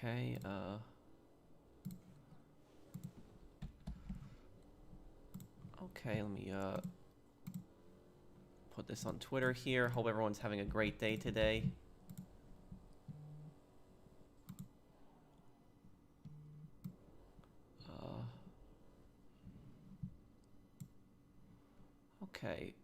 Okay, okay, let me, put this on Twitter here. Hope everyone's having a great day today. Okay.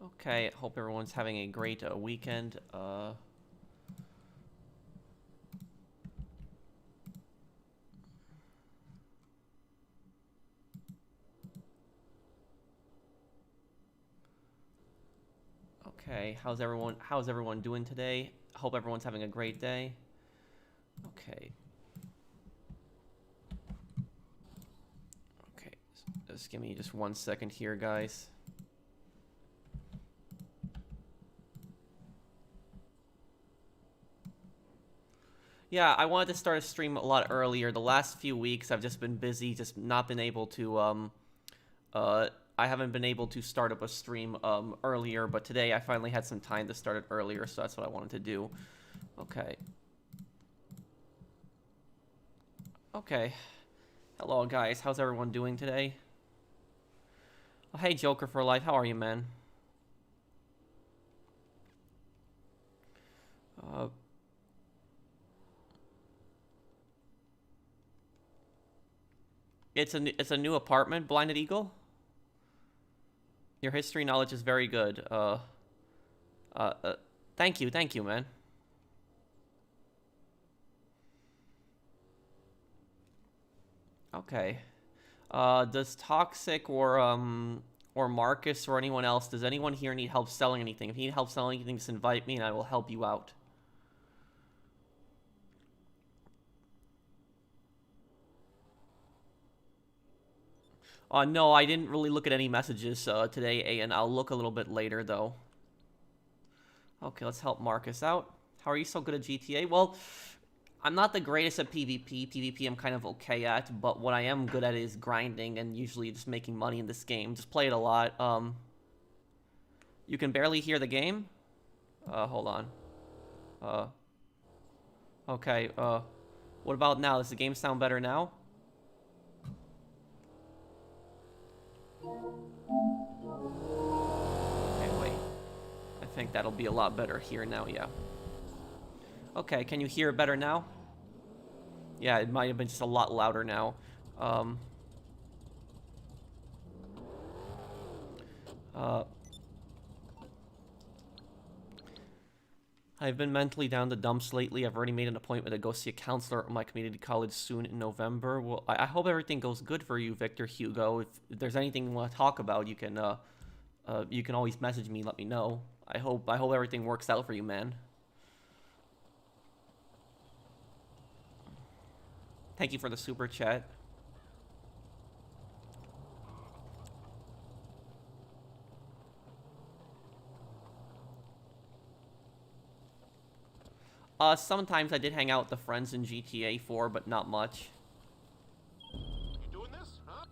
Okay, hope everyone's having a great weekend. Okay, how's everyone doing today? Hope everyone's having a great day. Okay. Okay, just give me just 1 second here, guys. Yeah, I wanted to start a stream a lot earlier. The last few weeks I've just been busy, just not been able to I haven't been able to start up a stream earlier, but today I finally had some time to start it earlier, so that's what I wanted to do. Okay. Okay. Hello guys, how's everyone doing today? Oh, hey Joker for Life, how are you, man? It's a new apartment, Blinded Eagle. Your history knowledge is very good. Thank you, man. Okay. Does Toxic or Marcus or anyone else, does anyone here need help selling anything? If you need help selling anything, just invite me and I will help you out. No, I didn't really look at any messages today, and I'll look a little bit later, though. Okay, let's help Marcus out. How are you so good at GTA? Well, I'm not the greatest at PvP. PvP I'm kind of okay at, but what I am good at is grinding and usually just making money in this game. Just play it a lot. You can barely hear the game? Hold on. Okay, what about now? Does the game sound better now? Okay, wait. I think that'll be a lot better here now, yeah. Okay, can you hear it better now? Yeah, it might have been just a lot louder now. I've been mentally down the dumps lately. I've already made an appointment to go see a counselor at my community college soon in November. Well, I hope everything goes good for you, Victor Hugo. If there's anything you want to talk about, you can always message me, let me know. I hope everything works out for you, man. Thank you for the super chat. Sometimes I did hang out with the friends in GTA 4, but not much. Doing this, huh?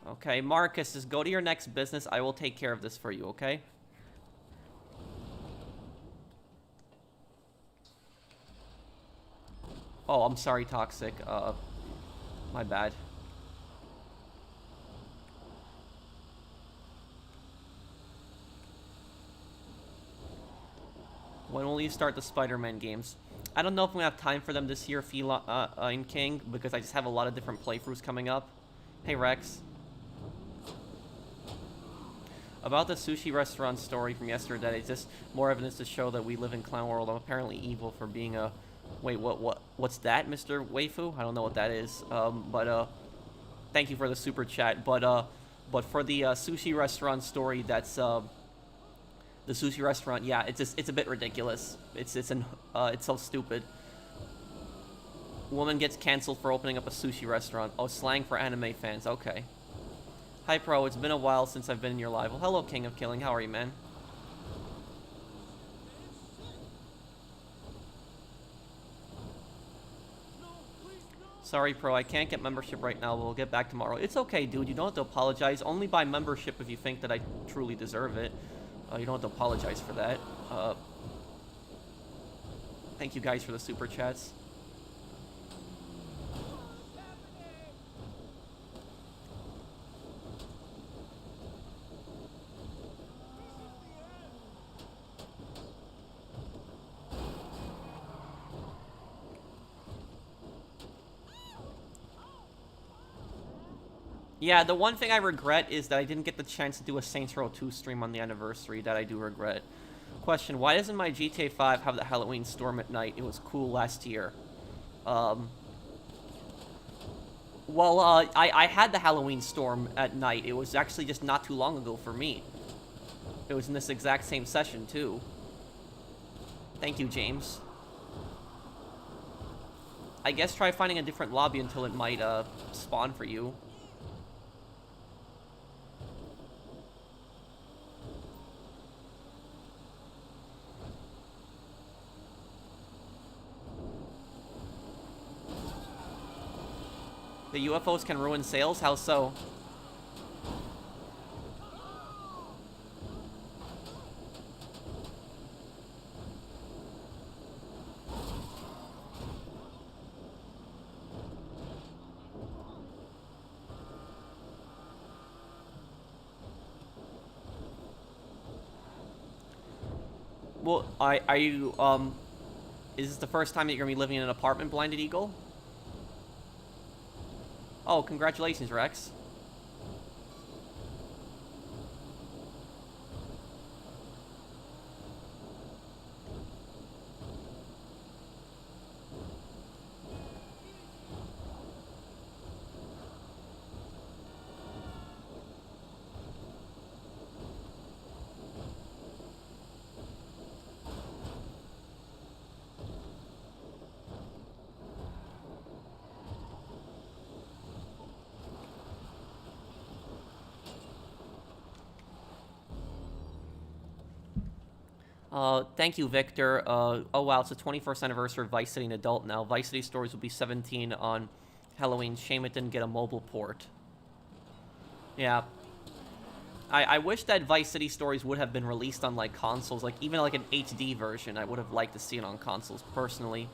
Okay, Marcus, just go to your next business. I will take care of this for you, okay? Oh, I'm sorry, Toxic. My bad. When will you start the Spider-Man games? I don't know if I'm gonna have time for them this year, Feline King, because I just have a lot of different playthroughs coming up. Hey, Rex. About the sushi restaurant story from yesterday, it's just more evidence to show that we live in Clown World. I'm apparently evil for being a... Wait, what's that, Mr. Waifu? I don't know what that is. Thank you for the super chat. But for the sushi restaurant story, that's the sushi restaurant. Yeah, it's a bit ridiculous. It's so stupid. Woman gets canceled for opening up a sushi restaurant. Oh, slang for anime fans. Okay. Hi, Pro. It's been a while since I've been in your live. Well, hello, King of Killing. How are you, man? Sorry, Pro, I can't get membership right now. We'll get back tomorrow. It's okay, dude. You don't have to apologize. Only buy membership if you think that I truly deserve it. You don't have to apologize for that. Thank you guys for the super chats. Yeah, the one thing I regret is that I didn't get the chance to do a Saints Row 2 stream on the anniversary. That I do regret. Question, why doesn't my GTA 5 have the Halloween storm at night? It was cool last year. Well, I had the Halloween storm at night. It was actually just not too long ago for me. It was in this exact same session, too. Thank you, James. I guess try finding a different lobby until it might, spawn for you. The UFOs can ruin sales? How so? Well, are you, is this the first time that you're gonna be living in an apartment, Blinded Eagle? Oh, congratulations, Rex. Thank you, Victor. Oh wow, it's the 21st anniversary of Vice City and Adult now. Vice City Stories will be 17 on Halloween. Shame it didn't get a mobile port. Yeah. I wish that Vice City Stories would have been released on, like, consoles. Like, even, like, an HD version. I would have liked to see it on consoles, personally.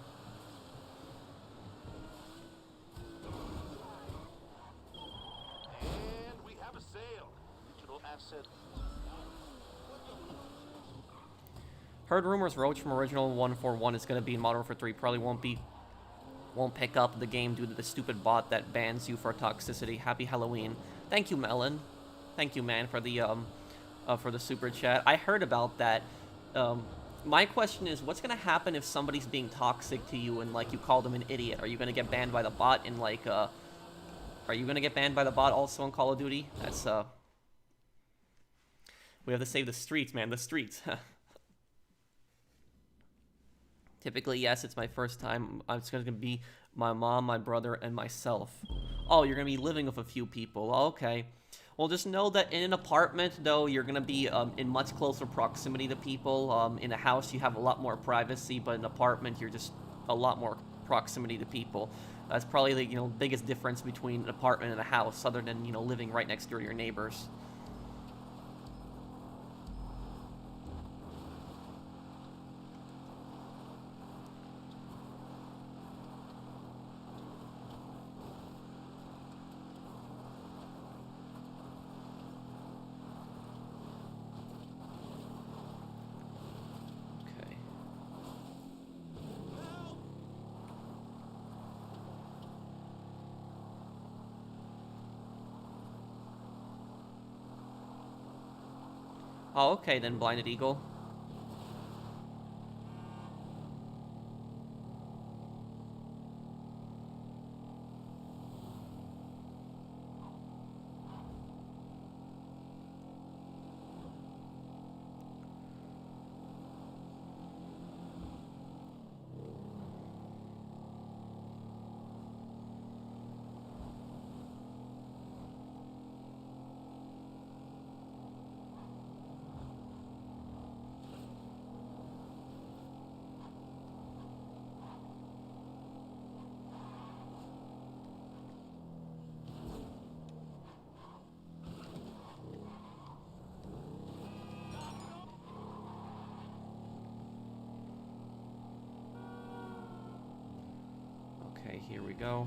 And we have a sale. Digital asset. Heard rumors Roach from Original 141 is going to be in Modern Warfare 3. Probably won't pick up the game due to the stupid bot that bans you for toxicity. Happy Halloween. Thank you, Melon. Thank you, man, for the super chat. I heard about that. My question is, what's going to happen if somebody's being toxic to you and, like, you call them an idiot? Are you going to get banned by the bot in, like, are you going to get banned by the bot also in Call of Duty? That's, we have to save the streets, man. The streets. Typically, yes, it's my first time. It's going to be my mom, my brother, and myself. Oh, you're going to be living with a few people. Okay. Well, just know that in an apartment, though, you're going to be in much closer proximity to people. In a house, you have a lot more privacy, but in an apartment, you're just a lot more proximity to people. That's probably the, biggest difference between an apartment and a house, other than, living right next door to your neighbors. Oh, okay then, Blinded Eagle. Okay, here we go.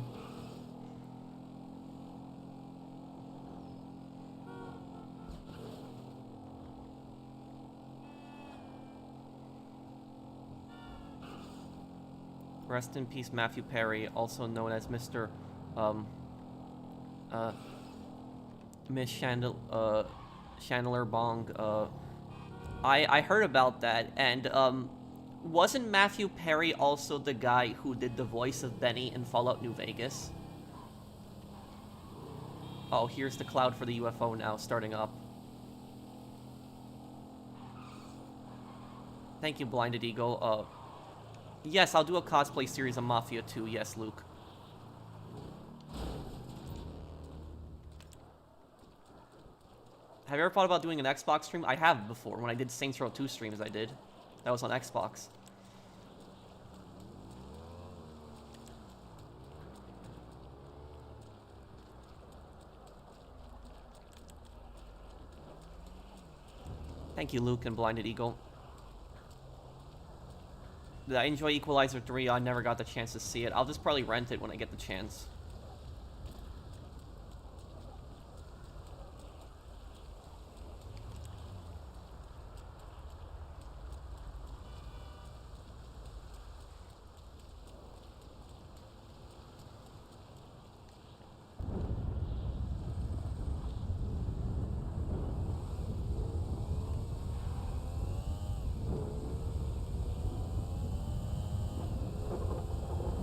Rest in peace, Matthew Perry, also known as Mr. Miss Chandler Bong. I heard about that, and wasn't Matthew Perry also the guy who did the voice of Benny in Fallout New Vegas? Oh, here's the cloud for the UFO now, starting up. Thank you, Blinded Eagle. Yes, I'll do a cosplay series of Mafia 2. Yes, Luke. Have you ever thought about doing an Xbox stream? I have before. When I did Saints Row 2 streams, I did. That was on Xbox. Thank you, Luke and Blinded Eagle. Did I enjoy Equalizer 3? I never got the chance to see it. I'll just probably rent it when I get the chance.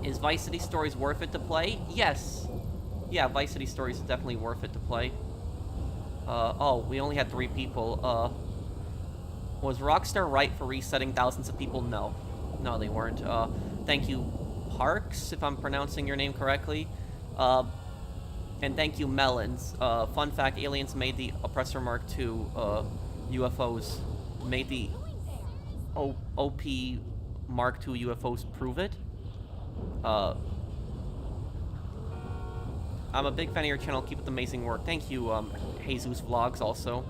Is Vice City Stories worth it to play? Yes. Yeah, Vice City Stories is definitely worth it to play. Oh, we only had 3 people. Was Rockstar right for resetting thousands of people? No. No, they weren't. Thank you, Parks, if I'm pronouncing your name correctly. And thank you, Melons. Fun fact, aliens made the Oppressor Mark II, UFOs. Made the OP Mark II UFOs prove it. I'm a big fan of your channel. Keep up the amazing work. Thank you, Jesus Vlogs also.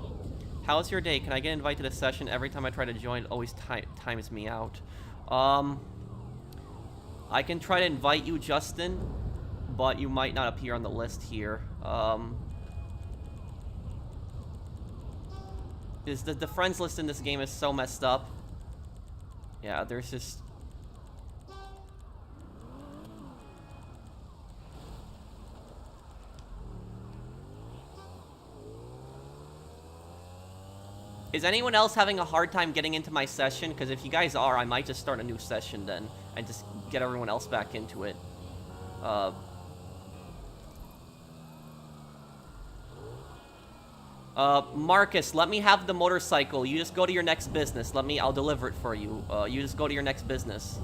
How's your day? Can I get invited to a session? Every time I try to join, it always times me out. I can try to invite you, Justin, but you might not appear on the list here. The friends list in this game is so messed up. Yeah, there's just... Is anyone else having a hard time getting into my session? Because if you guys are, I might just start a new session then, and just get everyone else back into it. Marcus, let me have the motorcycle. You just go to your next business. I'll deliver it for you. You just go to your next business.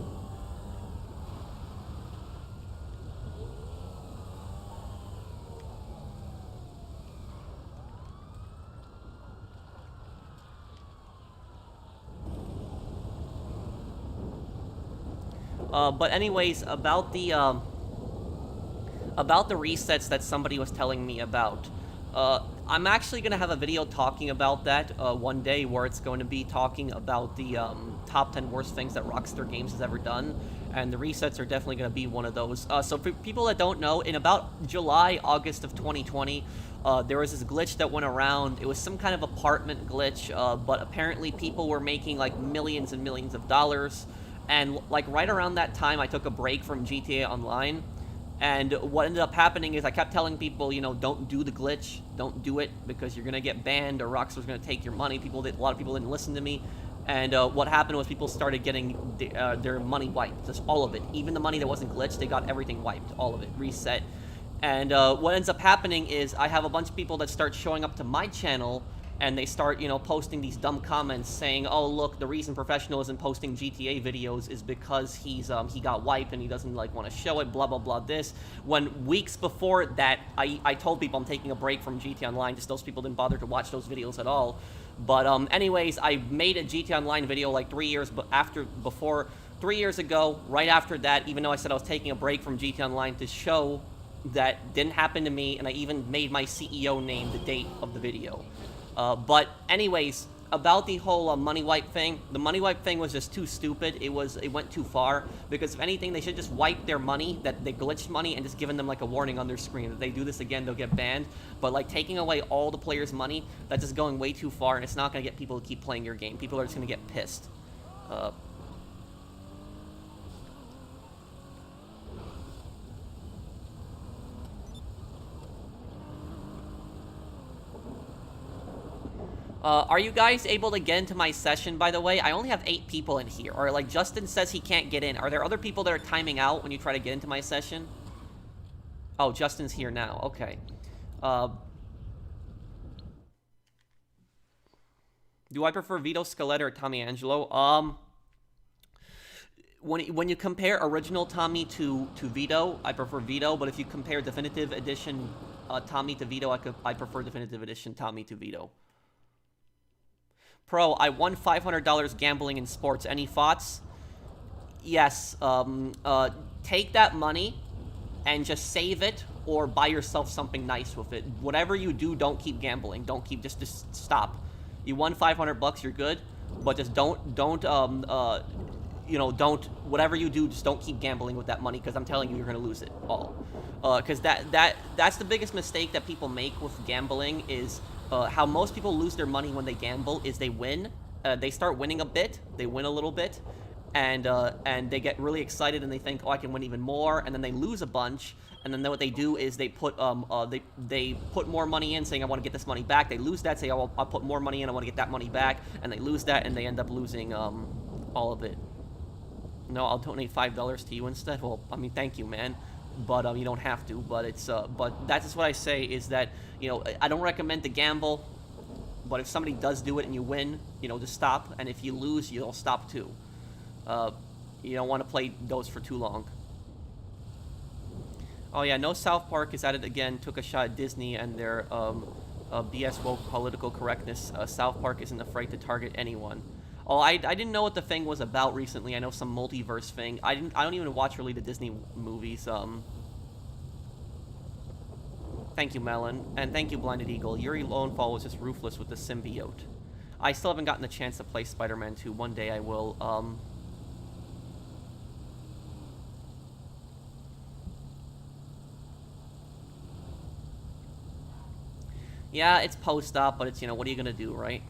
But anyways, about the resets that somebody was telling me about. I'm actually going to have a video talking about that one day, where it's going to be talking about the top 10 worst things that Rockstar Games has ever done, and the resets are definitely going to be one of those. So for people that don't know, in about July, August of 2020, there was this glitch that went around. It was some kind of apartment glitch, but apparently people were making like millions and millions of dollars. And like right around that time, I took a break from GTA Online. And what ended up happening is I kept telling people, you know, don't do the glitch, don't do it, because you're gonna get banned or Rockstar's gonna take your money. A lot of people didn't listen to me. And what happened was people started getting their money wiped, just all of it. Even the money that wasn't glitched, they got everything wiped, all of it, reset. And what ends up happening is I have a bunch of people that start showing up to my channel, and they start, you know, posting these dumb comments saying, oh, look, the reason Professional isn't posting GTA videos is because he got wiped and he doesn't, like, want to show it, blah, blah, blah, this. When weeks before that, I told people I'm taking a break from GTA Online, just those people didn't bother to watch those videos at all. But, anyways, I made a GTA Online video, like, 3 years ago, right after that, even though I said I was taking a break from GTA Online, to show that didn't happen to me, and I even made my CEO name the date of the video. But anyways, about the whole money wipe thing. The money wipe thing was just too stupid. It went too far, because if anything, they should just wipe their money, that they glitched money, and just giving them like a warning on their screen. If they do this again, they'll get banned. But like taking away all the players' money, that's just going way too far, and it's not gonna get people to keep playing your game. People are just gonna get pissed. Are you guys able to get into my session, by the way? I only have 8 people in here. Or, like, Justin says he can't get in. Are there other people that are timing out when you try to get into my session? Oh, Justin's here now. Okay. Do I prefer Vito Scaletta or Tommy Angelo? When you compare original Tommy to Vito, I prefer Vito. But if you compare Definitive Edition Tommy to Vito, I prefer Definitive Edition Tommy to Vito. Pro, I won $500 gambling in sports. Any thoughts? Yes. Take that money and just save it, or buy yourself something nice with it. Whatever you do, don't keep gambling. Don't keep, just stop. You won $500, you're good, but just don't, you know, don't, whatever you do, just don't keep gambling with that money, because I'm telling you, you're going to lose it all. Because that's the biggest mistake that people make with gambling is, how most people lose their money when they gamble is they win. They start winning a bit, they win a little bit, and they get really excited and they think, oh, I can win even more, and then they lose a bunch, and then what they do is they put they put more money in, saying I want to get this money back. They lose that, say, oh, I'll put more money in, I want to get that money back, and they lose that, and they end up losing all of it. No, I'll donate $5 to you instead. Well, I mean, thank you, man, but you don't have to. But it's but that's just what I say is that, you know, I don't recommend to gamble, but if somebody does do it and you win, you know, just stop, and if you lose, you'll stop too. You don't want to play those for too long. Oh yeah, no, South Park is at it again. Took a shot at Disney and their BS woke political correctness. South Park isn't afraid to target anyone. Oh, I didn't know what the thing was about recently. I know some multiverse thing. I don't even watch really the Disney movies. Thank you, Melon, and thank you, Blinded Eagle. Yuri Lowenfall was just ruthless with the symbiote. I still haven't gotten the chance to play Spider-Man 2. One day I will. Yeah, it's post-op, but it's, you know, what are you gonna do, right?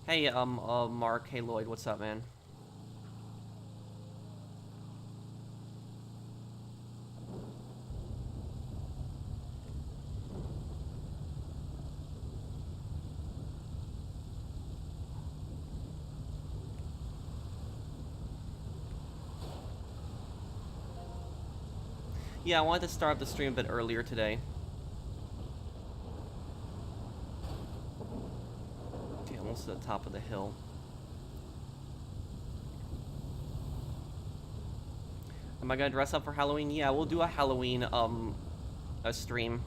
Hey, Mark, hey, Lloyd, what's up, man? Yeah, I wanted to start the stream a bit earlier today. Okay, almost to the top of the hill. Am I gonna dress up for Halloween? Yeah, we'll do a Halloween, a stream.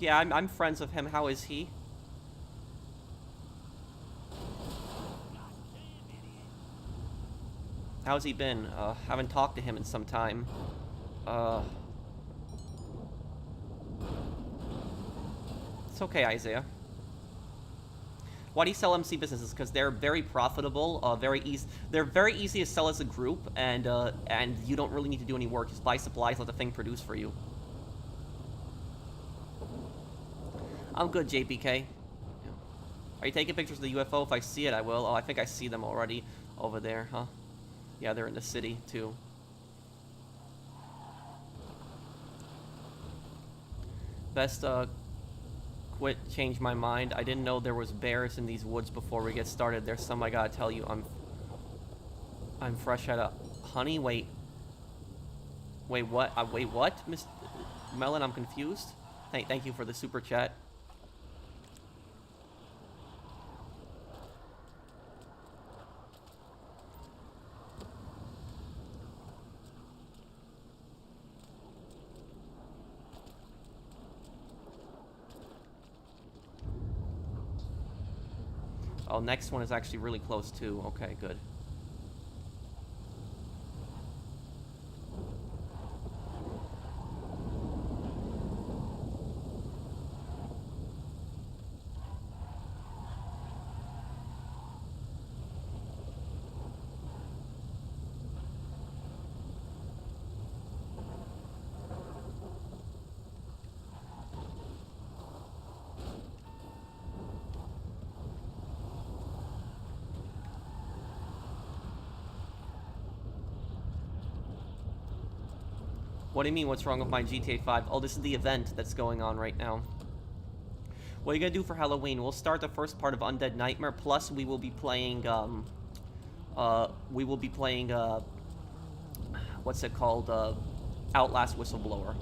Yeah, I'm friends with him. How is he? How's he been? Haven't talked to him in some time. It's okay, Isaiah. Why do you sell MC businesses? Because they're very profitable, very easy. They're very easy to sell as a group, and you don't really need to do any work. Just buy supplies, let the thing produce for you. I'm good, JPK. Are you taking pictures of the UFO? If I see it, I will. Oh, I think I see them already over there, huh? Yeah, they're in the city, too. Best quit, change my mind. I didn't know there was bears in these woods before we get started. There's some I gotta tell you. I'm fresh out of honey. Wait, what? Wait, what, Miss Melon? I'm confused. Thank you for the super chat. Oh, next one is actually really close too. Okay, good. What do you mean, what's wrong with my GTA 5? Oh, this is the event that's going on right now. What are you gonna do for Halloween? We'll start the first part of Undead Nightmare, plus we will be playing, what's it called? Outlast Whistleblower.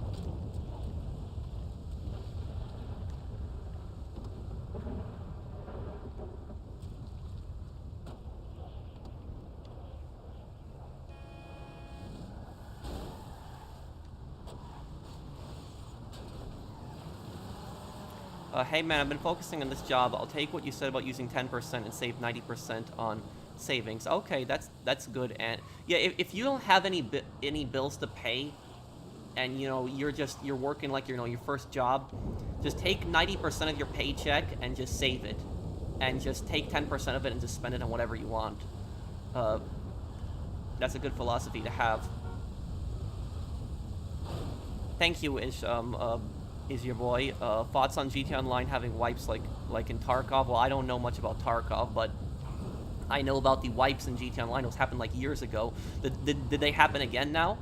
Hey man, I've been focusing on this job. I'll take what you said about using 10% and save 90% on savings. Okay, that's good. And yeah, if you don't have any bills to pay, and you know you're working like your first job, just take 90% of your paycheck and just save it, and just take 10% of it and just spend it on whatever you want. That's a good philosophy to have. Thank you, is your boy. Thoughts on GTA Online having wipes like in Tarkov? Well, I don't know much about Tarkov, but I know about the wipes in GTA Online. Those happened like years ago. Did they happen again now?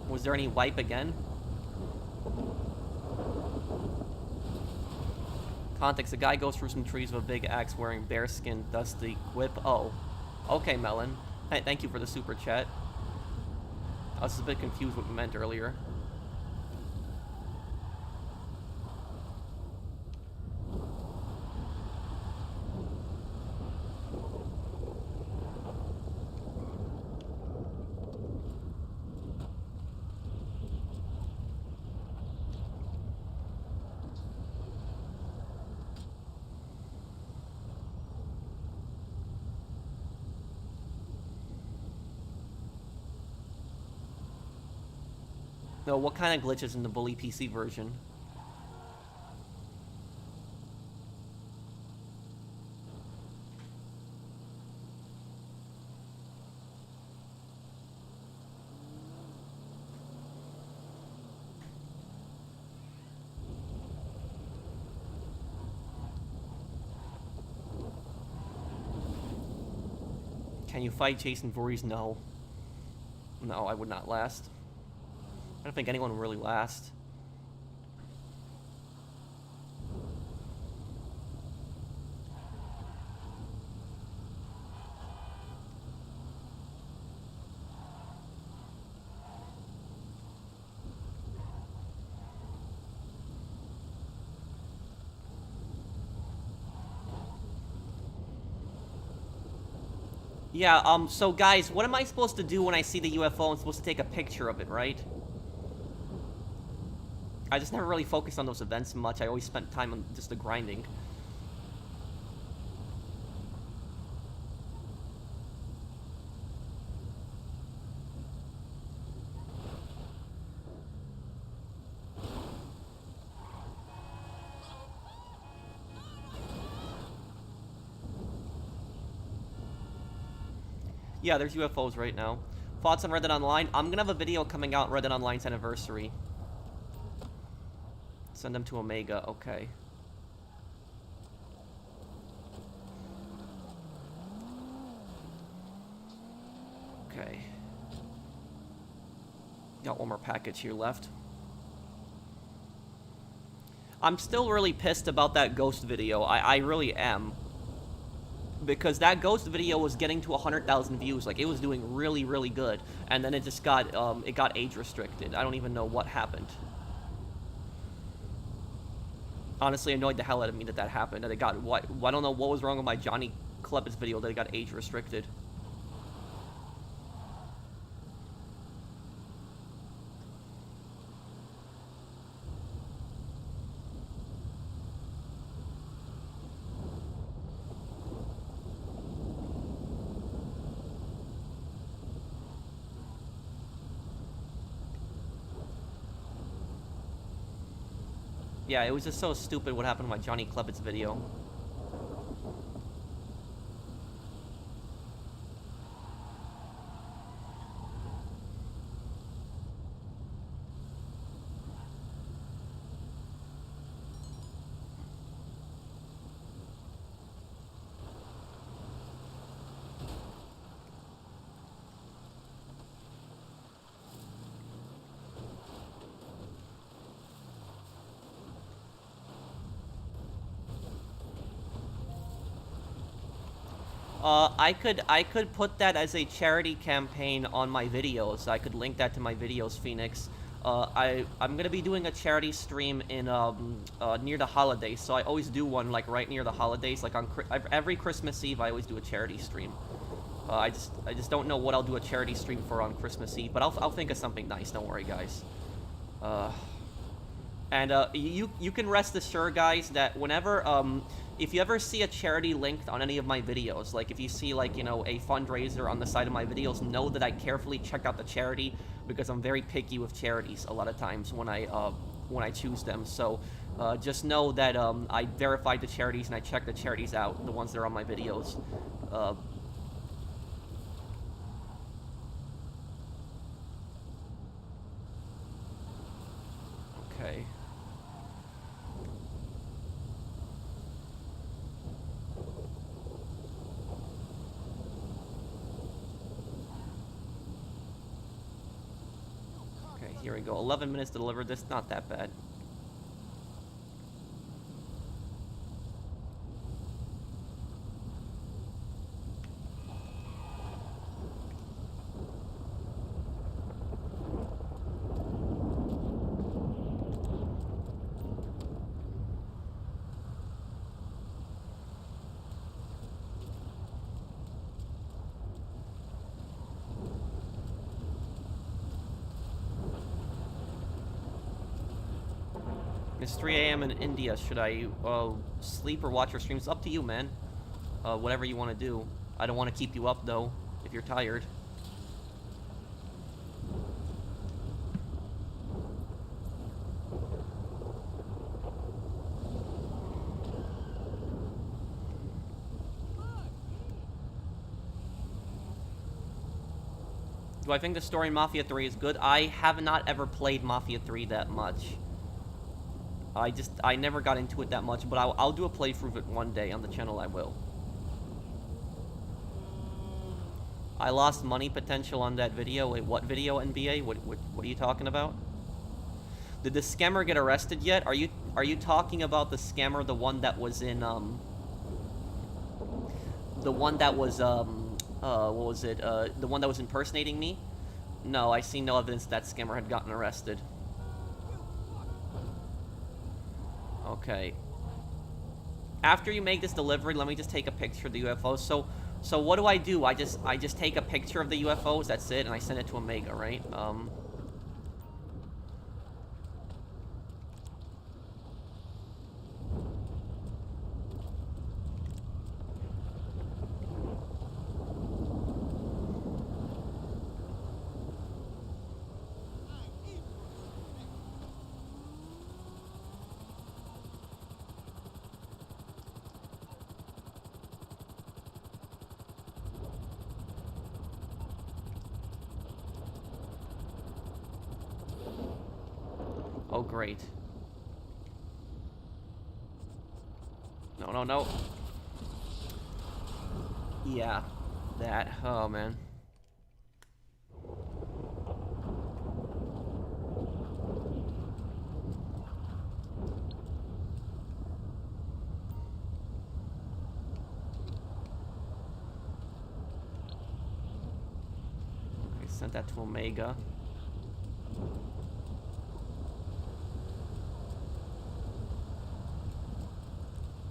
Was there any wipe again? Context, a guy goes through some trees with a big axe wearing bearskin dusty quip. Oh. Okay, Melon. Thank you for the super chat. I was a bit confused what you meant earlier. No, what kind of glitches in the Bully PC version? Can you fight Jason Voorhees? No. No, I would not last. I don't think anyone will really last. Yeah, so guys, what am I supposed to do when I see the UFO? I'm supposed to take a picture of it, right? I just never really focused on those events much. I always spent time on just the grinding. Yeah, there's UFOs right now. Thoughts on Red Dead Online? I'm gonna have a video coming out Red Dead Online's anniversary. Send them to Omega, okay. Okay. Got one more package here left. I'm still really pissed about that ghost video. I really am. Because that ghost video was getting to 100,000 views. Like, it was doing really, really good. And then it just got, it got age restricted. I don't even know what happened. Honestly, annoyed the hell out of me that that happened. That it got, I don't know what was wrong with my Johnny Kleppitz video that it got age restricted. Yeah, it was just so stupid what happened to my Johnny Kleppitz video. I could put that as a charity campaign on my videos. I could link that to my videos, Phoenix. I'm gonna be doing a charity stream in near the holidays, so I always do one like right near the holidays, like on every Christmas Eve. I always do a charity stream. I just don't know what I'll do a charity stream for on Christmas Eve, but I'll think of something nice. Don't worry, guys. And you can rest assured, guys, that whenever if you ever see a charity linked on any of my videos, like if you see, like, you know, a fundraiser on the side of my videos, know that I carefully check out the charity, because I'm very picky with charities a lot of times when I choose them. So just know that I verified the charities and I check the charities out, the ones that are on my videos. Okay. Here we go. 11 minutes to deliver this. Not that bad. It's 3 a.m. in India. Should I sleep or watch your streams? It's up to you, man. Whatever you want to do. I don't want to keep you up, though, if you're tired. Do I think the story in Mafia 3 is good? I have not ever played Mafia 3 that much. I never got into it that much, but I'll do a playthrough of it one day on the channel. I will. I lost money potential on that video. Wait, what video, NBA? What are you talking about? Did the scammer get arrested yet? Are you talking about the scammer, the one that was in the one that was what was it? The one that was impersonating me? No, I see no evidence that scammer had gotten arrested. Okay. After you make this delivery, let me just take a picture of the UFO. So what do? I just take a picture of the UFOs, that's it, and I send it to Omega, right? Oh, great. No, no, no. Yeah, that. Oh, man. Sent that to Omega.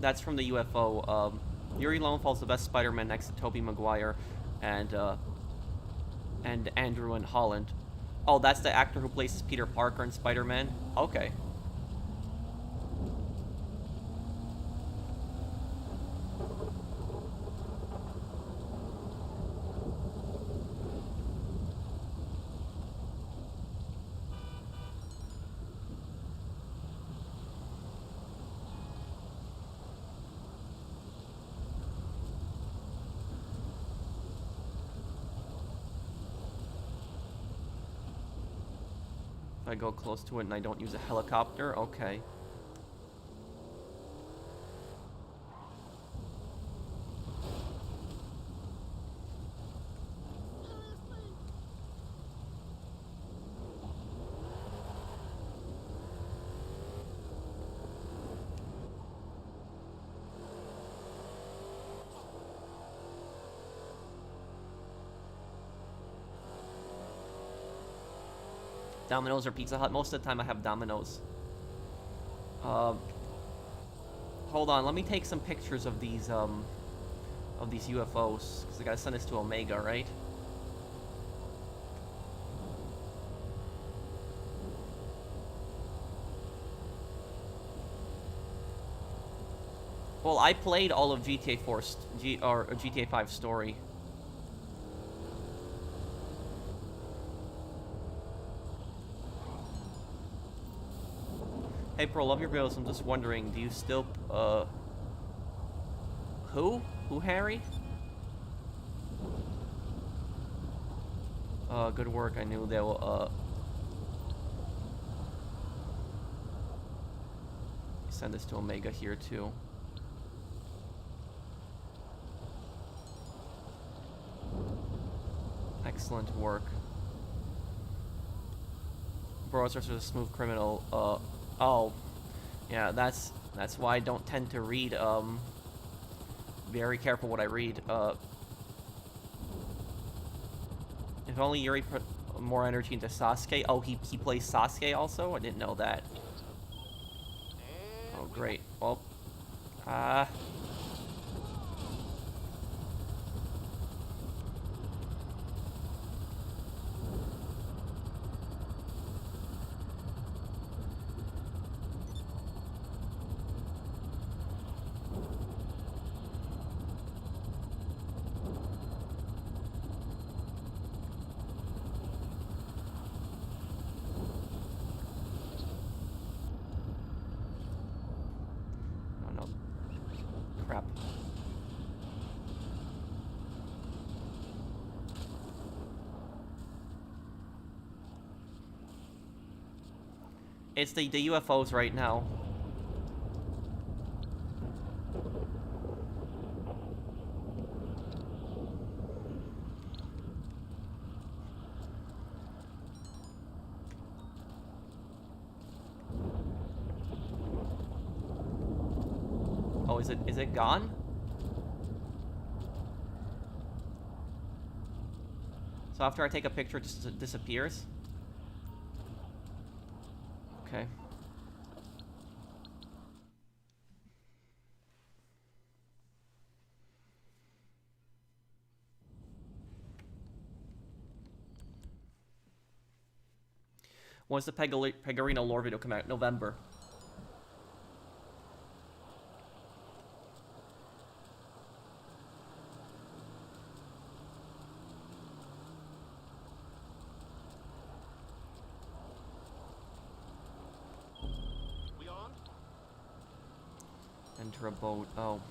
That's from the UFO. Yuri Lowenfall's the best Spider-Man next to Tobey Maguire and Andrew and Holland. Oh, that's the actor who plays Peter Parker in Spider-Man? Okay. If I go close to it and I don't use a helicopter, okay. Domino's or Pizza Hut. Most of the time I have Domino's. Hold on, let me take some pictures of these UFOs, because I gotta send this to Omega, right? Well, I played all of GTA 4 or GTA 5 story. Hey, Pro, love your videos. I'm just wondering, do you still, Who? Who, Harry? Good work. I knew they will, send this to Omega here, too. Excellent work. Bro, such a smooth criminal, oh, yeah, that's why I don't tend to read, very careful what I read, if only Yuri put more energy into Sasuke. Oh, he plays Sasuke also? I didn't know that. Oh, great. Well, crap. It's the UFOs right now. Oh, is it gone? So after I take a picture, it just disappears? Okay. When's the Pegorino lore video come out? November. Enter a boat. Oh.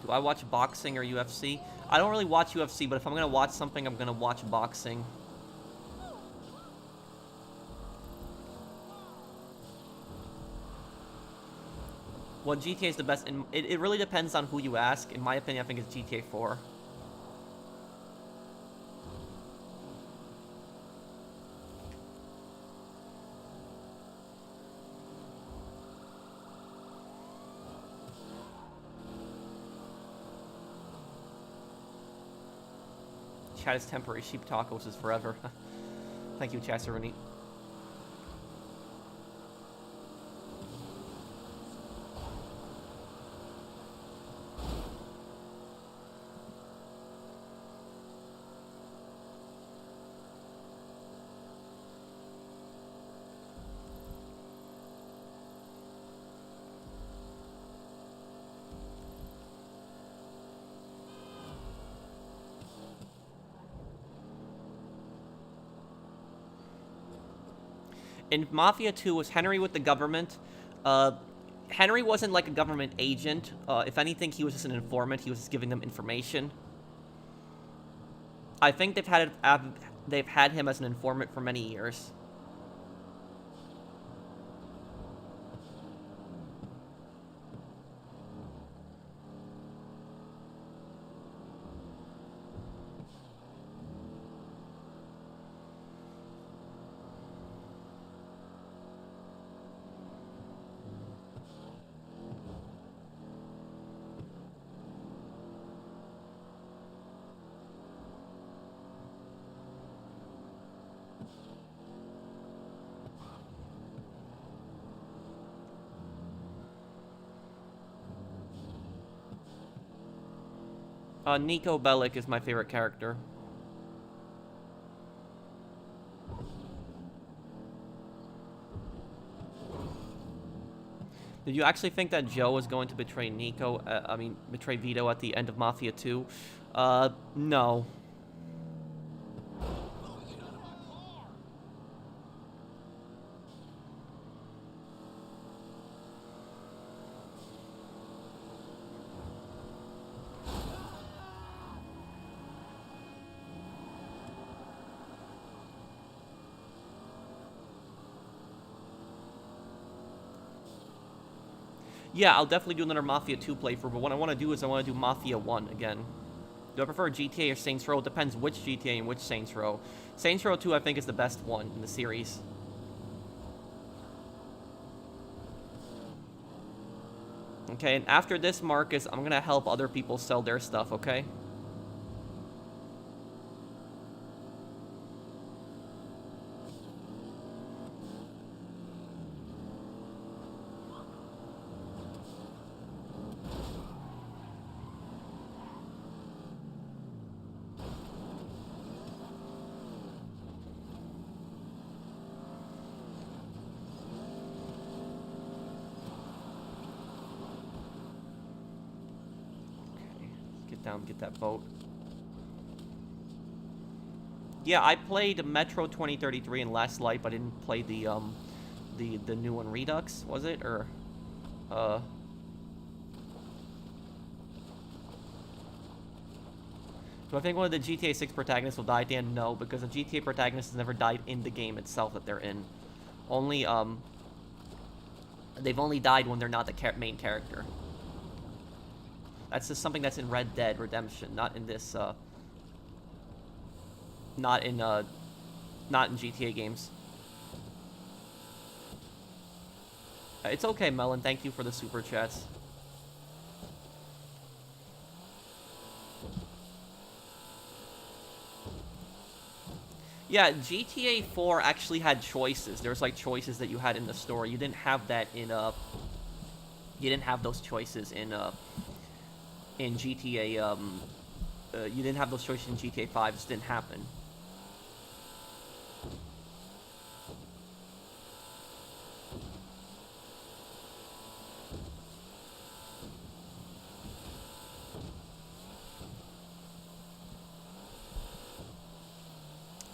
Do I watch boxing or UFC? I don't really watch UFC, but if I'm gonna watch something, I'm gonna watch boxing. Well, GTA is the best, and it really depends on who you ask. In my opinion, I think it's GTA 4. chat is temporary. Sheep tacos is forever. Thank you, Chasseruni. In Mafia 2, was Henry with the government? Henry wasn't like a government agent. If anything, he was just an informant. He was just giving them information. I think they've had him as an informant for many years. Nico Bellic is my favorite character. Did you actually think that Joe was going to betray Nico? Betray Vito at the end of Mafia 2? No. Yeah, I'll definitely do another Mafia 2 playthrough, but what I want to do is I want to do Mafia 1 again. Do I prefer GTA or Saints Row? It depends which GTA and which Saints Row. Saints Row 2, I think, is the best one in the series. Okay, and after this, Marcus, I'm going to help other people sell their stuff, okay? Get that boat. Yeah, I played Metro 2033 and Last Light, but I didn't play the new one, Redux, was it? Or do I think one of the GTA 6 protagonists will die at the end? No, because the GTA protagonist has never died in the game itself that they're in. Only they've only died when they're not the main character. That's just something that's in Red Dead Redemption, not in this, not in GTA games. It's okay, Melon. Thank you for the super chats. Yeah, GTA 4 actually had choices. There was like choices that you had in the story. You didn't have that in you didn't have those choices in GTA, you didn't have those choices in GTA 5, it just didn't happen.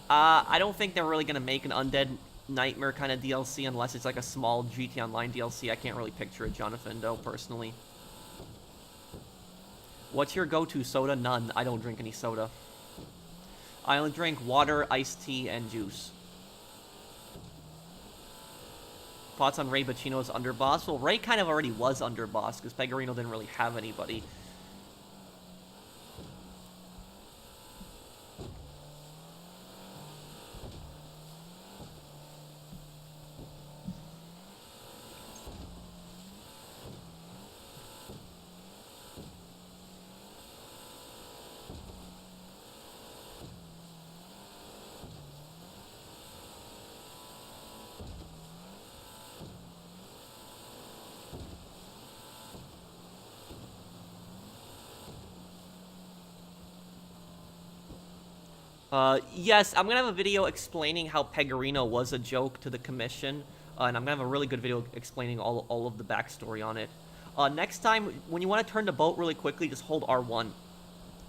I don't think they're really gonna make an Undead Nightmare kind of DLC unless it's like a small GTA Online DLC. I can't really picture it, Jonathan, though, personally. What's your go-to soda? None. I don't drink any soda. I only drink water, iced tea, and juice. Thoughts on Ray Bacino's underboss? Well, Ray kind of already was underboss, because Pegorino didn't really have anybody. Yes, I'm gonna have a video explaining how Pegorino was a joke to the commission, and I'm gonna have a really good video explaining all of the backstory on it. Next time, when you want to turn the boat really quickly, just hold R1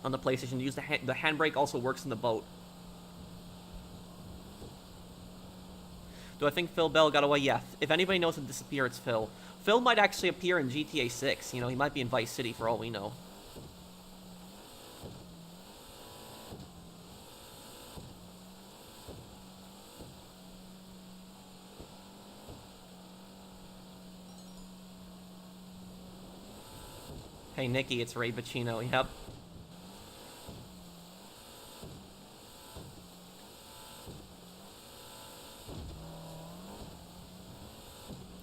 on the PlayStation. Use the handbrake also works in the boat. Do I think Phil Bell got away? Yeah. If anybody knows how to disappear, it's Phil. Phil might actually appear in GTA 6. You know, he might be in Vice City for all we know. Hey, Nikki, it's Ray Bacino. Yep.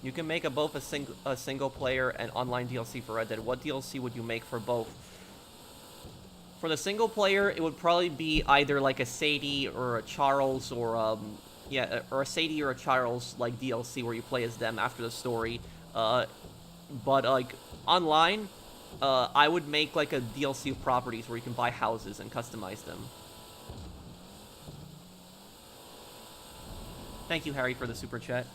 You can make both a single player and online DLC for Red Dead. What DLC would you make for both? For the single player, it would probably be either like a Sadie or a Charles or yeah, or a Sadie or a Charles like DLC where you play as them after the story. But like online, I would make like a DLC of properties where you can buy houses and customize them. Thank you, Harry, for the super chat.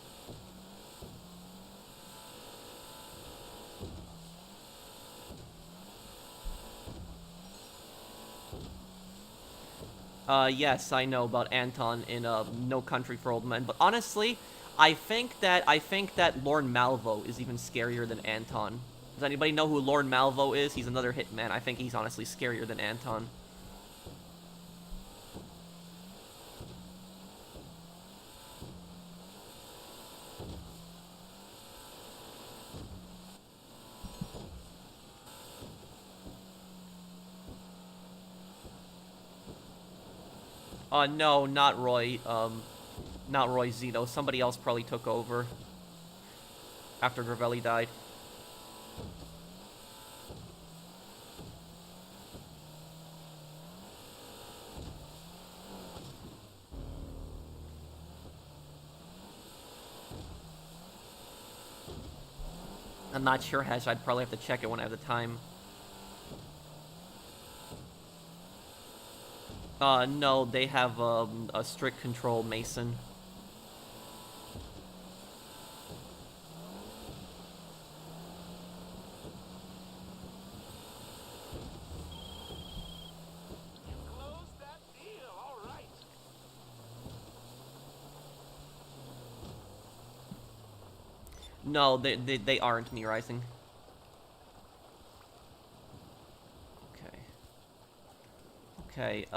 Yes, I know about Anton in No Country for Old Men, but honestly, I think that Lorne Malvo is even scarier than Anton. Does anybody know who Lorne Malvo is? He's another hitman. I think he's honestly scarier than Anton. No, not Roy. Not Roy Zito. Somebody else probably took over after Gravelli died. I'm not sure, Hesh. I'd probably have to check it when I have the time. No, they have a strict control, Mason. You closed that deal, all right. No, they aren't, Me Rising. Okay,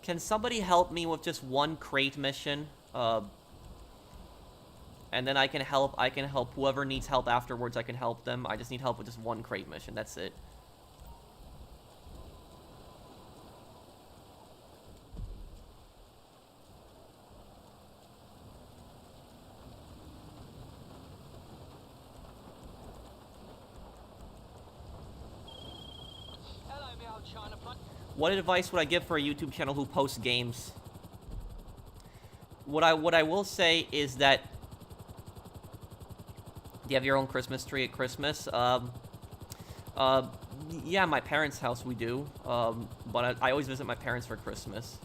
can somebody help me with just one crate mission? And then I can help whoever needs help afterwards, I can help them. I just need help with just one crate mission, that's it. What advice would I give for a YouTube channel who posts games? What I will say is that, do you have your own Christmas tree at Christmas? Yeah, my parents' house we do. But I always visit my parents for Christmas.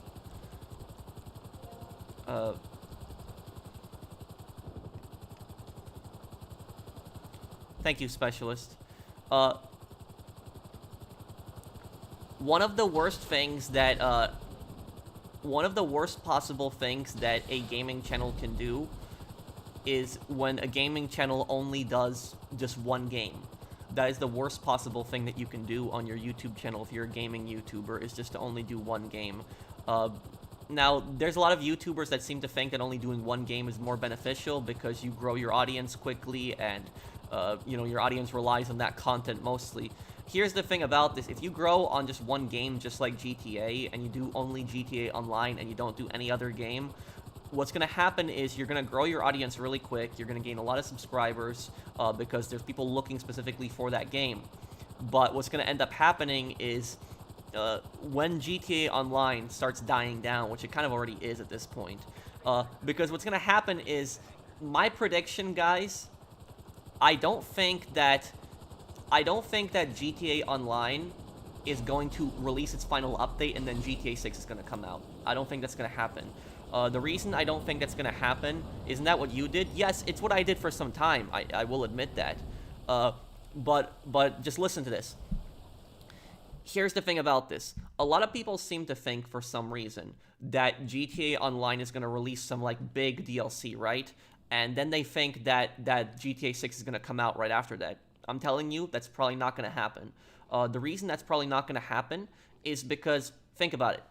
Thank you, Specialist. One of the worst things that, one of the worst possible things that a gaming channel can do is when a gaming channel only does just one game. That is the worst possible thing that you can do on your YouTube channel if you're a gaming YouTuber, is just to only do one game. Now, there's a lot of YouTubers that seem to think that only doing one game is more beneficial because you grow your audience quickly and, you know, your audience relies on that content mostly. Here's the thing about this. If you grow on just one game, just like GTA, and you do only GTA Online and you don't do any other game, what's going to happen is you're going to grow your audience really quick. You're going to gain a lot of subscribers because there's people looking specifically for that game. But what's going to end up happening is when GTA Online starts dying down, which it kind of already is at this point, because what's going to happen is, my prediction, guys, I don't think that GTA Online is going to release its final update and then GTA 6 is going to come out. I don't think that's going to happen. The reason I don't think that's going to happen, isn't that what you did? Yes, it's what I did for some time. I will admit that. But just listen to this. Here's the thing about this. A lot of people seem to think, for some reason, that GTA Online is going to release some, like, big DLC, right? And then they think that GTA 6 is going to come out right after that. I'm telling you, that's probably not going to happen. The reason that's probably not going to happen is because, think about it.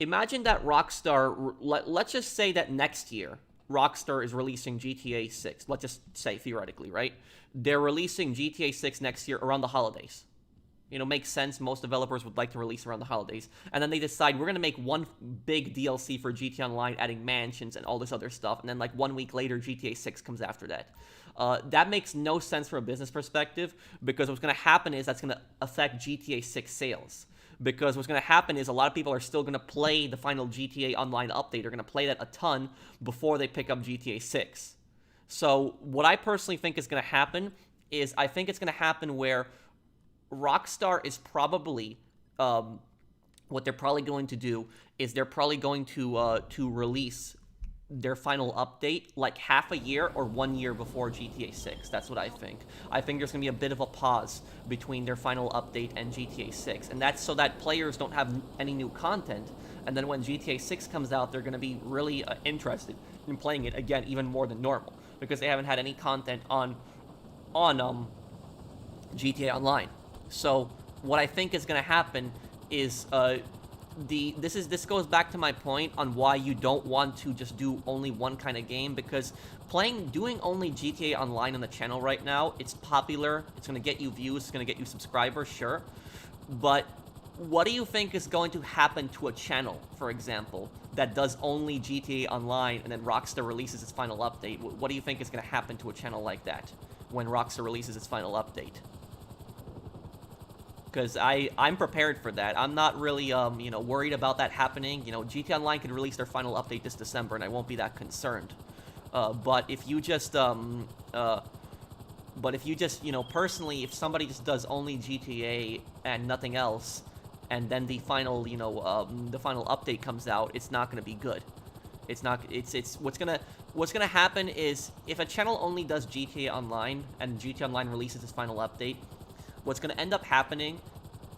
Imagine that Rockstar, let's just say that next year, Rockstar is releasing GTA 6. Let's just say, theoretically, right? They're releasing GTA 6 next year around the holidays. You know, makes sense. Most developers would like to release around the holidays. And then they decide, we're going to make one big DLC for GTA Online, adding mansions and all this other stuff. And then, like, 1 week later, GTA 6 comes after that. That makes no sense from a business perspective, because what's going to happen is that's going to affect GTA 6 sales. Because what's going to happen is a lot of people are still going to play the final GTA Online update. They're going to play that a ton before they pick up GTA 6. So what I personally think is going to happen is, I think it's going to happen where Rockstar is probably, what they're probably going to do is they're probably going to release their final update like half a year or 1 year before GTA 6. That's what I think. I think there's going to be a bit of a pause between their final update and GTA 6. And that's so that players don't have any new content. And then when GTA 6 comes out, they're going to be really interested in playing it again, even more than normal, because they haven't had any content on GTA Online. So what I think is going to happen is this goes back to my point on why you don't want to just do only one kind of game, because doing only GTA Online on the channel right now, it's popular, it's going to get you views, it's going to get you subscribers, sure, but what do you think is going to happen to a channel, for example, that does only GTA Online and then Rockstar releases its final update? What do you think is going to happen to a channel like that when Rockstar releases its final update? Because I'm prepared for that. I'm not really, worried about that happening. You know, GTA Online could release their final update this December, and I won't be that concerned. But if you just, personally, if somebody just does only GTA and nothing else, and then the final, the final update comes out, it's not going to be good. It's not. It's what's gonna happen is, if a channel only does GTA Online and GTA Online releases its final update, what's going to end up happening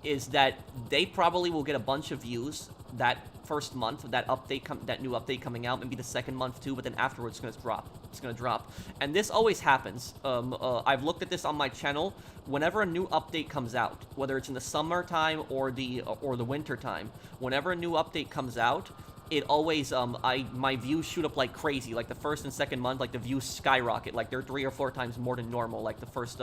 is that they probably will get a bunch of views that first month, that new update coming out, maybe the second month too, but then afterwards it's going to drop. It's going to drop. And this always happens. I've looked at this on my channel. Whenever a new update comes out, whether it's in the summertime or the winter time, whenever a new update comes out, it always, my views shoot up like crazy. Like the first and second month, like the views skyrocket. Like they're 3 or 4 times more than normal. Like the first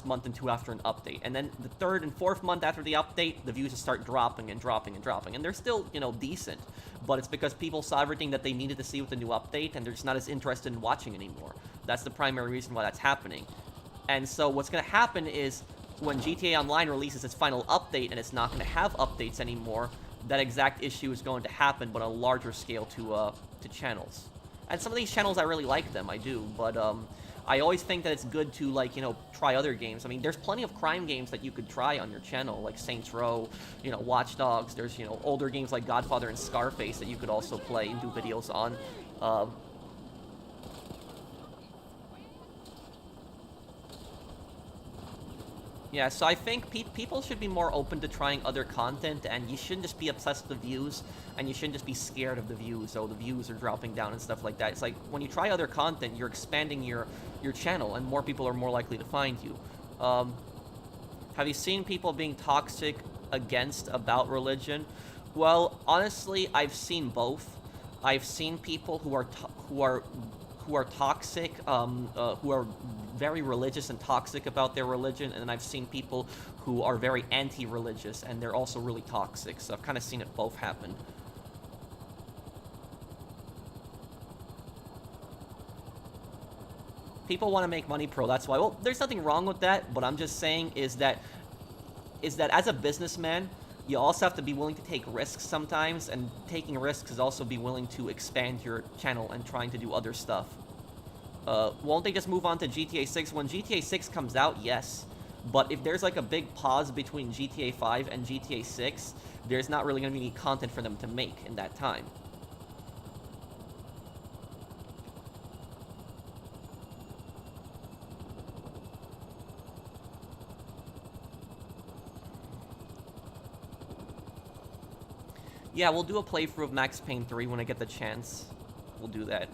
month and two after an update. And then the third and fourth month after the update, the views just start dropping and dropping and dropping. And they're still, decent. But it's because people saw everything that they needed to see with the new update, and they're just not as interested in watching anymore. That's the primary reason why that's happening. And so what's going to happen is, when GTA Online releases its final update and it's not going to have updates anymore, that exact issue is going to happen, but on a larger scale to channels. And some of these channels, I really like them, I do, but I always think that it's good to, like, try other games. I mean, there's plenty of crime games that you could try on your channel, like Saints Row, Watch Dogs. There's, older games like Godfather and Scarface that you could also play and do videos on. Yeah, so I think people should be more open to trying other content, and you shouldn't just be obsessed with the views, and you shouldn't just be scared of the views, the views are dropping down and stuff like that. It's like, when you try other content, you're expanding your channel, and more people are more likely to find you. Have you seen people being toxic about religion? Well, honestly, I've seen both. I've seen people who are toxic, who are very religious and toxic about their religion, and then I've seen people who are very anti-religious, and they're also really toxic, so I've kind of seen it both happen. People want to make money pro, that's why. Well, there's nothing wrong with that, but I'm just saying is that as a businessman, you also have to be willing to take risks sometimes, and taking risks is also be willing to expand your channel and trying to do other stuff. Won't they just move on to GTA 6? When GTA 6 comes out, yes. But if there's like a big pause between GTA 5 and GTA 6, there's not really going to be any content for them to make in that time. Yeah, we'll do a playthrough of Max Payne 3 when I get the chance. We'll do that.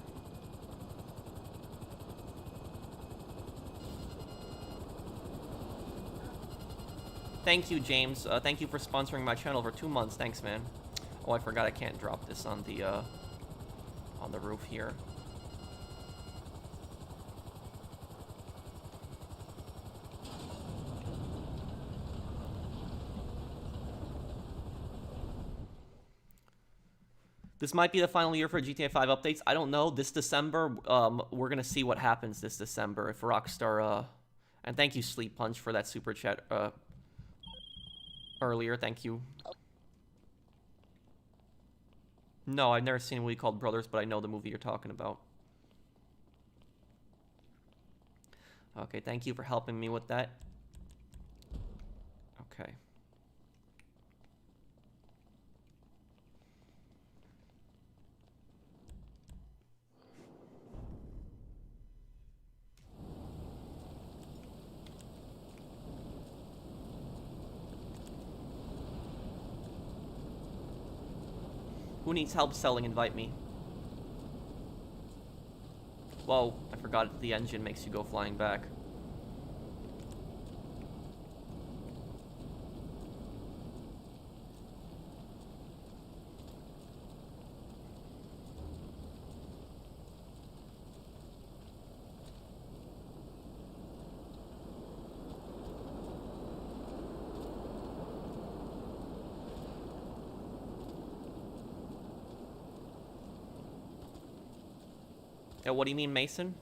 Thank you, James. Thank you for sponsoring my channel for 2 months. Thanks, man. Oh, I forgot I can't drop this on the roof here. This might be the final year for GTA 5 updates. I don't know. This December, we're gonna see what happens this December if Rockstar. And thank you, Sleep Punch, for that super chat earlier. Thank you. No, I've never seen a movie called Brothers, but I know the movie you're talking about. Okay, thank you for helping me with that. Okay. Who needs help selling? Invite me. Whoa, I forgot the engine makes you go flying back. Yeah, what do you mean, Mason?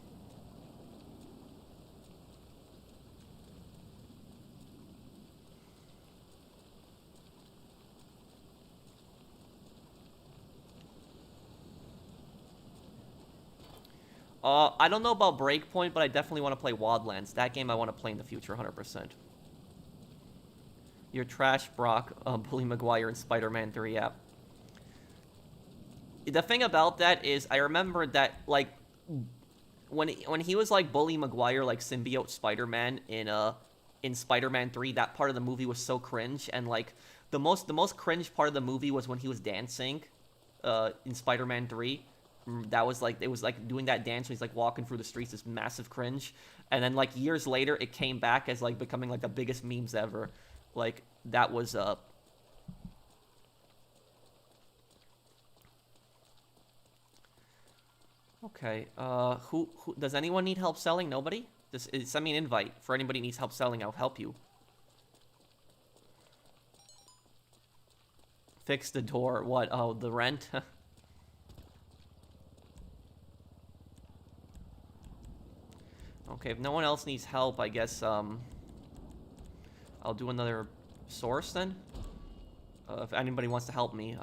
I don't know about Breakpoint, but I definitely want to play Wildlands. That game I want to play in the future, 100%. You're trash, Brock, Bully Maguire, and Spider-Man 3, yeah. The thing about that is, I remember that, like, when he was, like, Bully Maguire, like, symbiote Spider-Man in Spider-Man 3, that part of the movie was so cringe, and, like, the most cringe part of the movie was when he was dancing, in Spider-Man 3. That was like, it was like doing that dance when he's like walking through the streets, this massive cringe. And then like years later it came back as like becoming like the biggest memes ever. Like that was okay. Who does anyone need help selling? Nobody? Just send me an invite. For anybody who needs help selling, I'll help you. Fix the door. What? Oh, the rent? Okay, if no one else needs help, I guess, I'll do another source then. If anybody wants to help me,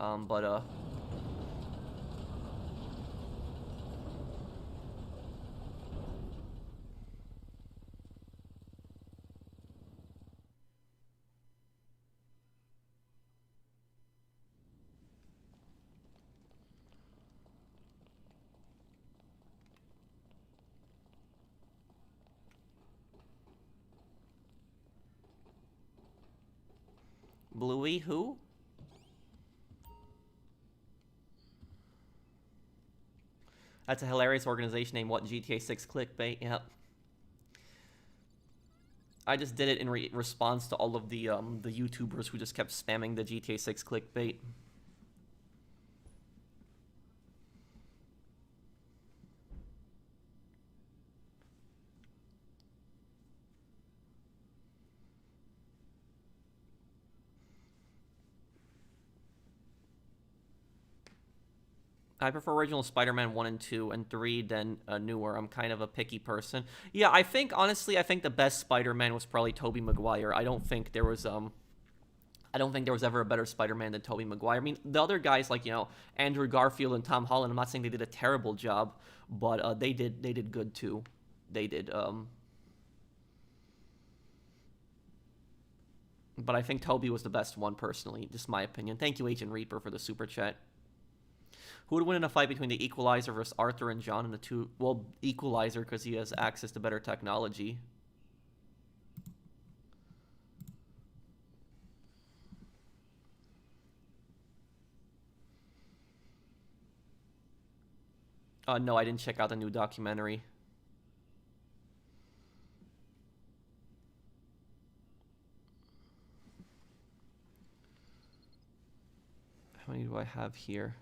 Bluey, who? That's a hilarious organization named What GTA 6 Clickbait, yep. I just did it in response to all of the YouTubers who just kept spamming the GTA 6 clickbait. I prefer original Spider-Man 1 and 2 and 3 than newer. I'm kind of a picky person. Yeah, I think, honestly, I think the best Spider-Man was probably Tobey Maguire. I don't think there was ever a better Spider-Man than Tobey Maguire. I mean, the other guys like, you know, Andrew Garfield and Tom Holland, I'm not saying they did a terrible job, but they did good too. They did But I think Toby was the best one, personally. Just my opinion. Thank you, Agent Reaper, for the super chat. Who would win in a fight between the Equalizer versus Arthur and John and the two... Well, Equalizer, because he has access to better technology. No, I didn't check out the new documentary. How many do I have here?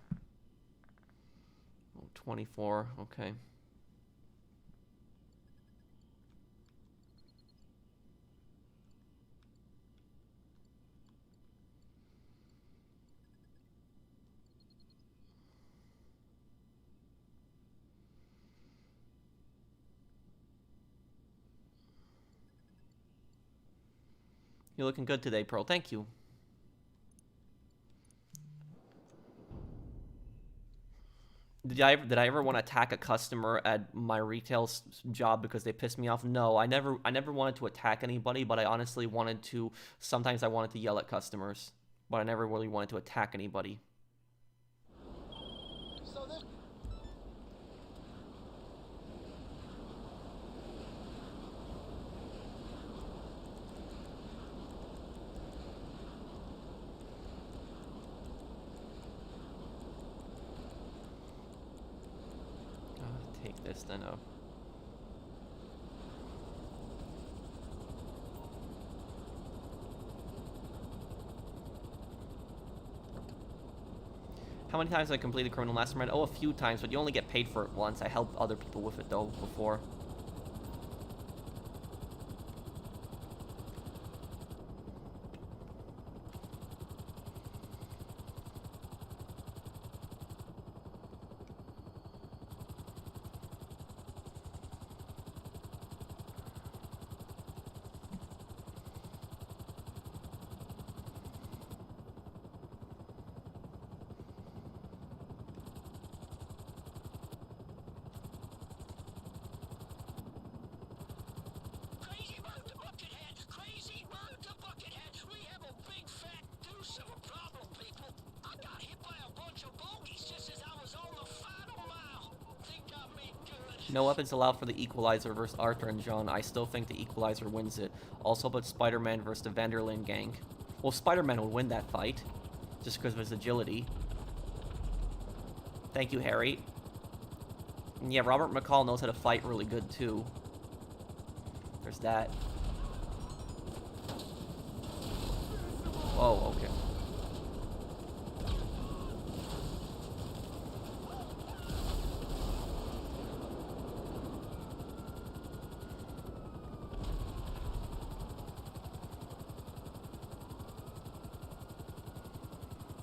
Oh, 24, okay. You're looking good today, Pearl. Thank you. Did I ever want to attack a customer at my retail job because they pissed me off? No, I never wanted to attack anybody, but I honestly wanted to. Sometimes I wanted to yell at customers, but I never really wanted to attack anybody. So this Take this then. Oh. How many times have I completed Criminal Mastermind? Oh, a few times, but you only get paid for it once. I helped other people with it, though, before. No weapons allowed for the Equalizer versus Arthur and John. I still think the Equalizer wins it. Also, but Spider-Man versus the Vanderlyn gang. Well, Spider-Man would win that fight, just because of his agility. Thank you, Harry. And yeah, Robert McCall knows how to fight really good, too. There's that. Oh, okay.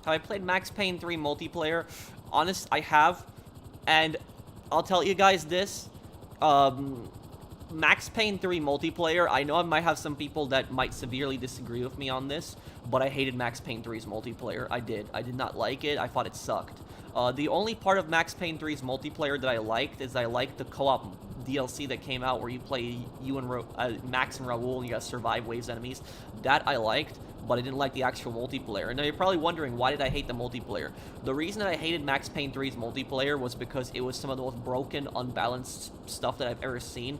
Have I played Max Payne 3 multiplayer? Honest, I have. And I'll tell you guys this. Max Payne 3 multiplayer, I know I might have some people that might severely disagree with me on this, but I hated Max Payne 3's multiplayer. I did. I did not like it. I thought it sucked. The only part of Max Payne 3's multiplayer that I liked is I liked the co-op DLC that came out where you play Max and Raoul and you gotta survive waves enemies. That I liked, but I didn't like the actual multiplayer. And now you're probably wondering, why did I hate the multiplayer? The reason that I hated Max Payne 3's multiplayer was because it was some of the most broken, unbalanced stuff that I've ever seen.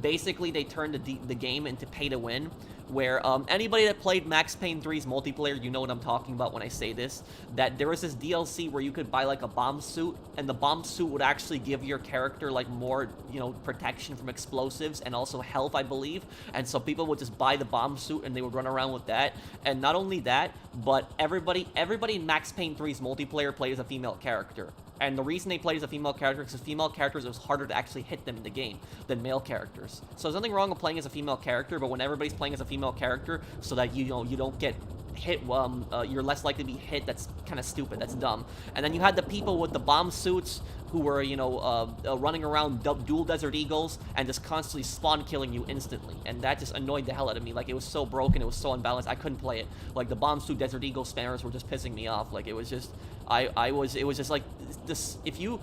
Basically, they turned the game into pay-to-win, where anybody that played Max Payne 3's multiplayer, you know what I'm talking about when I say this, that there was this DLC where you could buy like a bomb suit, and the bomb suit would actually give your character like more, you know, protection from explosives and also health, I believe. And so people would just buy the bomb suit and they would run around with that. And not only that, but everybody in Max Payne 3's multiplayer played as a female character. And the reason they played as a female character is because female characters, it was harder to actually hit them in the game than male characters. So there's nothing wrong with playing as a female character, but when everybody's playing as a female character, so that you don't get hit, you're less likely to be hit, that's kind of stupid, that's dumb. And then you had the people with the bomb suits, who were, you know, running around dual Desert Eagles and just constantly spawn killing you instantly. And that just annoyed the hell out of me. Like, it was so broken, it was so unbalanced, I couldn't play it. Like, the Bombs 2 Desert Eagle spammers were just pissing me off. Like, it was just, it was just like, this, if you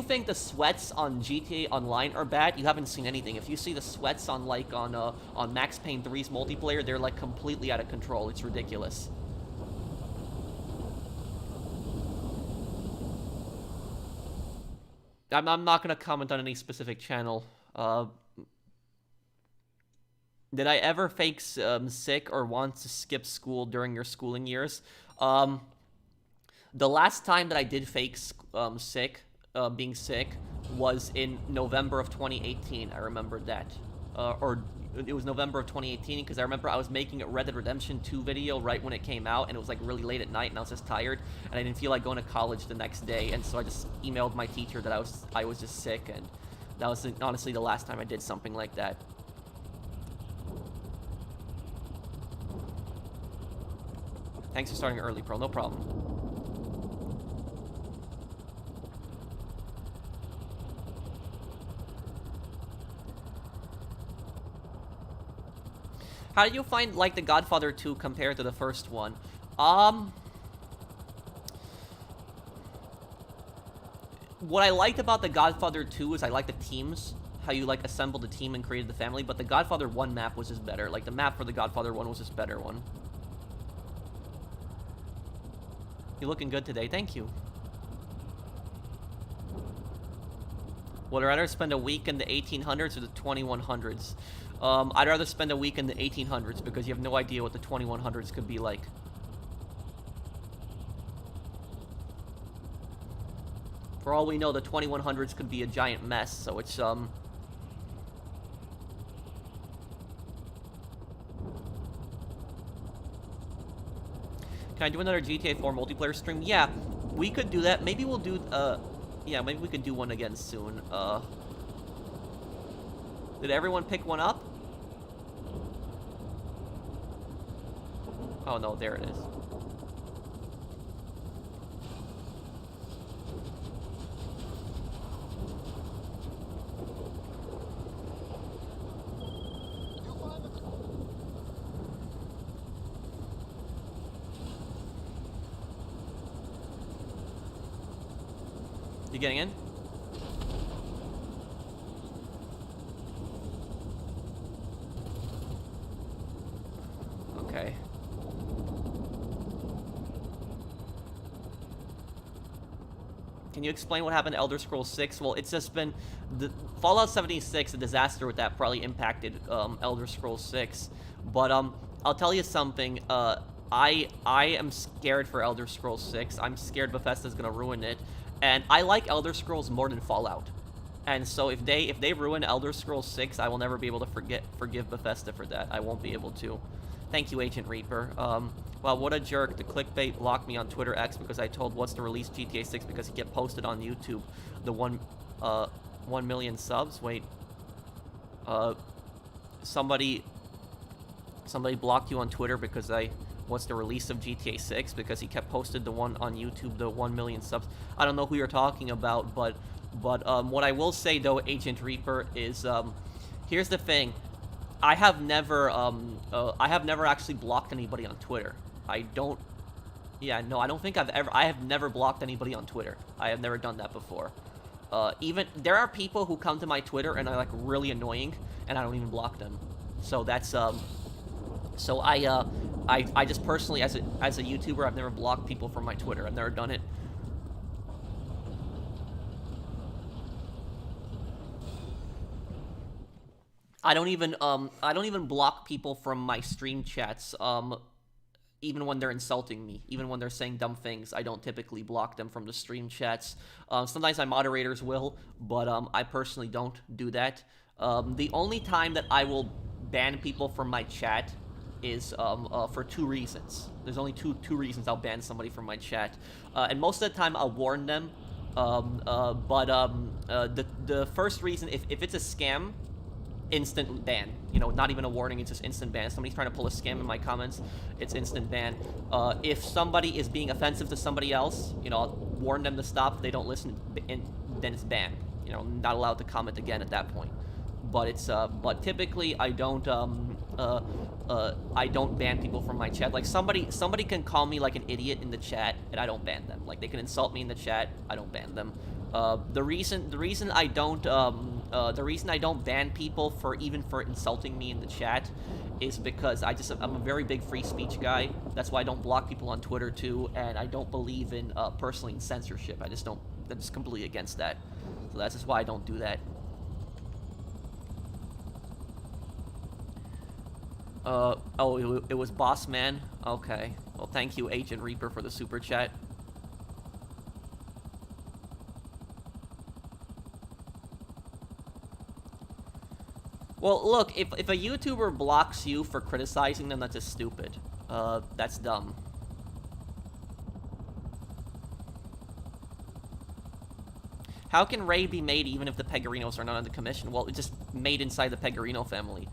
think the sweats on GTA Online are bad, you haven't seen anything. If you see the sweats on, like, on Max Payne 3's multiplayer, they're, like, completely out of control. It's ridiculous. I'm not going to comment on any specific channel. Did I ever fake sick or want to skip school during your schooling years? The last time that I did fake being sick, was in November of 2018. I remember that. Or it was November of 2018, because I remember I was making a Red Dead Redemption 2 video right when it came out, and it was like really late at night, and I was just tired, and I didn't feel like going to college the next day, and so I just emailed my teacher that I was just sick, and that was honestly the last time I did something like that. Thanks for starting early, Pearl. No problem. How did you find, like, The Godfather 2 compared to the first one? What I liked about The Godfather 2 is I liked the teams, how you, like, assembled the team and created the family, but the Godfather 1 map was just better. Like, the map for The Godfather 1 was just better one. You're looking good today. Thank you. Would I rather spend a week in the 1800s or the 2100s? I'd rather spend a week in the 1800s because you have no idea what the 2100s could be like. For all we know, the 2100s could be a giant mess, so it's, Can I do another GTA 4 multiplayer stream? Yeah, we could do that. Maybe we'll do, yeah, maybe we could do one again soon. Did everyone pick one up? Oh no, there it is. You getting in? Okay. Can you explain what happened to Elder Scrolls 6? Well, it's just been... Fallout 76, the disaster with that probably impacted Elder Scrolls 6. But I'll tell you something. I am scared for Elder Scrolls 6. I'm scared Bethesda's gonna ruin it. And I like Elder Scrolls more than Fallout. And so if they ruin Elder Scrolls 6, I will never be able to forgive Bethesda for that. I won't be able to. Thank you, Agent Reaper. Well, what a jerk. The clickbait blocked me on Twitter X because I told What's to release GTA 6 because he get posted on YouTube. The 1 million subs. Wait. Somebody blocked you on Twitter because what's the release of GTA 6 because he kept posted the one on YouTube, the 1 million subs. I don't know who you're talking about, but what I will say though, Agent Reaper, is here's the thing. I have never actually blocked anybody on Twitter. I don't think I have never blocked anybody on Twitter. I have never done that before. Even there are people who come to my Twitter and are like really annoying, and I don't even block them. So that's so I just personally as a YouTuber, I've never blocked people from my Twitter. I've never done it. I don't even block people from my stream chats. Even when they're insulting me, even when they're saying dumb things, I don't typically block them from the stream chats. Sometimes my moderators will, but I personally don't do that. The only time that I will ban people from my chat is for 2 reasons. There's only two reasons I'll ban somebody from my chat, and most of the time I'll warn them. The first reason, if it's a scam, instant ban. You know, not even a warning, it's just instant ban. If somebody's trying to pull a scam in my comments, it's instant ban. If somebody is being offensive to somebody else, you know, warn them to stop. If they don't listen, and then it's banned. You know, not allowed to comment again at that point. But it's but typically I don't ban people from my chat. Like somebody can call me like an idiot in the chat, and I don't ban them. Like they can insult me in the chat, I don't ban them. The reason I don't ban people for insulting me in the chat is because I'm a very big free speech guy. That's why I don't block people on Twitter too, and I don't believe in personally in censorship. I'm just completely against that. So that's just why I don't do that. Oh, it was Boss Man? Okay. Well, thank you, Agent Reaper, for the super chat. Well, look, if a YouTuber blocks you for criticizing them, that's just stupid. That's dumb. How can Ray be made even if the Pegorinos are not on the commission? Well, it's just made inside the Pegorino family.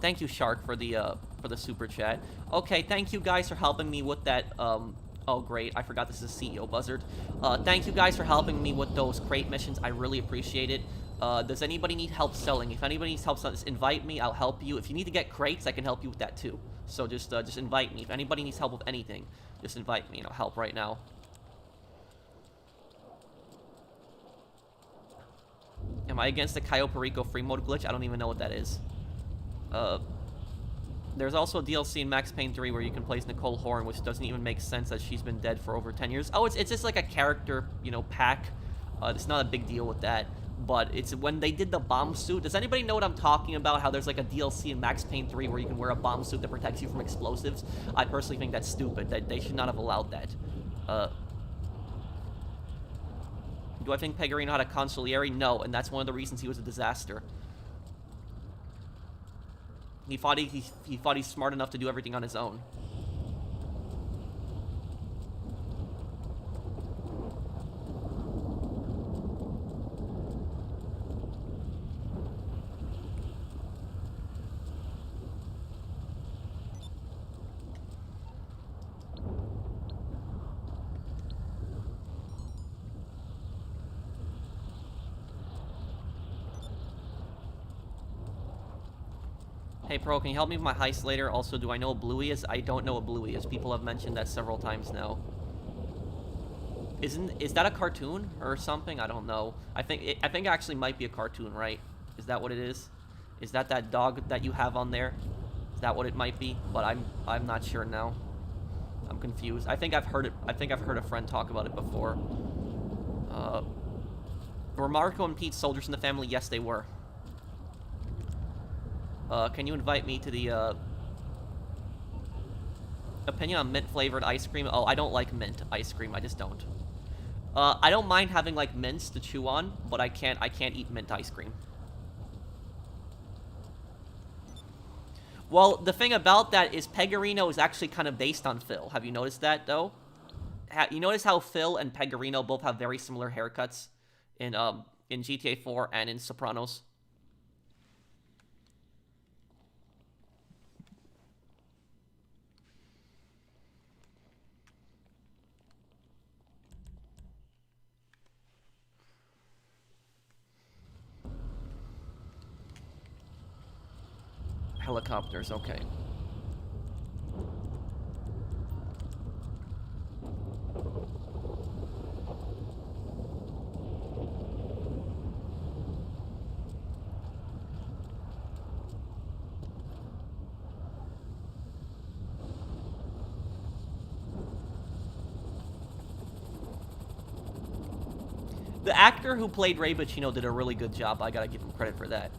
Thank you, Shark, for the super chat. Okay, thank you guys for helping me with that, oh great, I forgot this is CEO Buzzard. Thank you guys for helping me with those crate missions, I really appreciate it. Does anybody need help selling? If anybody needs help selling, just invite me, I'll help you. If you need to get crates, I can help you with that too. So just invite me. If anybody needs help with anything, just invite me and I'll help right now. Am I against the Cayo Perico free mode glitch? I don't even know what that is. There's also a DLC in Max Payne 3 where you can place Nicole Horn, which doesn't even make sense as she's been dead for over 10 years. Oh, it's just like a character, you know, pack. It's not a big deal with that. But it's when they did the bomb suit. Does anybody know what I'm talking about? How there's like a DLC in Max Payne 3 where you can wear a bomb suit that protects you from explosives? I personally think that's stupid. That they should not have allowed that. Do I think Pegorino had a consigliere? No, and that's one of the reasons he was a disaster. He thought he's smart enough to do everything on his own. Hey Pro, can you help me with my heist later? Also, do I know what Bluey is? I don't know what Bluey is. People have mentioned that several times now. Is that a cartoon or something? I don't know. I think it actually might be a cartoon, right? Is that what it is? Is that dog that you have on there? Is that what it might be? But I'm not sure now. I'm confused. I think I've heard it. I think I've heard a friend talk about it before. Were Marco and Pete soldiers in the family? Yes, they were. Can you invite me to the, opinion on mint-flavored ice cream? Oh, I don't like mint ice cream. I just don't. I don't mind having, like, mints to chew on, but I can't eat mint ice cream. Well, the thing about that is Pegorino is actually kind of based on Phil. Have you noticed that, though? You notice how Phil and Pegorino both have very similar haircuts in GTA 4 and in Sopranos? Helicopters, okay. The actor who played Ray Pacino did a really good job. I gotta give him credit for that.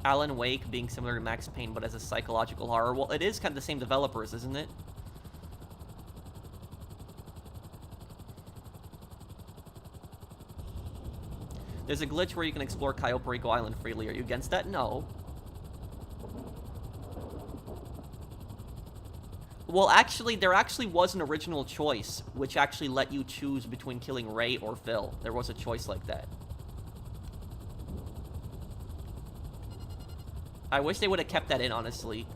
Alan Wake being similar to Max Payne, but as a psychological horror. Well, it is kind of the same developers, isn't it? There's a glitch where you can explore Cayo Perico Island freely. Are you against that? No. Well, actually, there actually was an original choice, which actually let you choose between killing Ray or Phil. There was a choice like that. I wish they would have kept that in, honestly.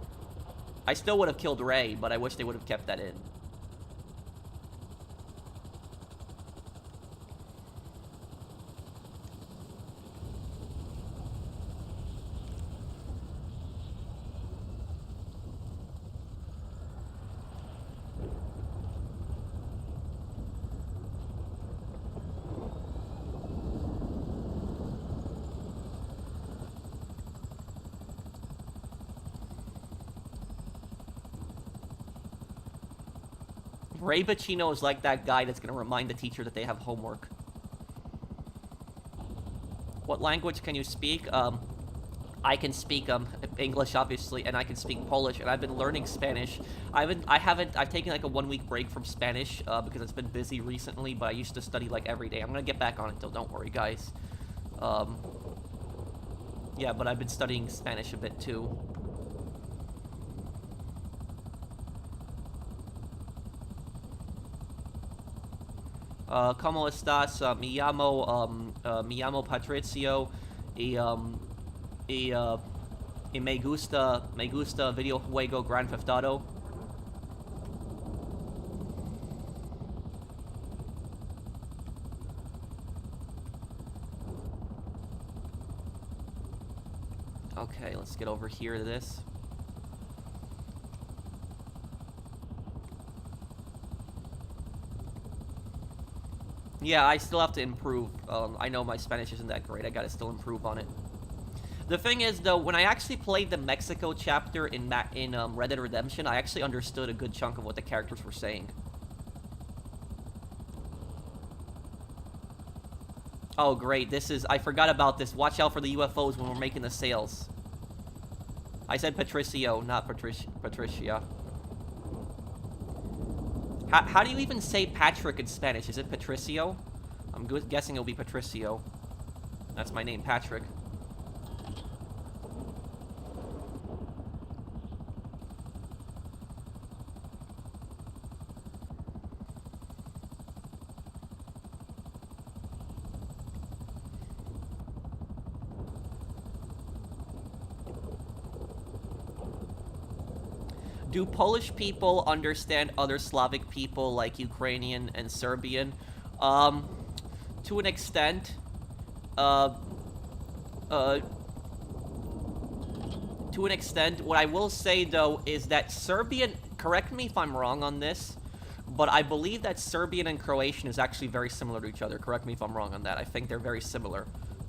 I still would have killed Ray, but I wish they would have kept that in. Ray Bacino is like that guy that's going to remind the teacher that they have homework. What language can you speak? I can speak English, obviously, and I can speak Polish, and I've been learning Spanish. I've taken like a 1-week break from Spanish because it's been busy recently, but I used to study like every day. I'm gonna get back on it though, don't worry, guys. Yeah, but I've been studying Spanish a bit too. ¿Cómo estás? Me llamo Patricio y me gusta videojuego Grand Theft Auto. Okay, let's get over here to this. Yeah, I still have to improve. I know my Spanish isn't that great. I gotta still improve on it. The thing is, though, when I actually played the Mexico chapter in Red Dead Redemption, I actually understood a good chunk of what the characters were saying. Oh, great. I forgot about this. Watch out for the UFOs when we're making the sales. I said Patricio, not Patricia. How do you even say Patrick in Spanish? Is it Patricio? I'm guessing it'll be Patricio. That's my name, Patrick. Do Polish people understand other Slavic people like Ukrainian and Serbian? To an extent. To an extent. What I will say, though, is that Serbian... Correct me if I'm wrong on this, but I believe that Serbian and Croatian is actually very similar to each other. Correct me if I'm wrong on that. I think they're very similar.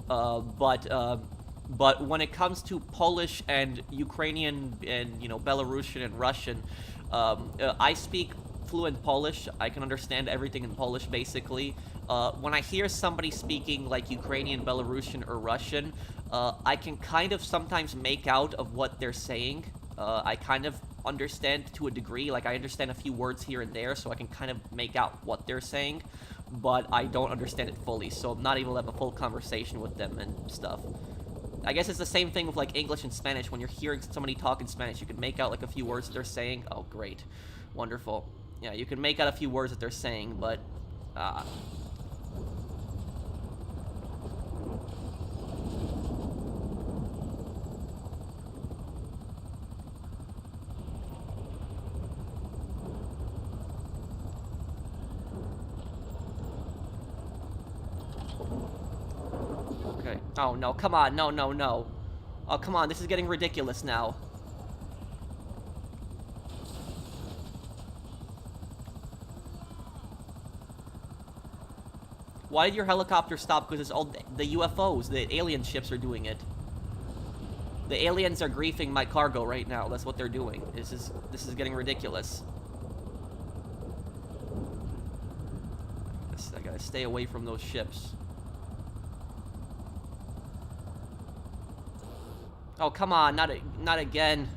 But when it comes to Polish and Ukrainian and, you know, Belarusian and Russian, I speak fluent Polish. I can understand everything in Polish, basically. When I hear somebody speaking like Ukrainian, Belarusian, or Russian, I can kind of sometimes make out of what they're saying. I kind of understand to a degree. Like, I understand a few words here and there, so I can kind of make out what they're saying. But I don't understand it fully, so I'm not able to have a full conversation with them and stuff. I guess it's the same thing with, like, English and Spanish. When you're hearing somebody talk in Spanish, you can make out, like, a few words that they're saying. Oh, great. Wonderful. Yeah, you can make out a few words that they're saying, but... Okay. Oh, no. Come on. No, no, no. Oh, come on. This is getting ridiculous now. Why did your helicopter stop? Because it's all the UFOs. The alien ships are doing it. The aliens are griefing my cargo right now. That's what they're doing. This is getting ridiculous. I gotta stay away from those ships. Oh, come on, not again.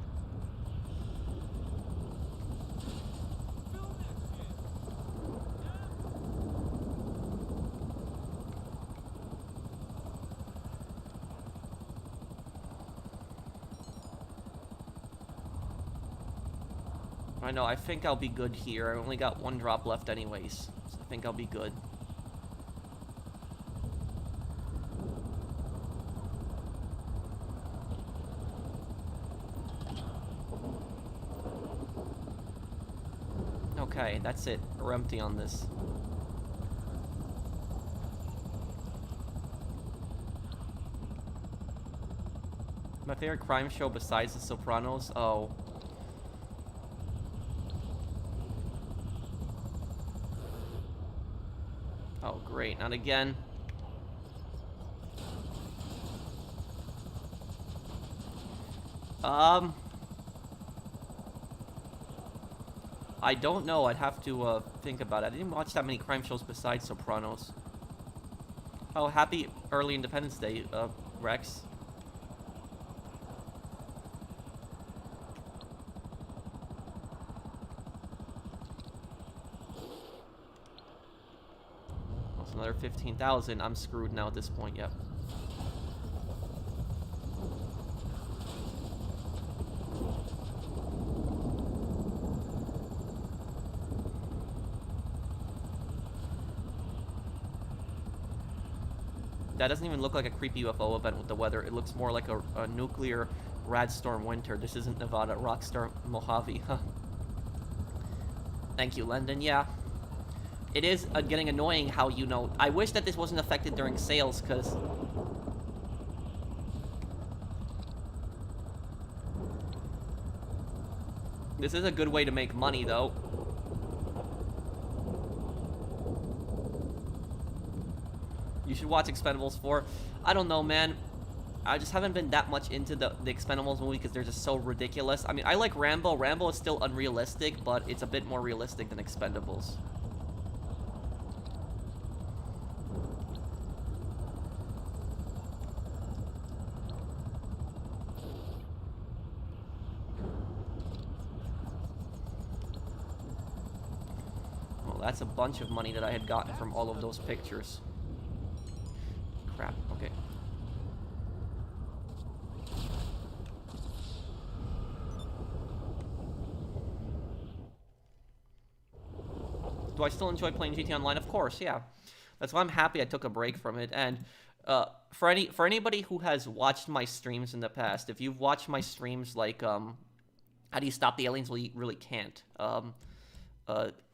I know, I think I'll be good here. I only got one drop left anyways, so I think I'll be good. Okay, that's it. We're empty on this. My favorite crime show besides The Sopranos? Oh. Oh, great. Not again. I don't know. I'd have to think about it. I didn't watch that many crime shows besides Sopranos. Oh, happy early Independence Day, Rex. That's another 15,000. I'm screwed now at this point. Yep. That doesn't even look like a creepy UFO event with the weather. It looks more like a nuclear radstorm winter. This isn't Nevada Rockstar Mojave, huh? Thank you, Lendon. Yeah. It is getting annoying how, you know... I wish that this wasn't affected during sales, because... This is a good way to make money, though. You should watch Expendables 4. I don't know, man. I just haven't been that much into the Expendables movie because they're just so ridiculous. I mean, I like Rambo. Rambo is still unrealistic, but it's a bit more realistic than Expendables. Well, that's a bunch of money that I had gotten from all of those pictures. Crap, okay. Do I still enjoy playing GT Online? Of course, yeah. That's why I'm happy I took a break from it. And for anybody who has watched my streams in the past, if you've watched my streams like How Do You Stop the Aliens? Well, you really can't.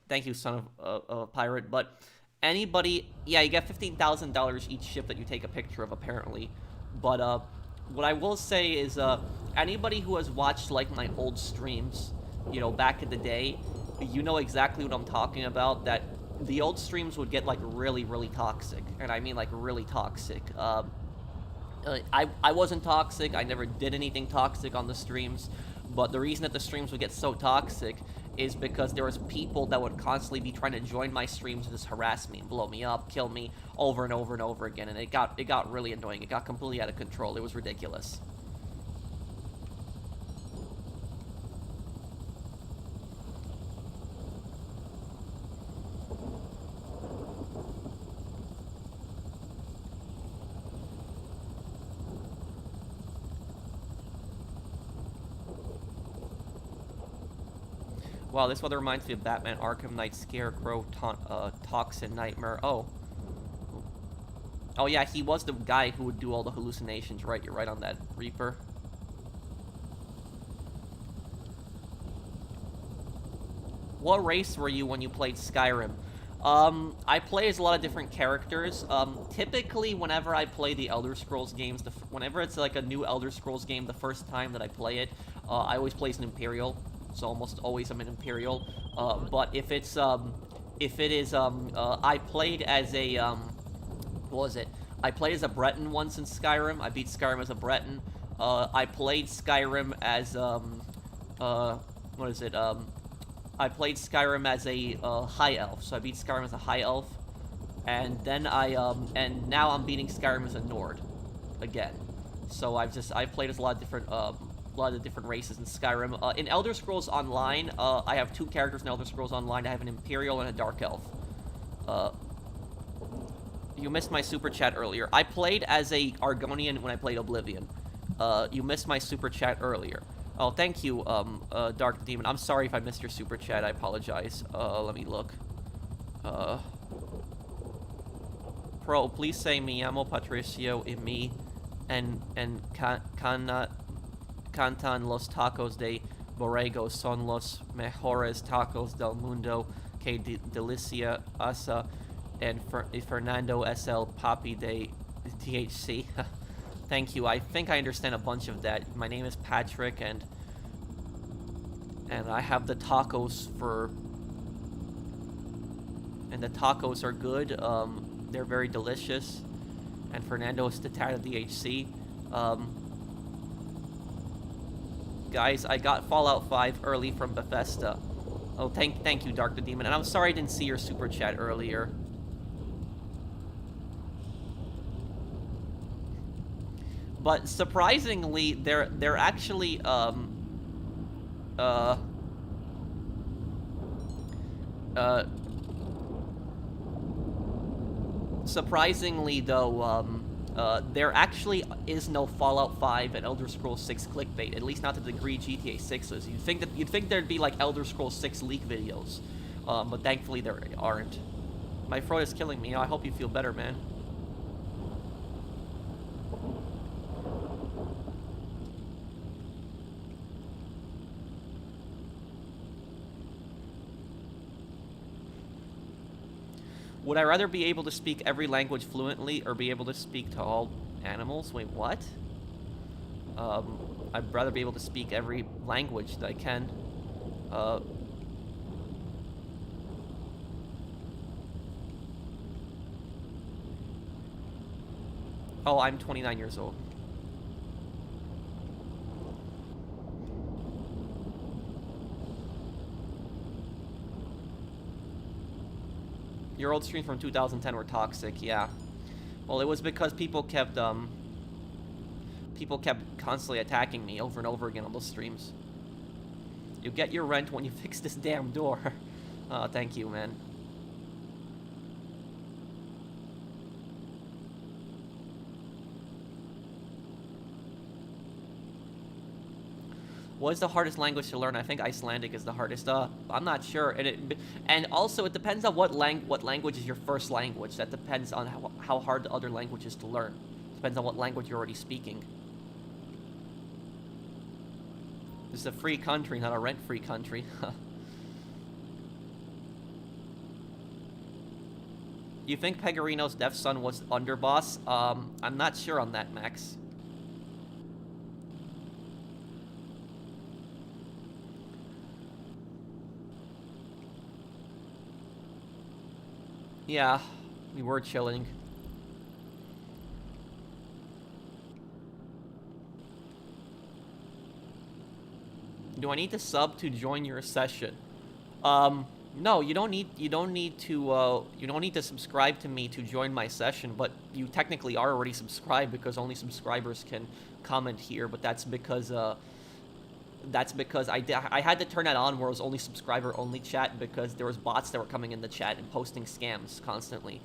Thank you, son of a pirate. But anybody, yeah, you get $15,000 each ship that you take a picture of, apparently. But what I will say is, anybody who has watched like my old streams, you know, back in the day, you know exactly what I'm talking about. That the old streams would get like really, really toxic, and I mean like really toxic. I wasn't toxic. I never did anything toxic on the streams, but the reason that the streams would get so toxic is because there was people that would constantly be trying to join my streams and just harass me and blow me up, kill me over and over and over again, and it got really annoying. It got completely out of control. It was ridiculous. Wow, this weather reminds me of Batman Arkham Knight, Scarecrow, Toxin, Nightmare. Oh. Oh yeah, he was the guy who would do all the hallucinations, right? You're right on that, Reaper. What race were you when you played Skyrim? I play as a lot of different characters. Typically, whenever I play the Elder Scrolls games, whenever it's like a new Elder Scrolls game, the first time that I play it, I always play as an Imperial. So almost always I'm an Imperial. But if it is, I played as a, what was it? I played as a Breton once in Skyrim. I beat Skyrim as a Breton. I played Skyrim as, what is it? I played Skyrim as a, High Elf. So I beat Skyrim as a High Elf. And then and now I'm beating Skyrim as a Nord. Again. So I've played as a lot of different races in Skyrim. In Elder Scrolls Online, I have two characters in Elder Scrolls Online. I have an Imperial and a Dark Elf. You missed my super chat earlier. I played as a Argonian when I played Oblivion. You missed my super chat earlier. Oh, thank you, Dark Demon. I'm sorry if I missed your super chat. I apologize. Let me look. Pro, please say me llamo Patricio y mi and cantan los tacos de borrego son los mejores tacos del mundo que delicia asa and Fernando es el papi de THC. Thank you. I think I understand a bunch of that. My name is Patrick, and I have the tacos and the tacos are good. They're very delicious, and Fernando is the tad of DHC. Guys, I got Fallout 5 early from Bethesda. Oh, thank you, Dark the Demon. And I'm sorry I didn't see your super chat earlier. But surprisingly, they're actually uh uh surprisingly though there actually is no Fallout 5 and Elder Scrolls 6 clickbait, at least not to the degree GTA 6 is. You'd think there'd be like Elder Scrolls 6 leak videos, but thankfully there aren't. My throat is killing me. I hope you feel better, man. Would I rather be able to speak every language fluently or be able to speak to all animals? Wait, what? I'd rather be able to speak every language that I can. Oh, I'm 29 years old. Your old streams from 2010 were toxic, yeah. Well, it was because people kept constantly attacking me over and over again on those streams. You get your rent when you fix this damn door. Thank you, man. What is the hardest language to learn? I think Icelandic is the hardest. I'm not sure, and also it depends on what language is your first language. That depends on how hard the other language is to learn. Depends on what language you're already speaking. This is a free country, not a rent-free country. You think Pegorino's deaf son was underboss? I'm not sure on that, Max. Yeah, we were chilling. Do I need to sub to join your session? No, you don't need to subscribe to me to join my session, but you technically are already subscribed because only subscribers can comment here, but that's because I had to turn that on where it was only subscriber only chat because there was bots that were coming in the chat and posting scams constantly.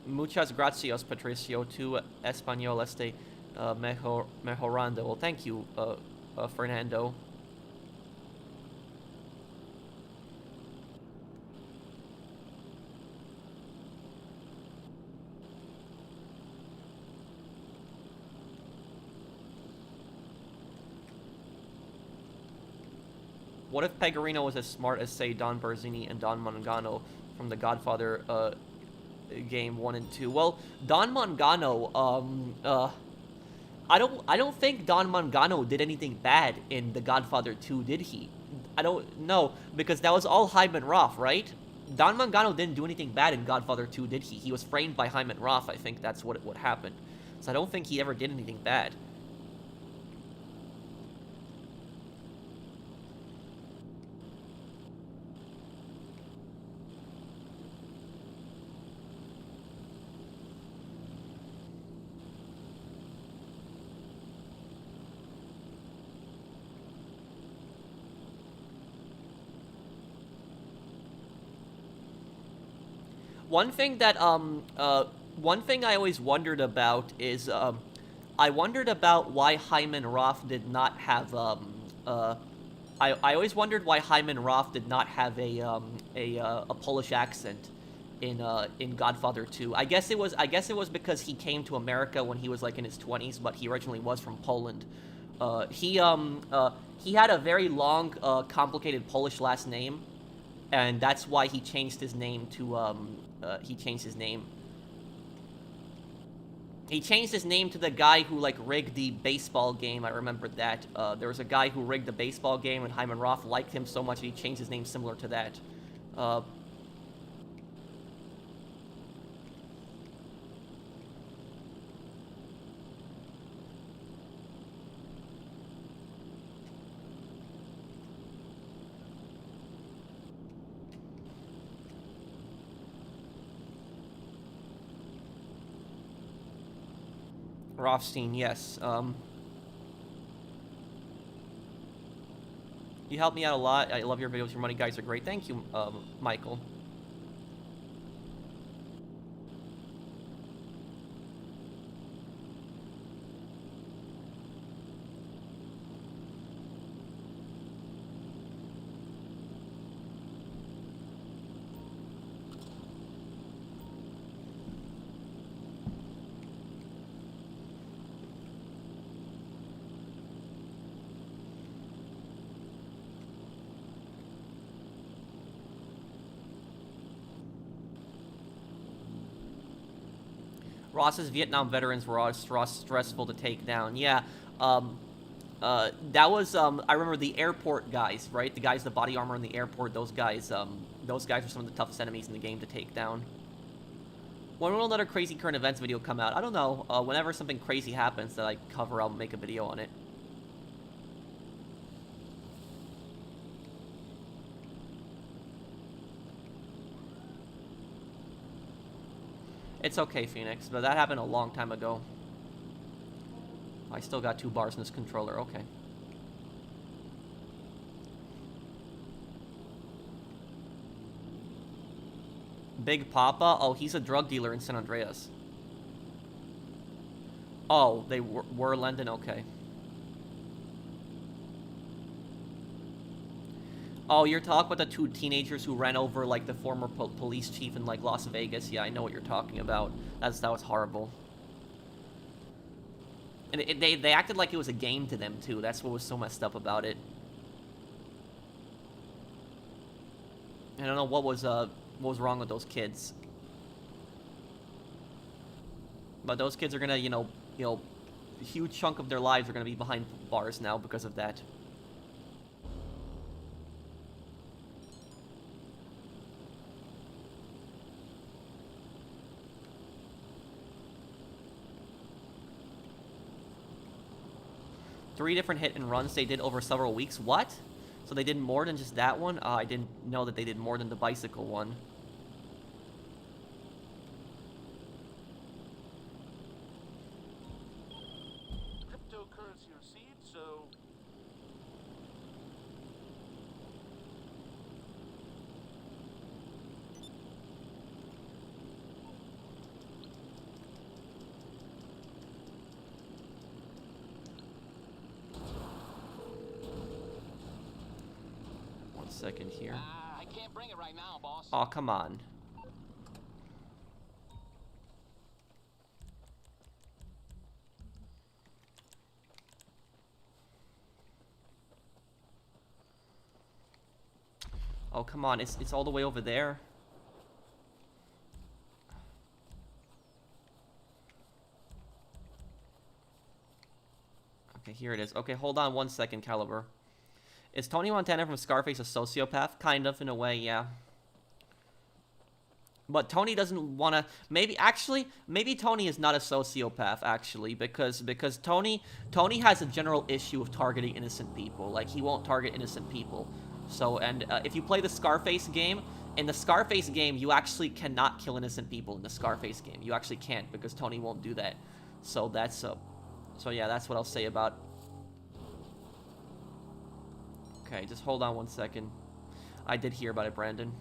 Muchas gracias, Patricio, tu español este mejorando. Well, thank you, Fernando. What if Pegorino was as smart as, say, Don Barzini and Don Mangano from the Godfather game 1 and 2? Well, Don Mangano, I don't think Don Mangano did anything bad in The Godfather 2, did he? I don't know, because that was all Hyman Roth, right? Don Mangano didn't do anything bad in Godfather 2, did he? He was framed by Hyman Roth, I think that's what happened. So I don't think he ever did anything bad. One thing I always wondered about is, I wondered about why Hyman Roth did not have, I always wondered why Hyman Roth did not have a Polish accent in Godfather 2. I guess it was because he came to America when he was like in his 20s, but he originally was from Poland. He had a very long, complicated Polish last name, and that's why he changed his name to, he changed his name to the guy who, like, rigged the baseball game. I remember that. There was a guy who rigged the baseball game, and Hyman Roth liked him so much that he changed his name similar to that. Rothstein, yes. You helped me out a lot. I love your videos. Your money guys are great. Thank you, Michael. Ross's Vietnam veterans were all stressful to take down. Yeah, that was, I remember the airport guys, right? The guys, the body armor in the airport, those guys are some of the toughest enemies in the game to take down. When will another crazy current events video come out? I don't know. Whenever something crazy happens that I cover, I'll make a video on it. It's okay, Phoenix, but that happened a long time ago. I still got 2 bars in this controller, okay. Big Papa? Oh, he's a drug dealer in San Andreas. Oh, they were London? Okay. Oh, you're talking about the 2 teenagers who ran over, like, the former police chief in, like, Las Vegas? Yeah, I know what you're talking about. That was horrible. And they acted like it was a game to them, too. That's what was so messed up about it. I don't know what was wrong with those kids. But those kids are gonna, you know, a huge chunk of their lives are gonna be behind bars now because of that. Three different hit and runs they did over several weeks. What? So they did more than just that one? I didn't know that they did more than the bicycle one. Cryptocurrency received, so... Second here. I can't bring it right now, boss. Oh, come on. Oh, come on. It's all the way over there. Okay, here it is. Okay, hold on 1 second, Caliber. Is Tony Montana from Scarface a sociopath? Kind of, in a way, yeah. But Tony doesn't want to... Maybe Tony is not a sociopath, actually, because Tony has a general issue of targeting innocent people. Like, he won't target innocent people. So, and if you play the Scarface game, in the Scarface game, you actually cannot kill innocent people in the Scarface game. You actually can't, because Tony won't do that. So that's... So yeah, that's what I'll say about... Okay, just hold on 1 second. I did hear about it, Brandon.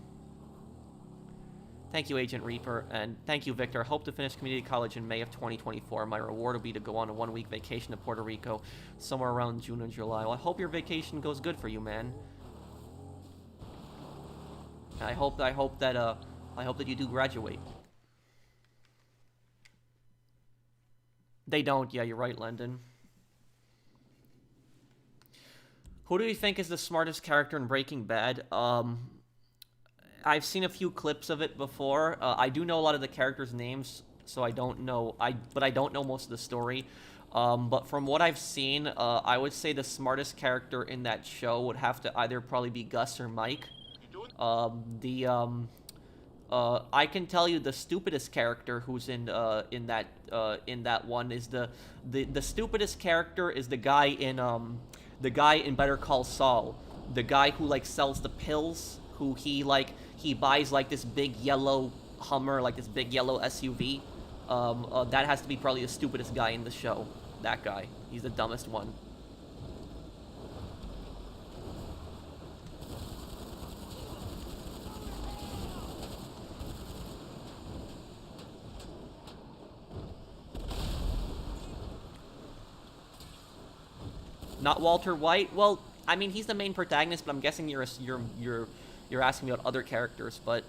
Thank you, Agent Reaper, and thank you, Victor. I hope to finish community college in May of 2024. My reward will be to go on a 1-week vacation to Puerto Rico, somewhere around June or July. Well, I hope your vacation goes good for you, man. I hope that you do graduate. They don't. Yeah, you're right, Landon. Who do you think is the smartest character in Breaking Bad? I've seen a few clips of it before. I do know a lot of the characters' names, so I don't know. But I don't know most of the story. But from what I've seen, I would say the smartest character in that show would have to either probably be Gus or Mike. I can tell you the stupidest character who's in that one is the stupidest character is the guy in Better Call Saul, the guy who like sells the pills, who he buys like this big yellow Hummer, like this big yellow SUV. That has to be probably the stupidest guy in the show. That guy. He's the dumbest one. Not Walter White? Well, I mean, he's the main protagonist, but I'm guessing you're asking me about other characters, but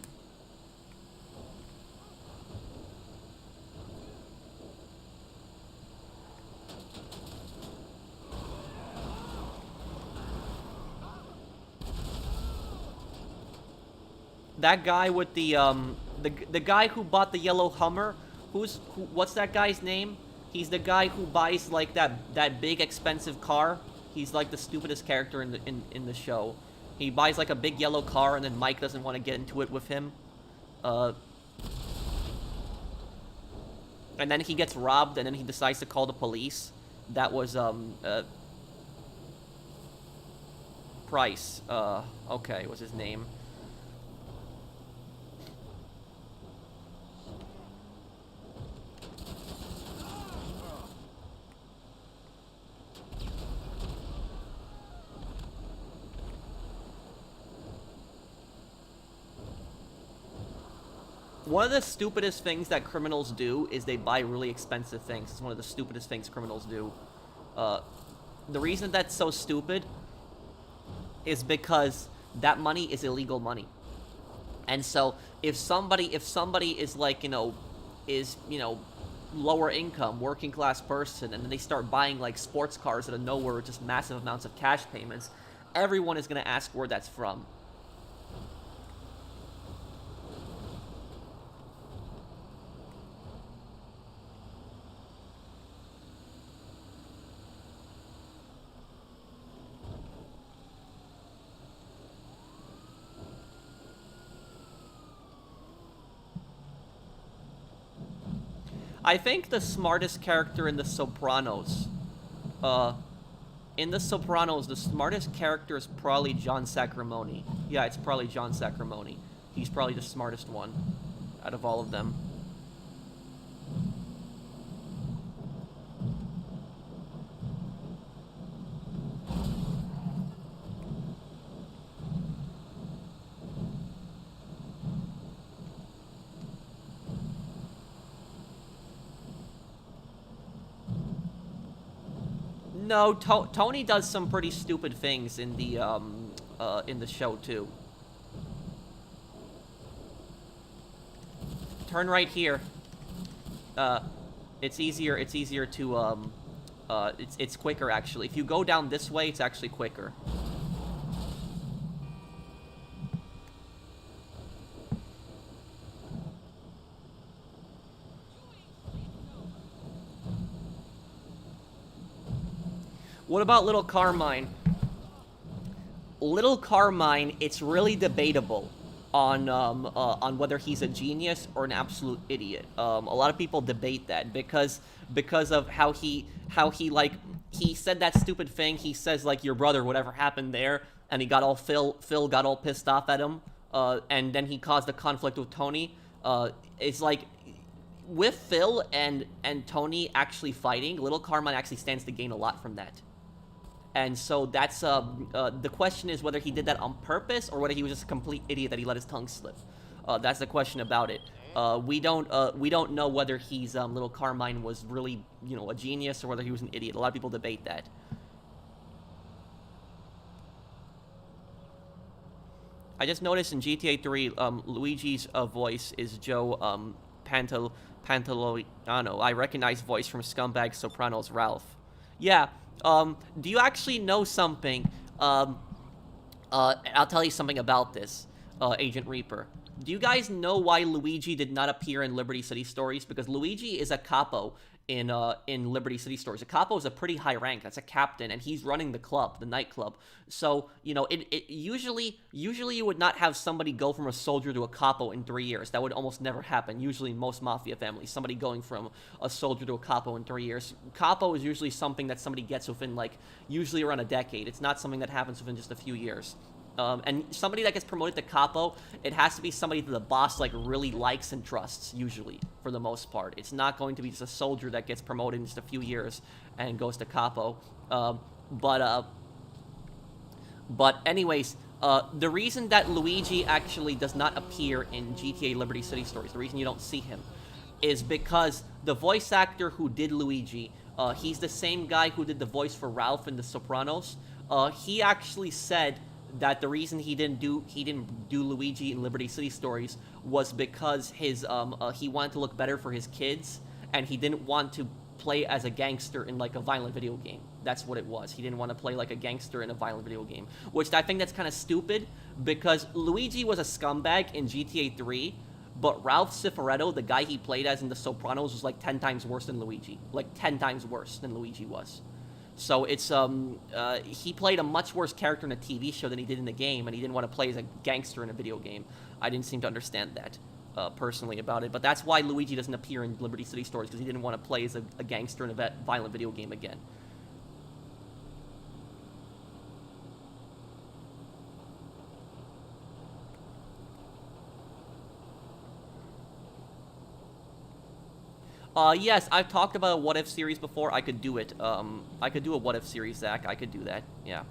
that guy with the guy who bought the yellow Hummer, what's that guy's name? He's the guy who buys like that big expensive car. He's like the stupidest character in the show. He buys like a big yellow car, and then Mike doesn't want to get into it with him. And then he gets robbed, and then he decides to call the police. That was Price. Okay, was his name. One of the stupidest things that criminals do is they buy really expensive things. It's one of the stupidest things criminals do. The reason that's so stupid is because that money is illegal money. And so if somebody is like, lower income, working class person, and then they start buying like sports cars out of nowhere with just massive amounts of cash payments, everyone is going to ask where that's from. I think the smartest character in The Sopranos, the smartest character is probably John Sacramone. Yeah, it's probably John Sacramone. He's probably the smartest one out of all of them. No, Tony does some pretty stupid things in the show too. Turn right here. It's easier to it's quicker actually. If you go down this way, it's actually quicker. What about Little Carmine? Little Carmine, it's really debatable on whether he's a genius or an absolute idiot. A lot of people debate that because of how he like he said that stupid thing. He says like your brother, whatever happened there, and he got all Phil got all pissed off at him, and then he caused a conflict with Tony. It's like with Phil and Tony actually fighting, Little Carmine actually stands to gain a lot from that. And so that's the question is whether he did that on purpose or whether he was just a complete idiot that he let his tongue slip. That's the question about it. We don't know whether he's Little Carmine was really a genius or whether he was an idiot. A lot of people debate that. I just noticed in GTA 3, Luigi's voice is Joe Pantoliano. I recognize voice from Scumbag Sopranos Ralph. Yeah. Do you actually know something? I'll tell you something about this, Agent Reaper. Do you guys know why Luigi did not appear in Liberty City Stories? Because Luigi is a capo in Liberty City Stories. A capo is a pretty high rank. That's a captain, and he's running the club, the nightclub. So, it usually you would not have somebody go from a soldier to a capo in 3 years. That would almost never happen. Usually in most Mafia families, somebody going from a soldier to a capo in 3 years. Capo is usually something that somebody gets within, like, usually around a decade. It's not something that happens within just a few years. And somebody that gets promoted to capo, it has to be somebody that the boss like really likes and trusts, usually, for the most part. It's not going to be just a soldier that gets promoted in just a few years and goes to capo. But anyways, the reason that Luigi actually does not appear in GTA Liberty City Stories, the reason you don't see him, is because the voice actor who did Luigi, he's the same guy who did the voice for Ralph in The Sopranos. He actually said that the reason he didn't do Luigi in Liberty City Stories was because he wanted to look better for his kids, and he didn't want to play as a gangster in like a violent video game. That's what it was. He didn't want to play like a gangster in a violent video game, which I think that's kind of stupid, because Luigi was a scumbag in GTA 3, but Ralph Cifaretto, the guy he played as in The Sopranos, was like 10 times worse than Luigi. Like 10 times worse than Luigi was. So it's, he played a much worse character in a TV show than he did in the game, and he didn't want to play as a gangster in a video game. I didn't seem to understand that, personally, about it. But that's why Luigi doesn't appear in Liberty City Stories, because he didn't want to play as a gangster in a violent video game again. Yes, I've talked about a what-if series before. I could do it. I could do a what-if series, Zach. I could do that, yeah.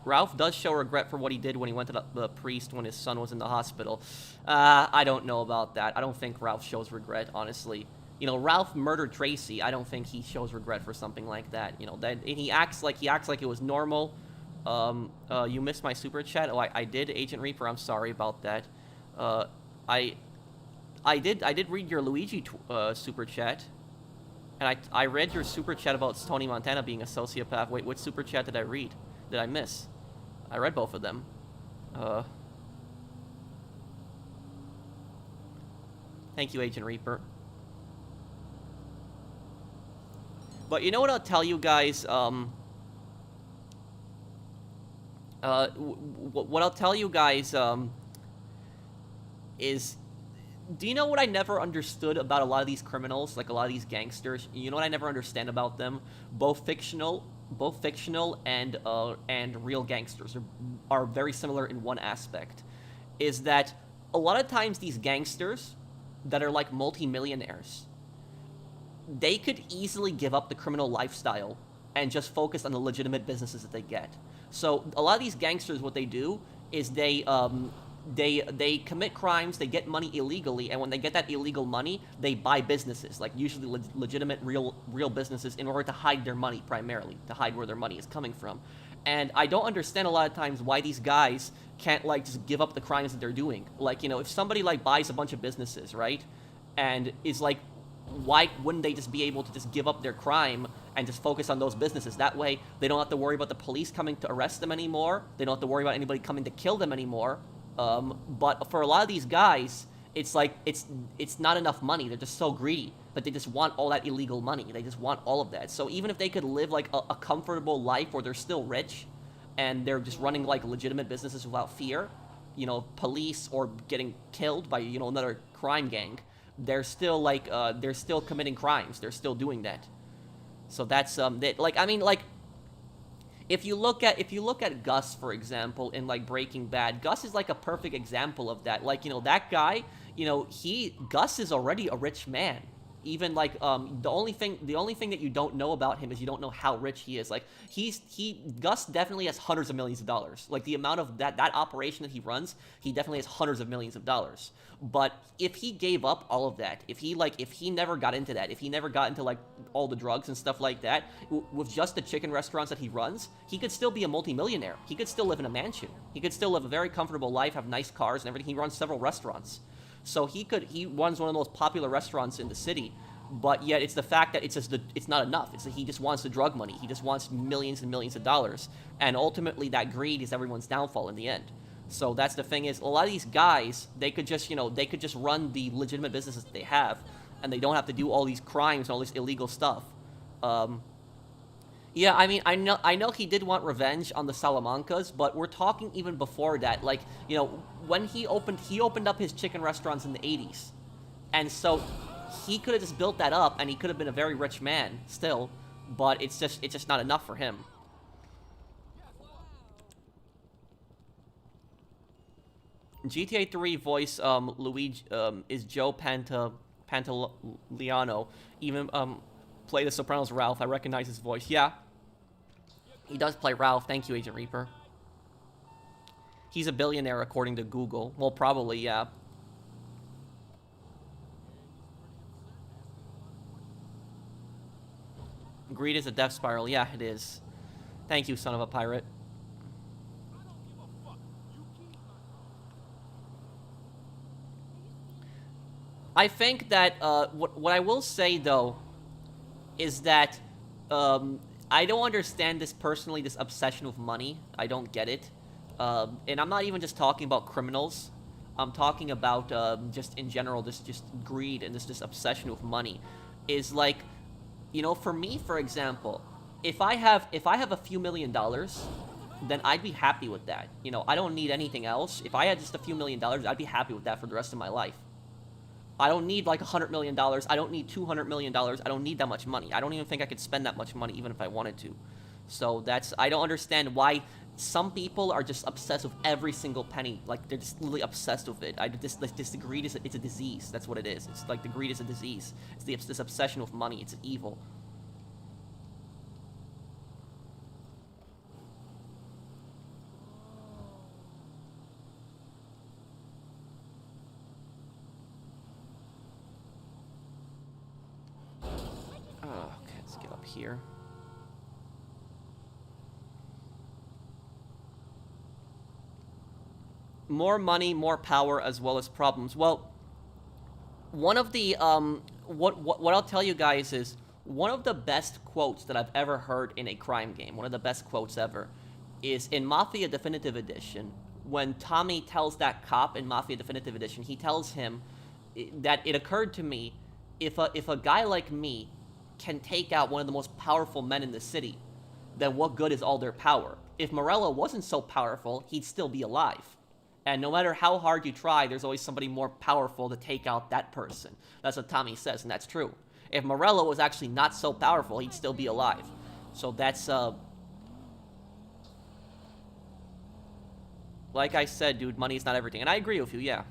Ralph does show regret for what he did when he went to the priest when his son was in the hospital. I don't know about that. I don't think Ralph shows regret, honestly. You know, Ralph murdered Tracy. I don't think he shows regret for something like that. You know, that and he acts like it was normal. You missed my super chat. Oh, I did, Agent Reaper. I'm sorry about that. I did read your Luigi super chat, and I read your super chat about Tony Montana being a sociopath. Wait, what super chat did I read? Did I miss? I read both of them. Thank you, Agent Reaper. But you know what I'll tell you guys, what I'll tell you guys, is, do you know what I never understood about a lot of these criminals, like a lot of these gangsters? You know what I never understand about them? Both fictional and real gangsters are very similar in one aspect, is that a lot of times these gangsters that are like multimillionaires, they could easily give up the criminal lifestyle and just focus on the legitimate businesses that they get. So a lot of these gangsters, what they do is they commit crimes, they get money illegally, and when they get that illegal money, they buy businesses, like usually legitimate, real businesses, in order to hide their money, primarily, to hide where their money is coming from. And I don't understand a lot of times why these guys can't, like, just give up the crimes that they're doing. Like, you know, if somebody, like, buys a bunch of businesses, right, and is like, why wouldn't they just be able to just give up their crime and just focus on those businesses? That way, they don't have to worry about the police coming to arrest them anymore. They don't have to worry about anybody coming to kill them anymore. But for a lot of these guys, it's like, it's not enough money. They're just so greedy that they just want all that illegal money. They just want all of that. So even if they could live, like, a comfortable life where they're still rich and they're just running, like, legitimate businesses without fear, you know, police or getting killed by, you know, another crime gang, they're still, like, they're still committing crimes. They're still doing that. So that's, like, I mean, like, if you look at Gus, for example, in, like, Breaking Bad, Gus is, like, a perfect example of that. Like, you know, that guy, you know, Gus is already a rich man. Even, like, the only thing that you don't know about him is you don't know how rich he is. Like, Gus definitely has hundreds of millions of dollars. Like, the amount of that operation that he runs, he definitely has hundreds of millions of dollars. But if he gave up all of that, if he never got into that, if he never got into, like, all the drugs and stuff like that, with just the chicken restaurants that he runs, he could still be a multimillionaire. He could still live in a mansion. He could still live a very comfortable life, have nice cars and everything. He runs several restaurants. So he runs one of the most popular restaurants in the city, but yet it's the fact that it's not enough. It's that he just wants the drug money. He just wants millions and millions of dollars. And ultimately that greed is everyone's downfall in the end. So that's the thing, is a lot of these guys, they could just run the legitimate businesses that they have, and they don't have to do all these crimes and all this illegal stuff. Yeah, I mean, I know he did want revenge on the Salamancas, but we're talking even before that. Like, you know, when he opened up his chicken restaurants in the 80s, and so he could have just built that up, and he could have been a very rich man still, but it's just not enough for him. GTA 3 voice Luigi is Joe Pantoliano. Even play The Sopranos Ralph. I recognize his voice. Yeah, he does play Ralph. Thank you, Agent Reaper. He's a billionaire according to Google. Well, probably, yeah. Greed is a death spiral. Yeah, it is. Thank you, son of a pirate. I think that what I will say though is that I don't understand this personally. This obsession with money, I don't get it. And I'm not even just talking about criminals. I'm talking about just in general, this just greed and this obsession with money is like, you know, for me, for example, if I have a few $1 million, then I'd be happy with that. You know, I don't need anything else. If I had just a few $1 million, I'd be happy with that for the rest of my life. I don't need like $100 million. I don't need $200 million. I don't need that much money. I don't even think I could spend that much money even if I wanted to. So that's, I don't understand why some people are just obsessed with every single penny. Like, they're just literally obsessed with it. The greed is it's a disease. That's what it is. It's like the greed is a disease. It's this obsession with money. It's evil. Okay, let's get up here. More money, more power, as well as problems. Well, one of the what I'll tell you guys is one of the best quotes that I've ever heard in a crime game. One of the best quotes ever is in Mafia Definitive Edition when Tommy tells that cop in Mafia Definitive Edition. He tells him that it occurred to me, if a guy like me can take out one of the most powerful men in the city, then what good is all their power? If Morello wasn't so powerful, he'd still be alive. And no matter how hard you try, there's always somebody more powerful to take out that person. That's what Tommy says, and that's true. If Morello was actually not so powerful, he'd still be alive. So that's, like I said, dude, money's not everything. And I agree with you, yeah.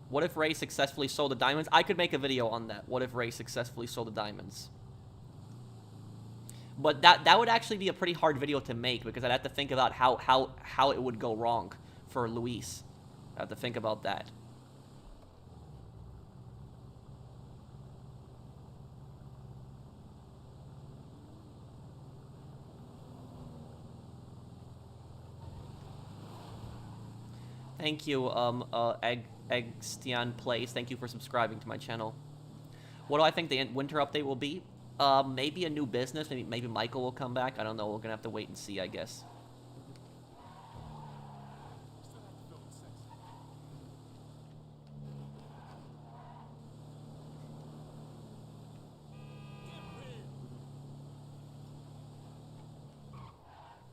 What if Ray successfully sold the diamonds? I could make a video on that. What if Ray successfully sold the diamonds? But that would actually be a pretty hard video to make because I'd have to think about how it would go wrong for Luis. I have to think about that. Thank you, Eggstian Plays. Thank you for subscribing to my channel. What do I think the winter update will be? Maybe a new business. Maybe Michael will come back. I don't know. We're gonna have to wait and see, I guess.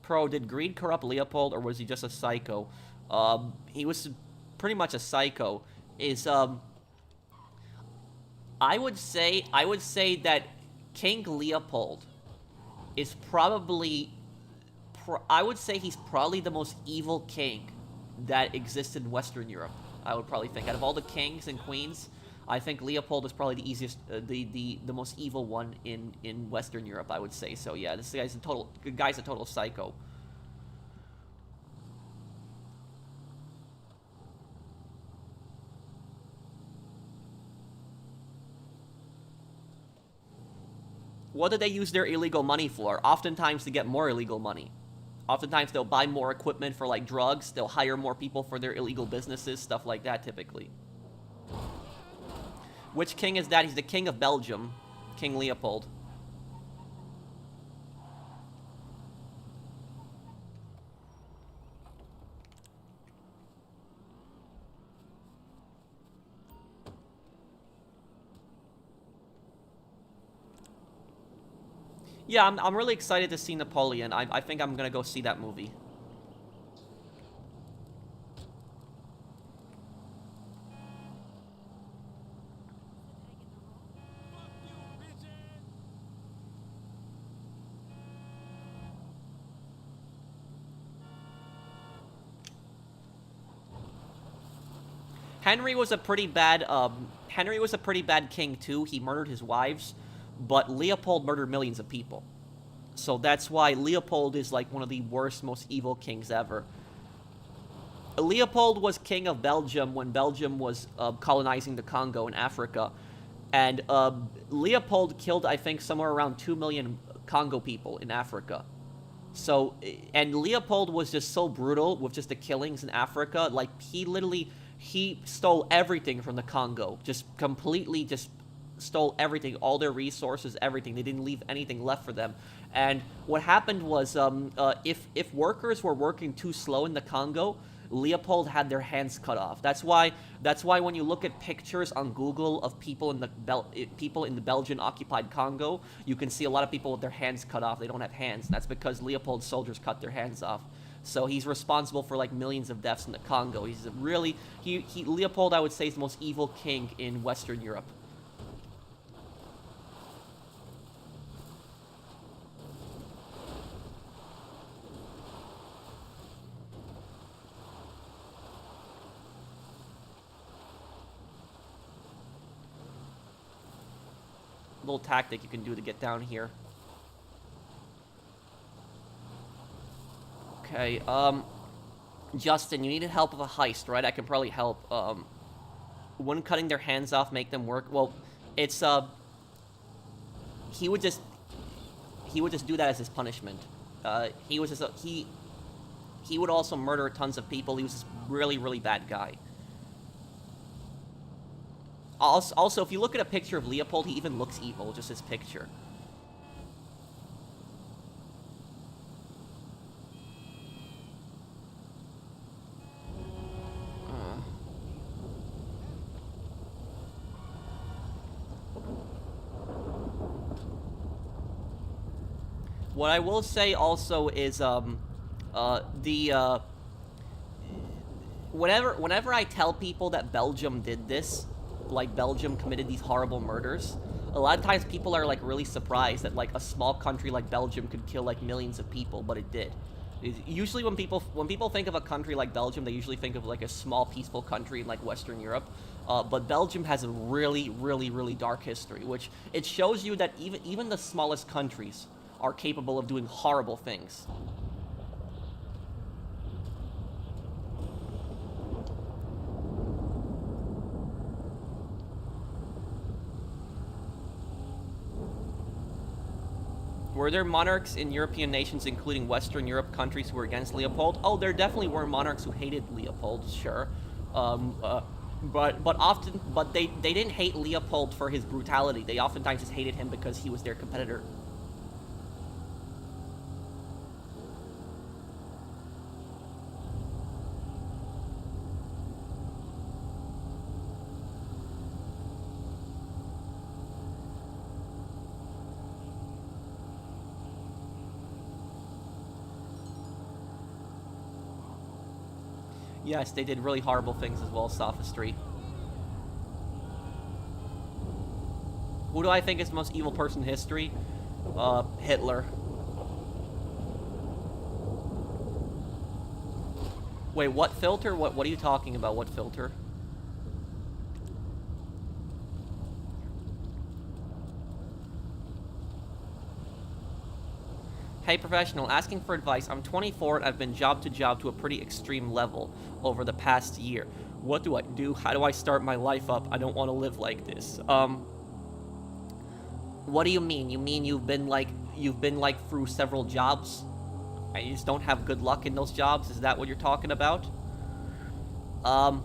Pro, did greed corrupt Leopold, or was he just a psycho? He was pretty much a psycho. I would say that King Leopold is probably, I would say he's probably the most evil king that existed in Western Europe. I would probably think out of all the kings and queens, I think Leopold is probably the easiest, the most evil one in Western Europe. I would say so. Yeah, this guy's a total psycho. What do they use their illegal money for? Oftentimes to get more illegal money. Oftentimes they'll buy more equipment for like drugs. They'll hire more people for their illegal businesses, stuff like that typically. Which king is that? He's the king of Belgium, King Leopold. Yeah, I'm really excited to see Napoleon. I think I'm gonna go see that movie. Henry was a pretty bad king too. He murdered his wives, but Leopold murdered millions of people. So that's why Leopold is like one of the worst, most evil kings ever. Leopold was king of Belgium when Belgium was colonizing the Congo in Africa. And Leopold killed, I think, somewhere around 2 million Congo people in Africa. So, and Leopold was just so brutal with just the killings in Africa. Like, he stole everything from the Congo. Just completely just stole everything, all their resources, everything. They didn't leave anything left for them. And what happened was, if workers were working too slow in the Congo, Leopold had their hands cut off. That's why when you look at pictures on Google of people in the Belgian occupied Congo, you can see a lot of people with their hands cut off. They don't have hands. That's because Leopold's soldiers cut their hands off. So he's responsible for like millions of deaths in the Congo. He's really Leopold, I would say, is the most evil king in Western Europe. Little tactic you can do to get down here. Okay, Justin, you needed help with a heist, right? I can probably help. Wouldn't cutting their hands off make them work? Well, it's, he would just do that as his punishment. He would also murder tons of people. He was just really, really bad guy. Also, if you look at a picture of Leopold, he even looks evil, just his picture. What I will say also is, whenever I tell people that Belgium did this, like Belgium committed these horrible murders, a lot of times people are like really surprised that like a small country like Belgium could kill like millions of people, but it did. Usually when people think of a country like Belgium, they usually think of like a small peaceful country in like Western Europe. But Belgium has a really, really, really dark history, which it shows you that even the smallest countries are capable of doing horrible things. Were there monarchs in European nations, including Western Europe countries, who were against Leopold? Oh, there definitely were monarchs who hated Leopold, sure. But they didn't hate Leopold for his brutality. They oftentimes just hated him because he was their competitor. Yes, they did really horrible things as well as sophistry. Who do I think is the most evil person in history? Hitler. Wait, what filter? What are you talking about? What filter? Hey professional, asking for advice. I'm 24 and I've been job to job to a pretty extreme level over the past year. What do I do? How do I start my life up? I don't want to live like this. What do you mean? You mean you've been like through several jobs and you just don't have good luck in those jobs? Is that what you're talking about? I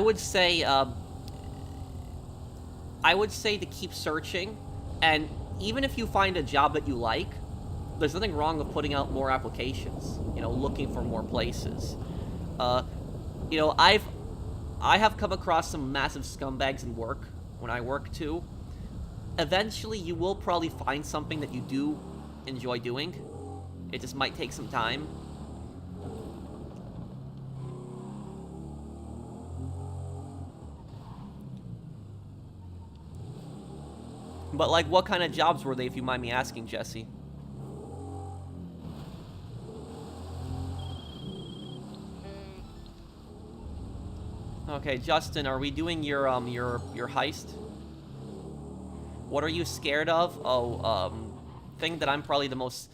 would say to keep searching, and even if you find a job that you like, there's nothing wrong with putting out more applications, you know, looking for more places. You know, I have come across some massive scumbags in work when I work too. eventually you will probably find something that you do enjoy doing. It just might take some time. But, like, what kind of jobs were they, if you mind me asking, Jesse? Okay, Justin, are we doing your heist? What are you scared of? Oh, thing I'm probably the most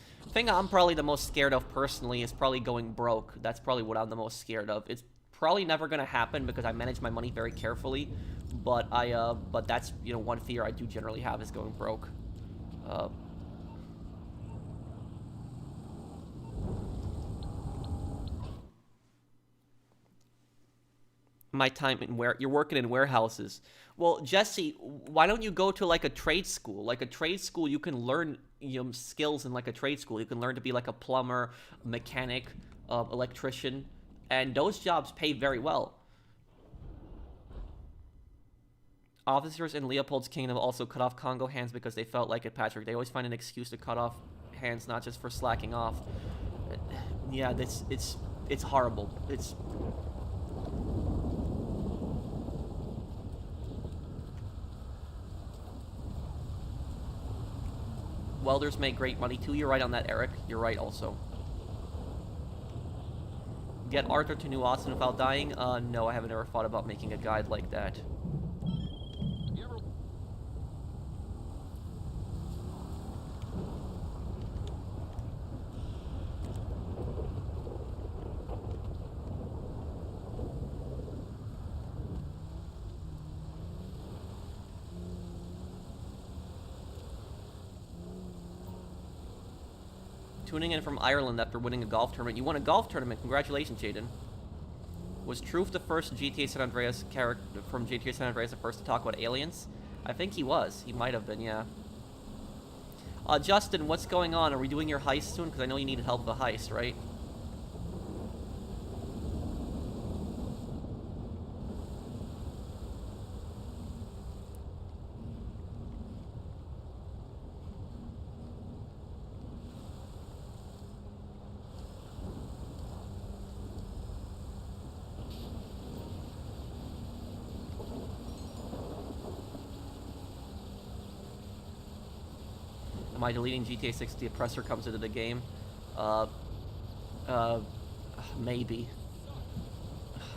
scared of personally is probably going broke. That's probably what I'm the most scared of. It's probably never gonna happen because I manage my money very carefully, but but that's, you know, one fear I do generally have is going broke. My time in where you're working in warehouses. Well, Jesse, why don't you go to like a trade school? Like a trade school, you can learn, you know, skills in like a trade school. You can learn to be like a plumber, mechanic, electrician, and those jobs pay very well. Officers in Leopold's kingdom also cut off Congo hands because they felt like it, Patrick. They always find an excuse to cut off hands, not just for slacking off. Yeah, it's horrible. It's welders make great money too. You're right on that, Eric. You're right also. Get Arthur to New Austin without dying? No, I haven't ever thought about making a guide like that. Tuning in from Ireland after winning a golf tournament. You won a golf tournament. Congratulations, Jaden. Was Truth the first GTA San Andreas character from GTA San Andreas the first to talk about aliens? I think he was. He might have been, yeah. Justin, what's going on? Are we doing your heist soon? Because I know you needed help with a heist, right? Am I deleting GTA 6 if the oppressor comes into the game? Maybe.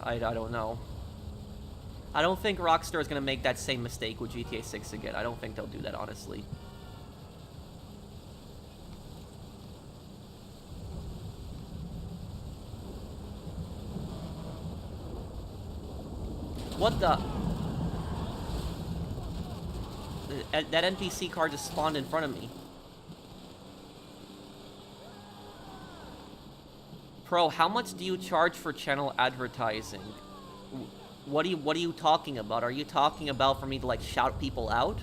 I don't know. I don't think Rockstar is going to make that same mistake with GTA 6 again. I don't think they'll do that, honestly. What the? That NPC car just spawned in front of me. Pro, how much do you charge for channel advertising? What are you talking about? Are you talking about for me to like shout people out?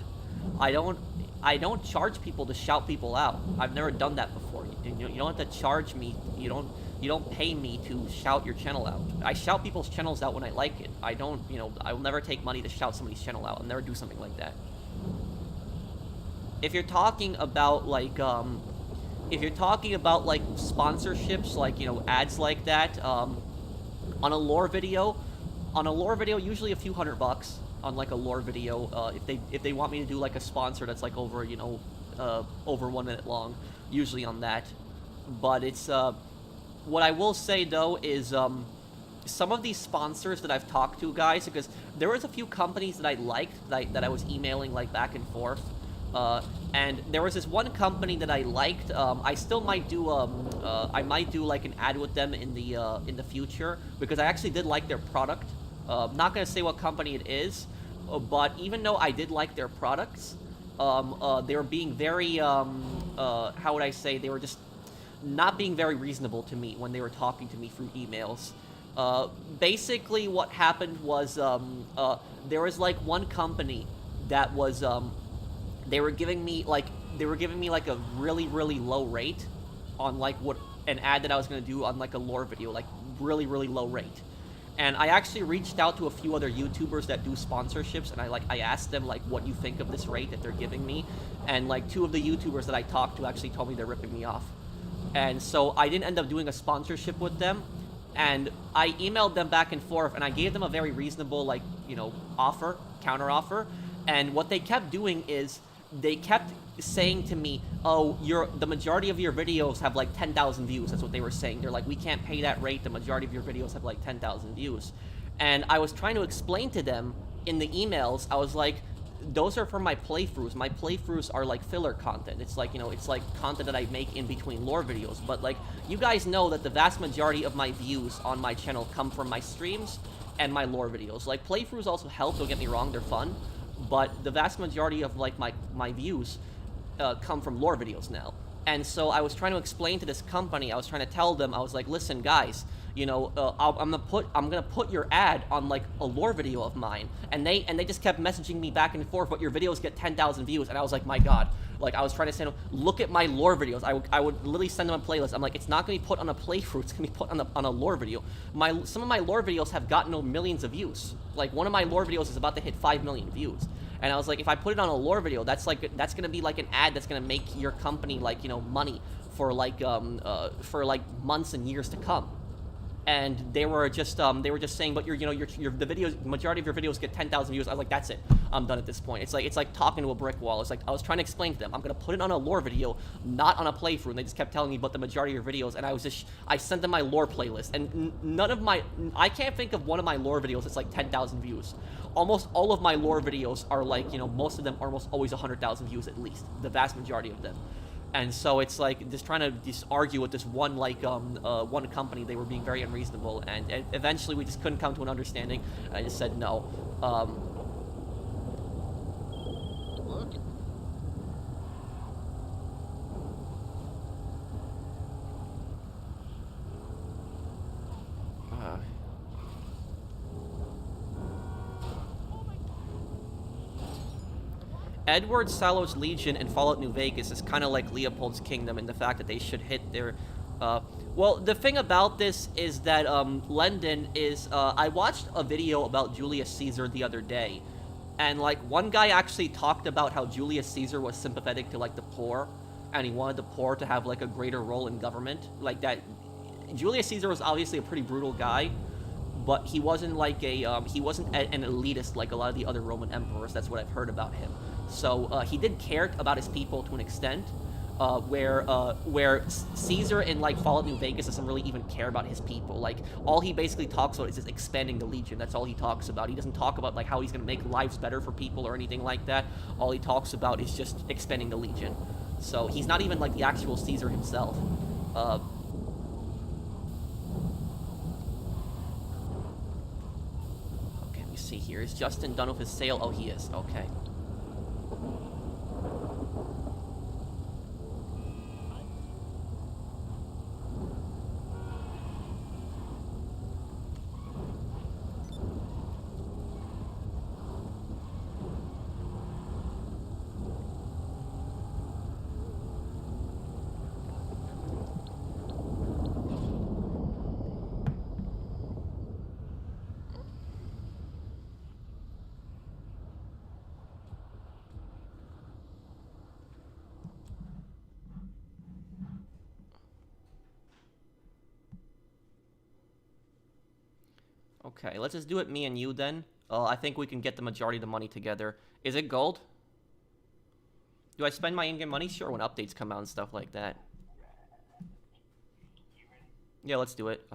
I don't charge people to shout people out. I've never done that before. You don't have to charge me. You don't pay me to shout your channel out. I shout people's channels out when I like it. I don't, I will never take money to shout somebody's channel out. I'll never do something like that. If you're talking about like sponsorships, like, ads like that, on a lore video, usually a few $100 on like a lore video. If they want me to do like a sponsor that's like over, over 1 minute long, usually on that. But it's, what I will say though is, some of these sponsors that I've talked to, guys, because there was a few companies that I liked that I was emailing like back and forth. And there was this one company that I liked. I still might do I might do like an ad with them in the future, because I actually did like their product. Not gonna say what company it is, but even though I did like their products, they were being very how would I say, they were just not being very reasonable to me when they were talking to me through emails. Basically what happened was there was like one company that was they were giving me like a really low rate on like what an ad that I was gonna do on like a lore video, like really low rate. And I actually reached out to a few other YouTubers that do sponsorships, and I asked them like what you think of this rate that they're giving me, and like 2 of the YouTubers that I talked to actually told me they're ripping me off. And so I didn't end up doing a sponsorship with them, and I emailed them back and forth, and I gave them a very reasonable, like, you know, counter offer, and what they kept doing is they kept saying to me, oh, the majority of your videos have like 10,000 views. That's what they were saying. They're like, we can't pay that rate. The majority of your videos have like 10,000 views. And I was trying to explain to them in the emails, I was like, those are for my playthroughs. My playthroughs are like filler content. It's like, you know, it's like content that I make in between lore videos. But like, you guys know that the vast majority of my views on my channel come from my streams and my lore videos. Like, playthroughs also help, don't get me wrong, they're fun. But the vast majority of like my views come from lore videos now. And so I was trying to explain to this company, I was trying to tell them, I was like, listen, guys, you know, I'm gonna put your ad on like a lore video of mine, and they just kept messaging me back and forth, but your videos get 10,000 views, and I was like, my God, like I was trying to say, look at my lore videos. I would literally send them a playlist. I'm like, it's not gonna be put on a playthrough, it's gonna be put on a lore video. Some of my lore videos have gotten millions of views. Like, one of my lore videos is about to hit 5 million views. And I was like, if I put it on a lore video, that's gonna be like an ad that's gonna make your company, like, you know, money for like months and years to come. And they were just saying, but the videos, majority of your videos get 10,000 views. I was like, that's it, I'm done at this point. It's like talking to a brick wall. It's like, I was trying to explain to them, I'm gonna put it on a lore video, not on a playthrough, and they just kept telling me, but the majority of your videos, and I sent them my lore playlist, and I can't think of one of my lore videos that's like 10,000 views. Almost all of my lore videos are like, you know, most of them are almost always 100,000 views at least, the vast majority of them. And so it's like just trying to just argue with this one one company. They were being very unreasonable, and eventually we just couldn't come to an understanding. I just said no. Look. Edward Sallow's Legion in Fallout New Vegas is kind of like Leopold's Kingdom in the fact that they should hit their... well, the thing about this is that Lendon is... I watched a video about Julius Caesar the other day, and like one guy actually talked about how Julius Caesar was sympathetic to like the poor, and he wanted the poor to have like a greater role in government. Like that, Julius Caesar was obviously a pretty brutal guy, but he wasn't like he wasn't an elitist like a lot of the other Roman emperors. That's what I've heard about him. So he did care about his people to an extent, where Caesar in like Fallout New Vegas doesn't really even care about his people. Like, all he basically talks about is just expanding the Legion. That's all he talks about. He doesn't talk about like how he's gonna make lives better for people or anything like that. All he talks about is just expanding the Legion. So he's not even like the actual Caesar himself. Okay, let me see here. Is Justin done with his sale? Oh, he is. Okay. Okay, let's just do it me and you then. I think we can get the majority of the money together. Is it gold? Do I spend my in-game money? Sure, when updates come out and stuff like that. Yeah, let's do it.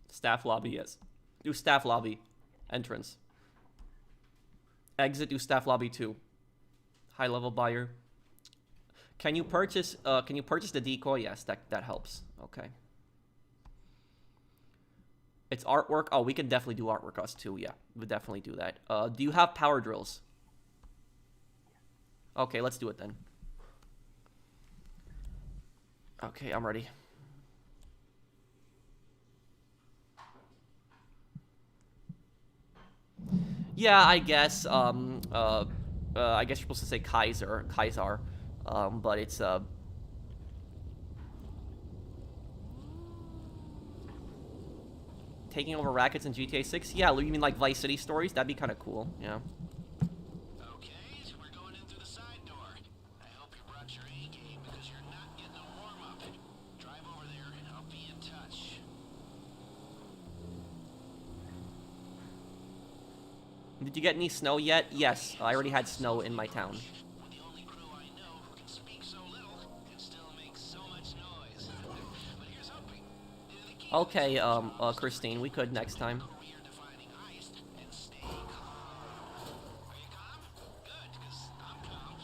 Staff lobby, yes. Do staff lobby. Entrance. Exit, do staff lobby 2. High level buyer. Can you purchase the decoy? Yes, that helps. Okay. It's artwork. Oh, we can definitely do artwork us too. Yeah, we'll definitely do that. Do you have power drills? Okay, let's do it then. Okay, I'm ready. Yeah, I guess. I guess you're supposed to say Kaiser, but it's taking over rackets in GTA 6. Yeah, you mean like Vice City stories? That'd be kind of cool. Yeah. Okay, so we're going in through the side door. I hope you brought your A game because you're not getting a warm up. Drive over there and I'll be in touch. Did you get any snow yet? Yes, I already had snow in my town. With the only crew I know who can speak so little and still make so much noise. But here's hoping. The key to Okay, this whole job is to Christine, we could next time. career-defining heist and stay calm. Are you calm? Good, because I'm calm.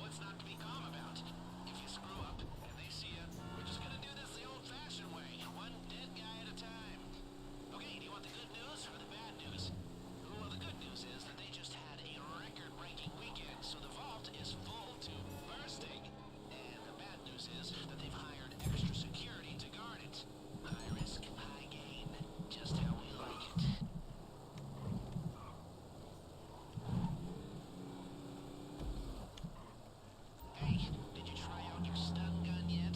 What's not to be calm about? If you screw up and they see you, we're just gonna do this the old-fashioned way, one dead guy at a time. Okay, do you want the good news or the bad news? Well, the good news is that they just had a record-breaking weekend, so the vault is full to bursting. And the bad news is that they've hired extra security to guard it. High risk, high gain. Just how we like it. Hey, did you try out your stun gun yet?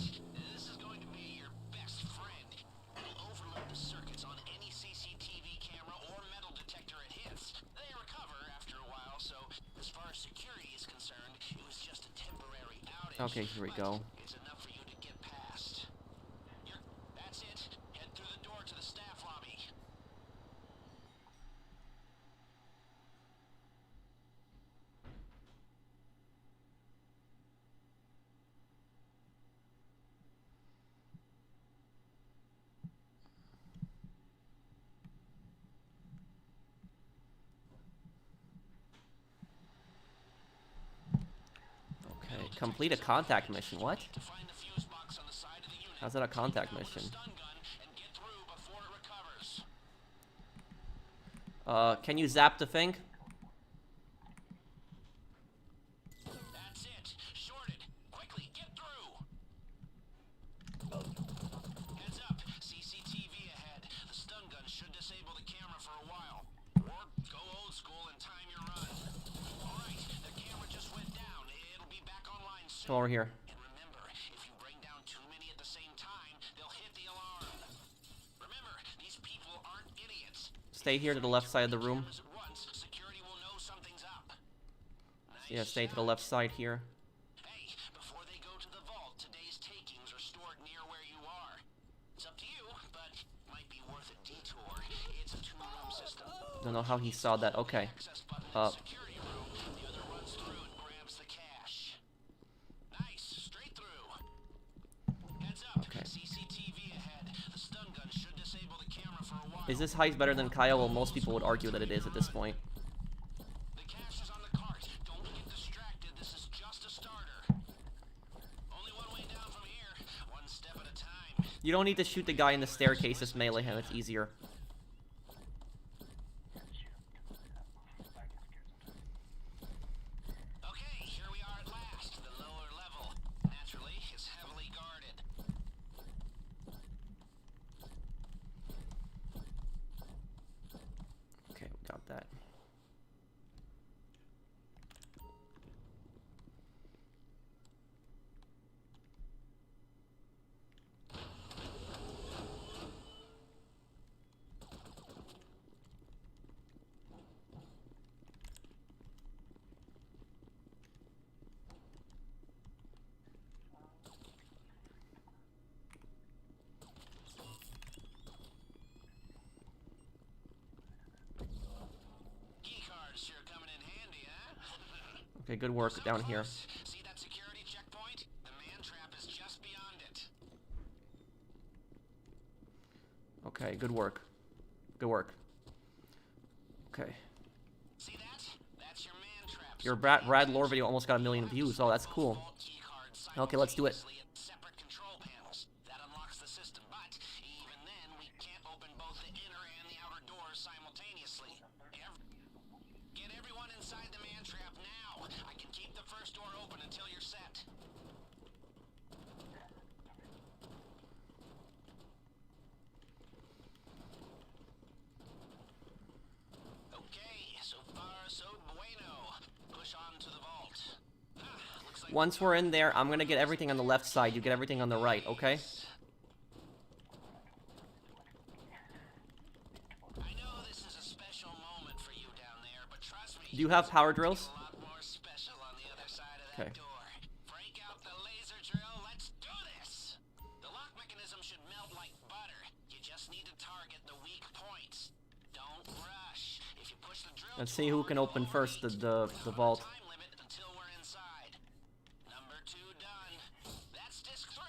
This is going to be your best friend. It'll overload the circuits on any CCTV camera or metal detector it hits. They recover after a while, so as far as security is concerned, it was just a temporary outage. Okay, here we But go. it's enough for you to get past. That's it. Head through the door to the staff lobby. Okay, complete a contact mission. What? To find the fuse box on the side of the unit. How's that a contact Take it down with a mission? stun gun and get through before it recovers. Can you zap the thing? That's it. Shorted. Quickly, get through. Heads up. CCTV ahead. The stun gun should disable the camera for a while. Or go old school and time your run. Alright, the camera just went down. It'll be back online soon. Come over here. And remember, if you bring down too many at the same time, they'll hit the alarm. Remember, these people aren't idiots. Stay here to the left side of the room. Cameras at once, security will know something's up. Yeah, Nice stay to the shot. left side here. Hey, before they go to the vault, today's takings are stored near where you are. It's up to you, but might be worth a detour. It's a two-room system. Don't know how he saw that. Okay. Access button in Uh, the security room. The other runs through and grabs the cash. Nice, straight through. Heads up. Okay. CCTV ahead. The stun gun should disable the camera for a while. Is this heist better than Kyle? Well, most people would argue that it is at this point. The cash is on the cart. Don't get distracted. This is just a starter. Only one way down from here. One step at a time. You don't need to shoot the guy in the staircase, just melee him. It's easier. Okay, here we are at last. The lower level. Naturally, is heavily guarded. Okay, we got that. Key cards sure coming in handy, huh? Okay, good work down here. See that security checkpoint? The man trap is just beyond it. Okay, good work. Good work. Okay. See that? That's your man trap. Your Brad Lore video almost got 1 million views. Oh, that's cool. Key cards Okay, let's do it. simultaneously at separate control panels. That unlocks the system, but even then, we can't open both the inner and the outer doors simultaneously. Get everyone inside the man trap now. I can keep the first door open until you're set. Okay, Once we're in there, I'm gonna get everything on the left side. You get everything on the right, okay? I know this is a special moment for you down there, but trust me. Do you have power drills? A lot more special on the other side of Okay. that door. Break out the laser drill. Let's do this. The lock mechanism should melt like butter. You just need to target the weak points. Don't rush. If you push the drill, Let's see who can open first the vault. time limit until we're inside. Number 2 done. That's disc 3.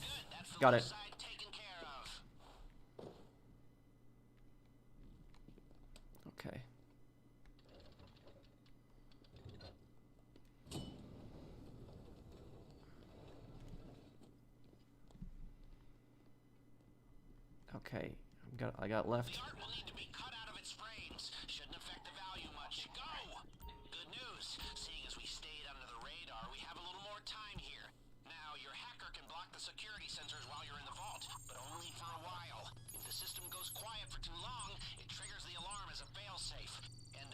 Good. That's the Got left it. side taken care of. Okay. Okay, I got left. The art will need to be cut out of its frames. Shouldn't affect the value much. Go! Good news. Seeing as we stayed under the radar, we have a little more time here. Now, your hacker can block the security sensors while you're in the vault, but only for a while. If the system goes quiet for too long, it triggers the alarm as a failsafe. And,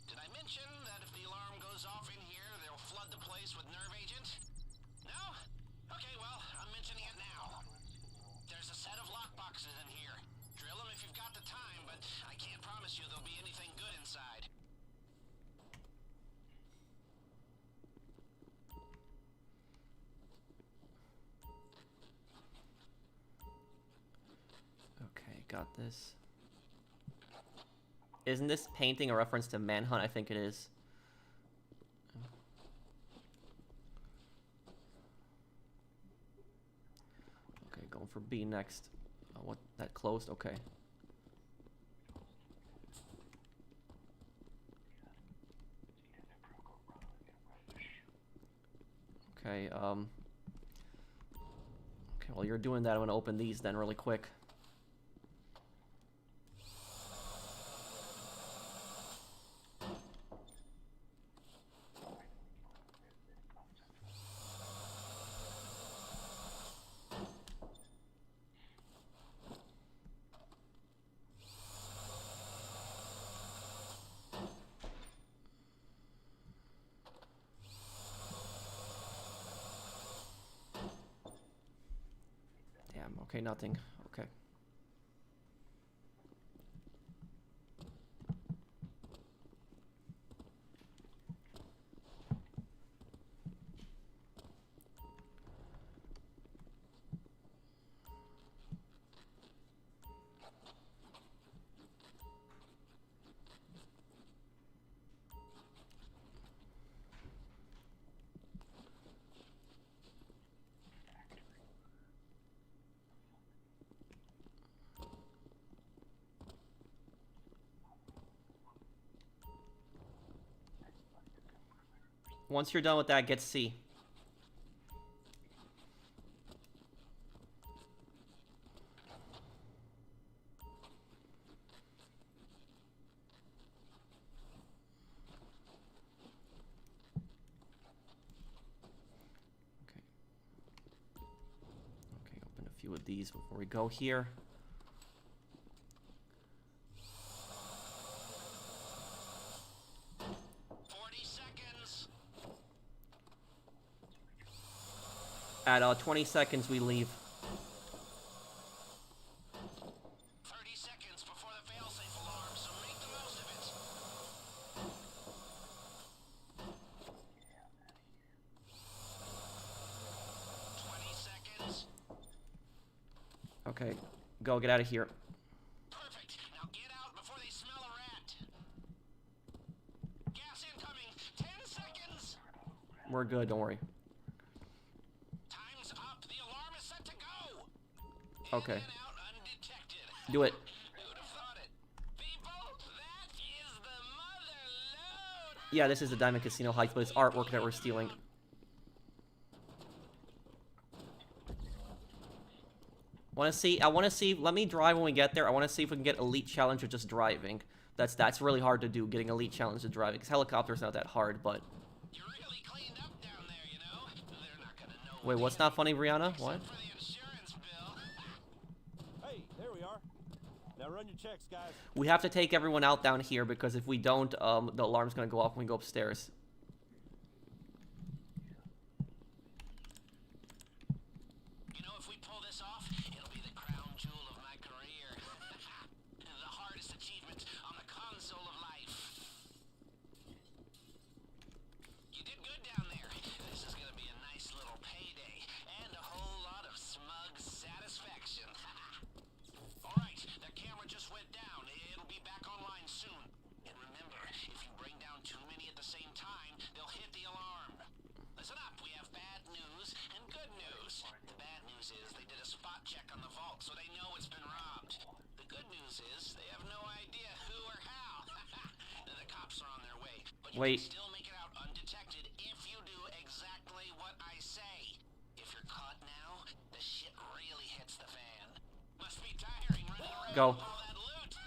did I mention that if the alarm goes off in here, they'll flood the place with nerve agent? No? Okay, well, I'm mentioning it now. There's a set of lockboxes in here. Drill them if you've got the time, but I can't promise you there'll be anything good inside. Okay, got this. Isn't this painting a reference to Manhunt? I think it is. Okay, going for B next. Oh, what? That closed? Okay. Okay, okay, while you're doing that, I'm gonna open these then really quick. Damn, okay, nothing. Okay. Once you're done with that, get C. Okay. Okay, open a few of these before we go here. At 20 seconds, we leave. 30 seconds before the failsafe alarm, so make the most of it. 20 seconds. Okay, go, get out of here. Perfect. Now get out before they smell a rat. Gas incoming. 10 seconds. We're good, don't worry. Time's up. The alarm is set to go. Okay. In and out undetected. Do it. Who would have thought it? People, that is the mother load. Yeah, this is the Diamond Casino Heist, but it's artwork that we're stealing. I want to see, let me drive when we get there. I want to see if we can get Elite Challenge with just driving. That's really hard to do, getting Elite Challenge to driving, because helicopter's not that hard, but... You're really cleaned up down there, you know? They're not gonna know. Wait, what's not funny, Brianna? What? For the insurance bill. Now run your checks, guys. We have to take everyone out down here because if we don't, the alarm's gonna go off when we go upstairs. You know, if we pull this off, it'll be the crown jewel of my career. The hardest achievement on the console of life. You did good down there. This is gonna be a nice little payday and a whole lot of smug satisfaction. Alright, that camera just went down. It'll be back online soon. And remember, if you bring down too many at the same time, they'll hit the alarm. Listen up, we have bad news and good news. The bad news is they did a spot check on the vault, so they know it's been robbed. The good news is they have no idea who or how. The cops are on their way, but you Wait. can still make it out undetected if you do exactly what I say. If you're caught now, the shit really hits the fan. Must be tiring running around Go. with all that loot.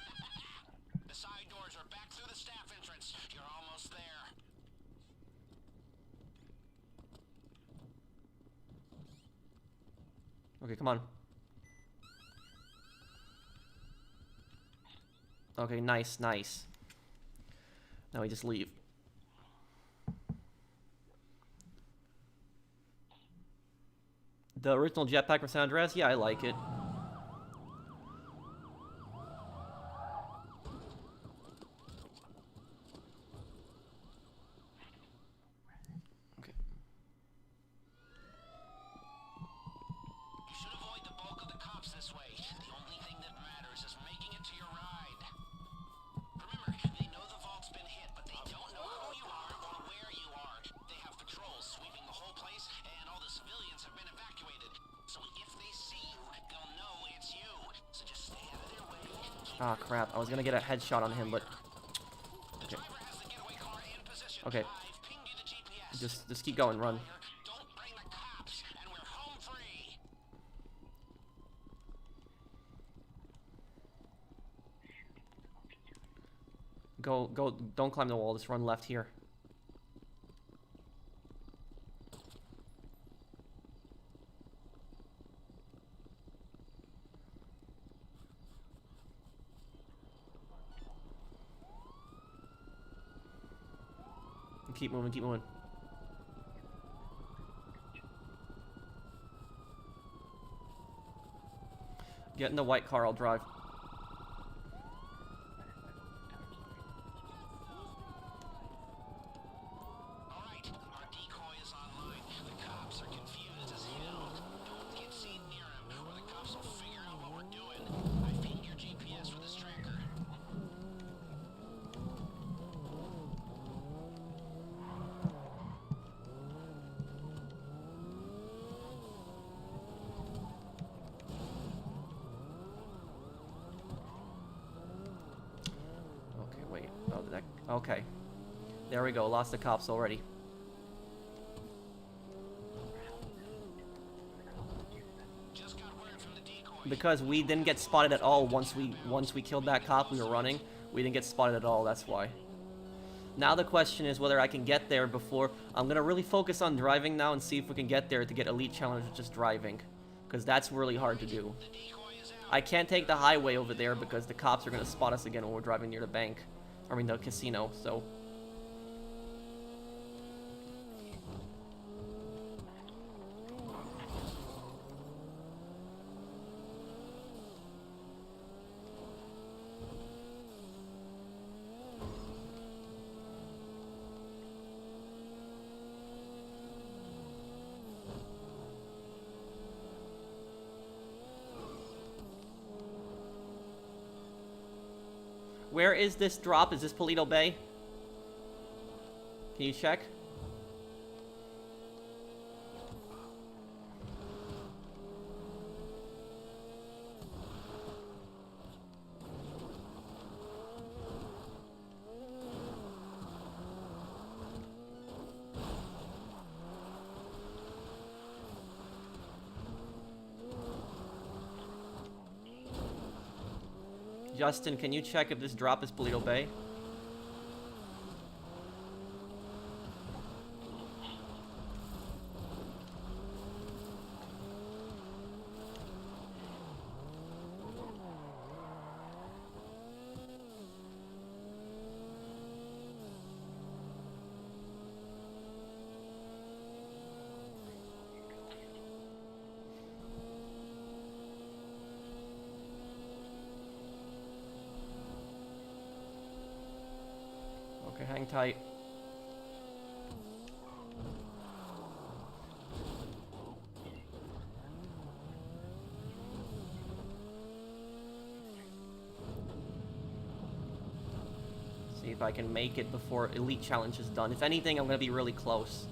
The side doors are back through the staff entrance. You're almost there. Okay, come on. Okay, nice, nice. Now we just leave. The original jetpack from San Andreas? Yeah, I like it. Okay. You should avoid the bulk of the cops this way. The only thing that matters is making it to your ride. Remember, they know the vault's been hit, but they don't know who you are or where you are. They have patrols sweeping the whole place, and all the civilians have been evacuated. So if they see you, they'll know it's you. So just stay out of their way. Ah, crap. I was gonna get a headshot on him, but... The driver has the getaway car in position. Okay. I've pinged you the GPS. Just keep going, run. Don't bring the cops, and we're home free. Go, don't climb the wall, just run left here. Keep moving, keep moving. Get in the white car, I'll drive. Alright, our decoy is online. The cops are confused as hell. Don't get seen near him, or the cops will figure out what we're doing. I pinged your GPS with this tracker. Okay, wait. Oh, okay. There we go, lost the cops already. Just got word from the decoy. Because we didn't get spotted at all once we killed that cop we were running. We didn't get spotted at all, that's why. Now the question is whether I can get there before... I'm going to really focus on driving now and see if we can get there to get Elite Challenge with just driving. Because that's really hard to do. The decoy is out. I can't take the highway over there because the cops are going to spot us again when we're driving near the bank. I mean the casino, so... Where is this drop? Is this Polito Bay? Can you check? Justin, can you check if this drop is Polito Bay? tight. See if I can make it before Elite Challenge is done. If anything, I'm going to be really close.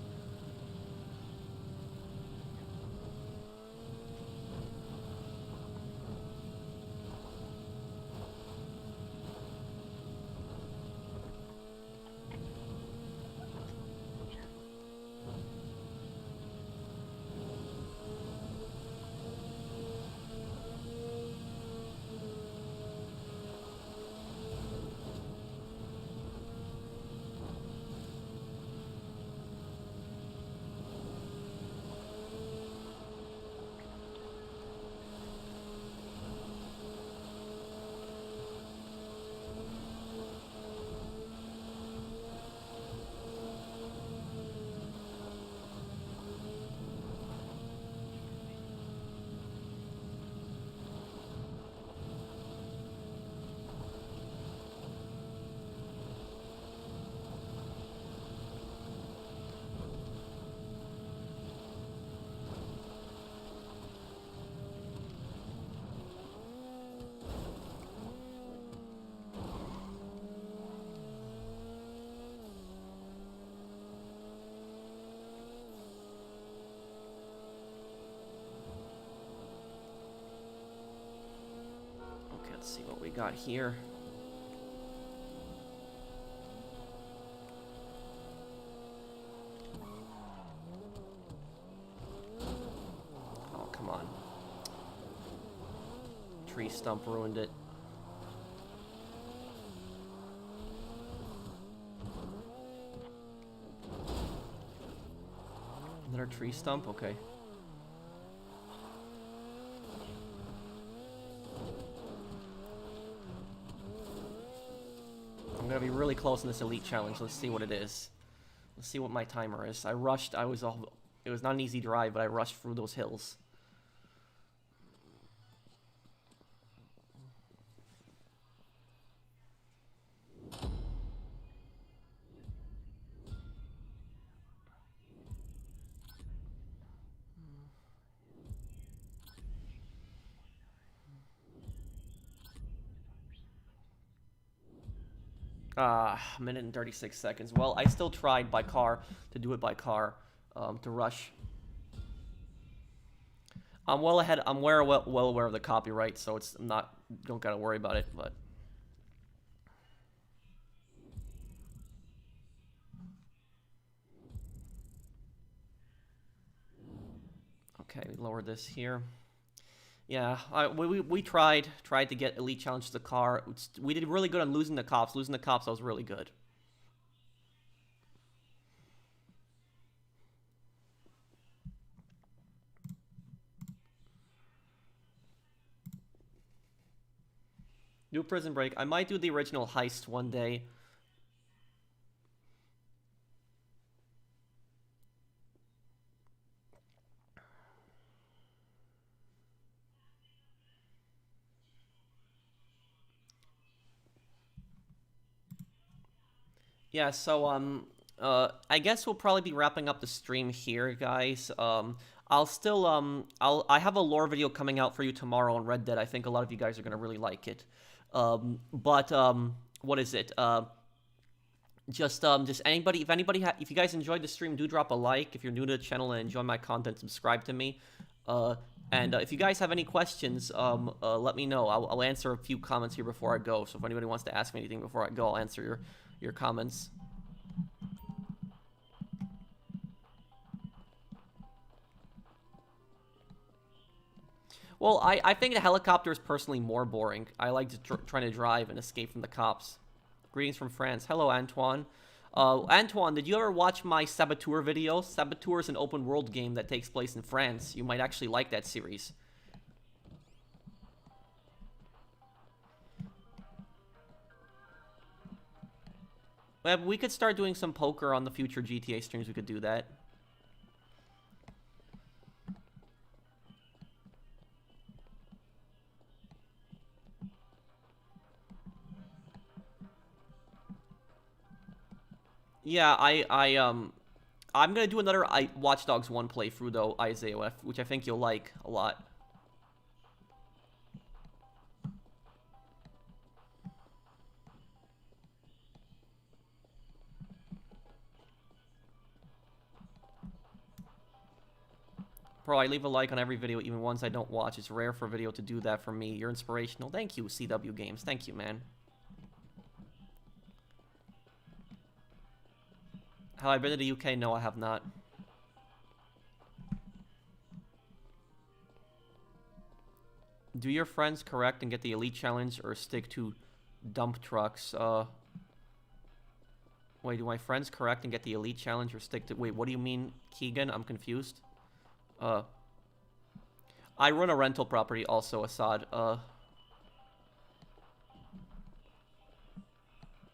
Let's see what we got here. Oh, come on. Tree stump ruined it. Another tree stump? Okay. I'm gonna be really close in this Elite Challenge. Let's see what it is. Let's see what my timer is. I rushed. It was not an easy drive, but I rushed through those hills. Minute and 36 seconds. Well, I still tried by car to do it by car, to rush. I'm well ahead. I'm well aware of the copyright, so it's not. Don't gotta worry about it. But okay, we lower this here. Yeah, we tried to get Elite Challenge to the car. We did really good on losing the cops. Losing the cops, that was really good. Do Prison Break. I might do the original Heist one day. Yeah, so I guess we'll probably be wrapping up the stream here, guys. I'll still I have a lore video coming out for you tomorrow on Red Dead. I think a lot of you guys are gonna really like it. What is it? Just anybody, if you guys enjoyed the stream, do drop a like. If you're new to the channel and enjoy my content, subscribe to me. And if you guys have any questions, let me know. I'll answer a few comments here before I go. So if anybody wants to ask me anything before I go, I'll answer your comments. Well, I think the helicopter is personally more boring. I like trying to drive and escape from the cops. Greetings from France. Hello, Antoine. Antoine, did you ever watch my Saboteur video? Saboteur is an open world game that takes place in France. You might actually like that series. Well, we could start doing some poker on the future GTA streams. We could do that. Yeah, I'm gonna do another Watch Dogs 1 playthrough though, Isaiah, which I think you'll like a lot. Bro, I leave a like on every video, even ones I don't watch. It's rare for a video to do that for me. You're inspirational. Thank you, CW Games. Thank you, man. Have I been to the UK? No, I have not. Do your friends correct and get the Elite Challenge or stick to dump trucks? Wait, do my friends correct and get the Elite Challenge or stick to... Wait, what do you mean, Keegan? I'm confused. I run a rental property also, Assad.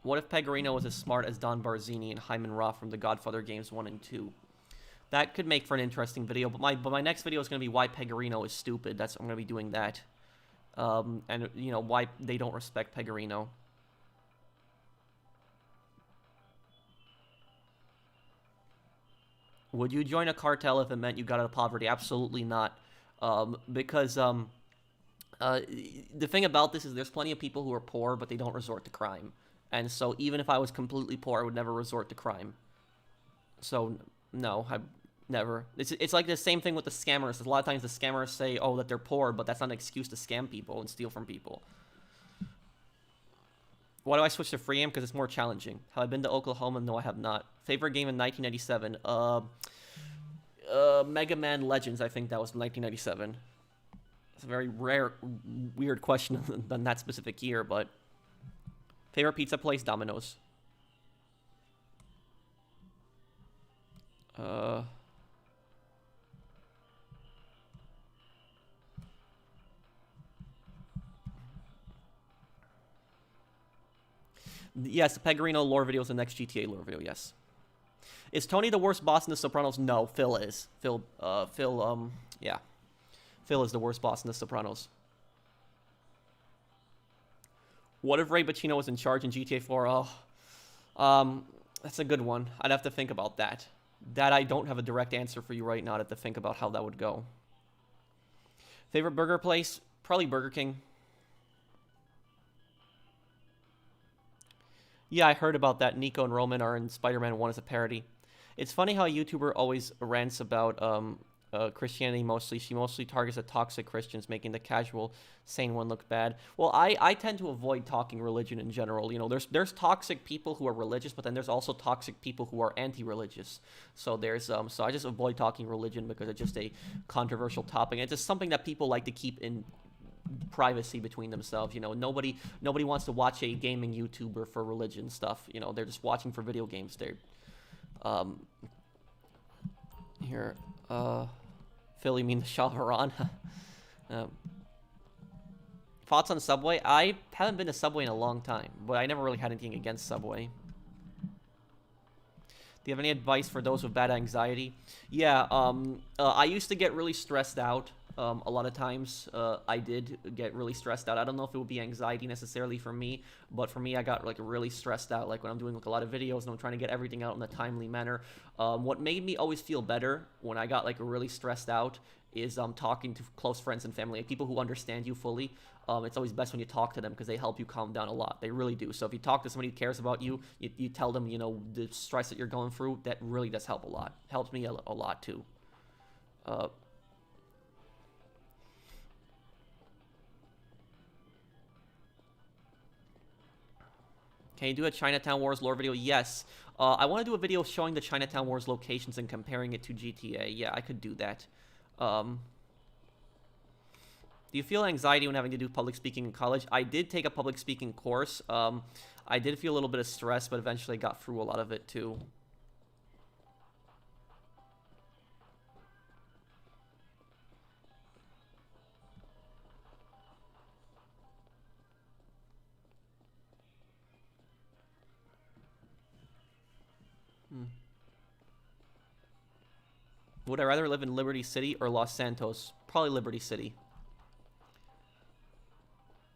What if Pegorino was as smart as Don Barzini and Hyman Roth from the Godfather games 1 and 2? That could make for an interesting video, but my next video is going to be why Pegorino is stupid. I'm going to be doing that. And, you know, why they don't respect Pegorino. Would you join a cartel if it meant you got out of poverty? Absolutely not. Because the thing about this is there's plenty of people who are poor, but they don't resort to crime. And so even if I was completely poor, I would never resort to crime. So, no, I never. It's like the same thing with the scammers. A lot of times the scammers say, oh, that they're poor, but that's not an excuse to scam people and steal from people. Why do I switch to free aim? Because it's more challenging. Have I been to Oklahoma? No, I have not. Favorite game in 1997? Mega Man Legends, I think that was 1997. It's a very rare, weird question than that specific year, but... Favorite pizza place? Domino's. Yes, the Pegorino lore video is the next GTA lore video, yes. Is Tony the worst boss in The Sopranos? No, Phil is. Yeah. Phil is the worst boss in The Sopranos. What if Ray Pacino was in charge in GTA 4? Oh, that's a good one. I'd have to think about that. That I don't have a direct answer for you right now. I'd have to think about how that would go. Favorite burger place? Probably Burger King. Yeah, I heard about that. Nico and Roman are in Spider-Man 1 as a parody. It's funny how a YouTuber always rants about Christianity mostly. She mostly targets the toxic Christians, making the casual, sane one look bad. Well, I tend to avoid talking religion in general. You know, there's toxic people who are religious, but then there's also toxic people who are anti-religious. So so I just avoid talking religion because it's just a controversial topic. It's just something that people like to keep in privacy between themselves. You know, nobody wants to watch a gaming YouTuber for religion stuff. You know, they're just watching for video games. Philly mean the Shah of Iran. Thoughts on Subway? I haven't been to Subway in a long time, but I never really had anything against Subway. Do you have any advice for those with bad anxiety? Yeah, I used to get really stressed out. A lot of times, I did get really stressed out. I don't know if it would be anxiety necessarily for me, but for me, I got like really stressed out. Like when I'm doing like a lot of videos and I'm trying to get everything out in a timely manner. What made me always feel better when I got like really stressed out is talking to close friends and family, like people who understand you fully. It's always best when you talk to them because they help you calm down a lot. They really do. So if you talk to somebody who cares about you, you tell them, you know, the stress that you're going through, that really does help a lot. Helps me a lot too. Can you do a Chinatown Wars lore video? Yes. I want to do a video showing the Chinatown Wars locations and comparing it to GTA. Yeah, I could do that. Do you feel anxiety when having to do public speaking in college? I did take a public speaking course. I did feel a little bit of stress, but eventually got through a lot of it too. Would I rather live in Liberty City or Los Santos? Probably Liberty City.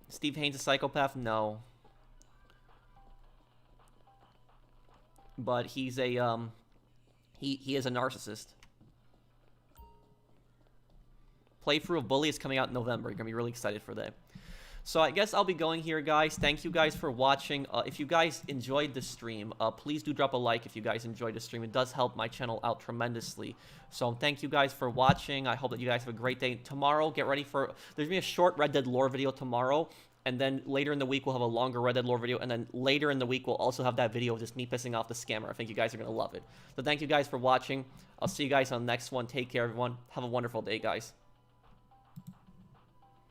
Steve Haynes a psychopath? No. but he's a he is a narcissist. Playthrough of Bully is coming out in November. You're gonna be really excited for that. So I guess I'll be going here, guys. Thank you guys for watching. If you guys enjoyed the stream, please do drop a like if you guys enjoyed the stream. It does help my channel out tremendously. So thank you guys for watching. I hope that you guys have a great day. Tomorrow, get ready for... There's going to be a short Red Dead lore video tomorrow. And then later in the week, we'll have a longer Red Dead lore video. And then later in the week, we'll also have that video of just me pissing off the scammer. I think you guys are going to love it. So thank you guys for watching. I'll see you guys on the next one. Take care, everyone. Have a wonderful day, guys.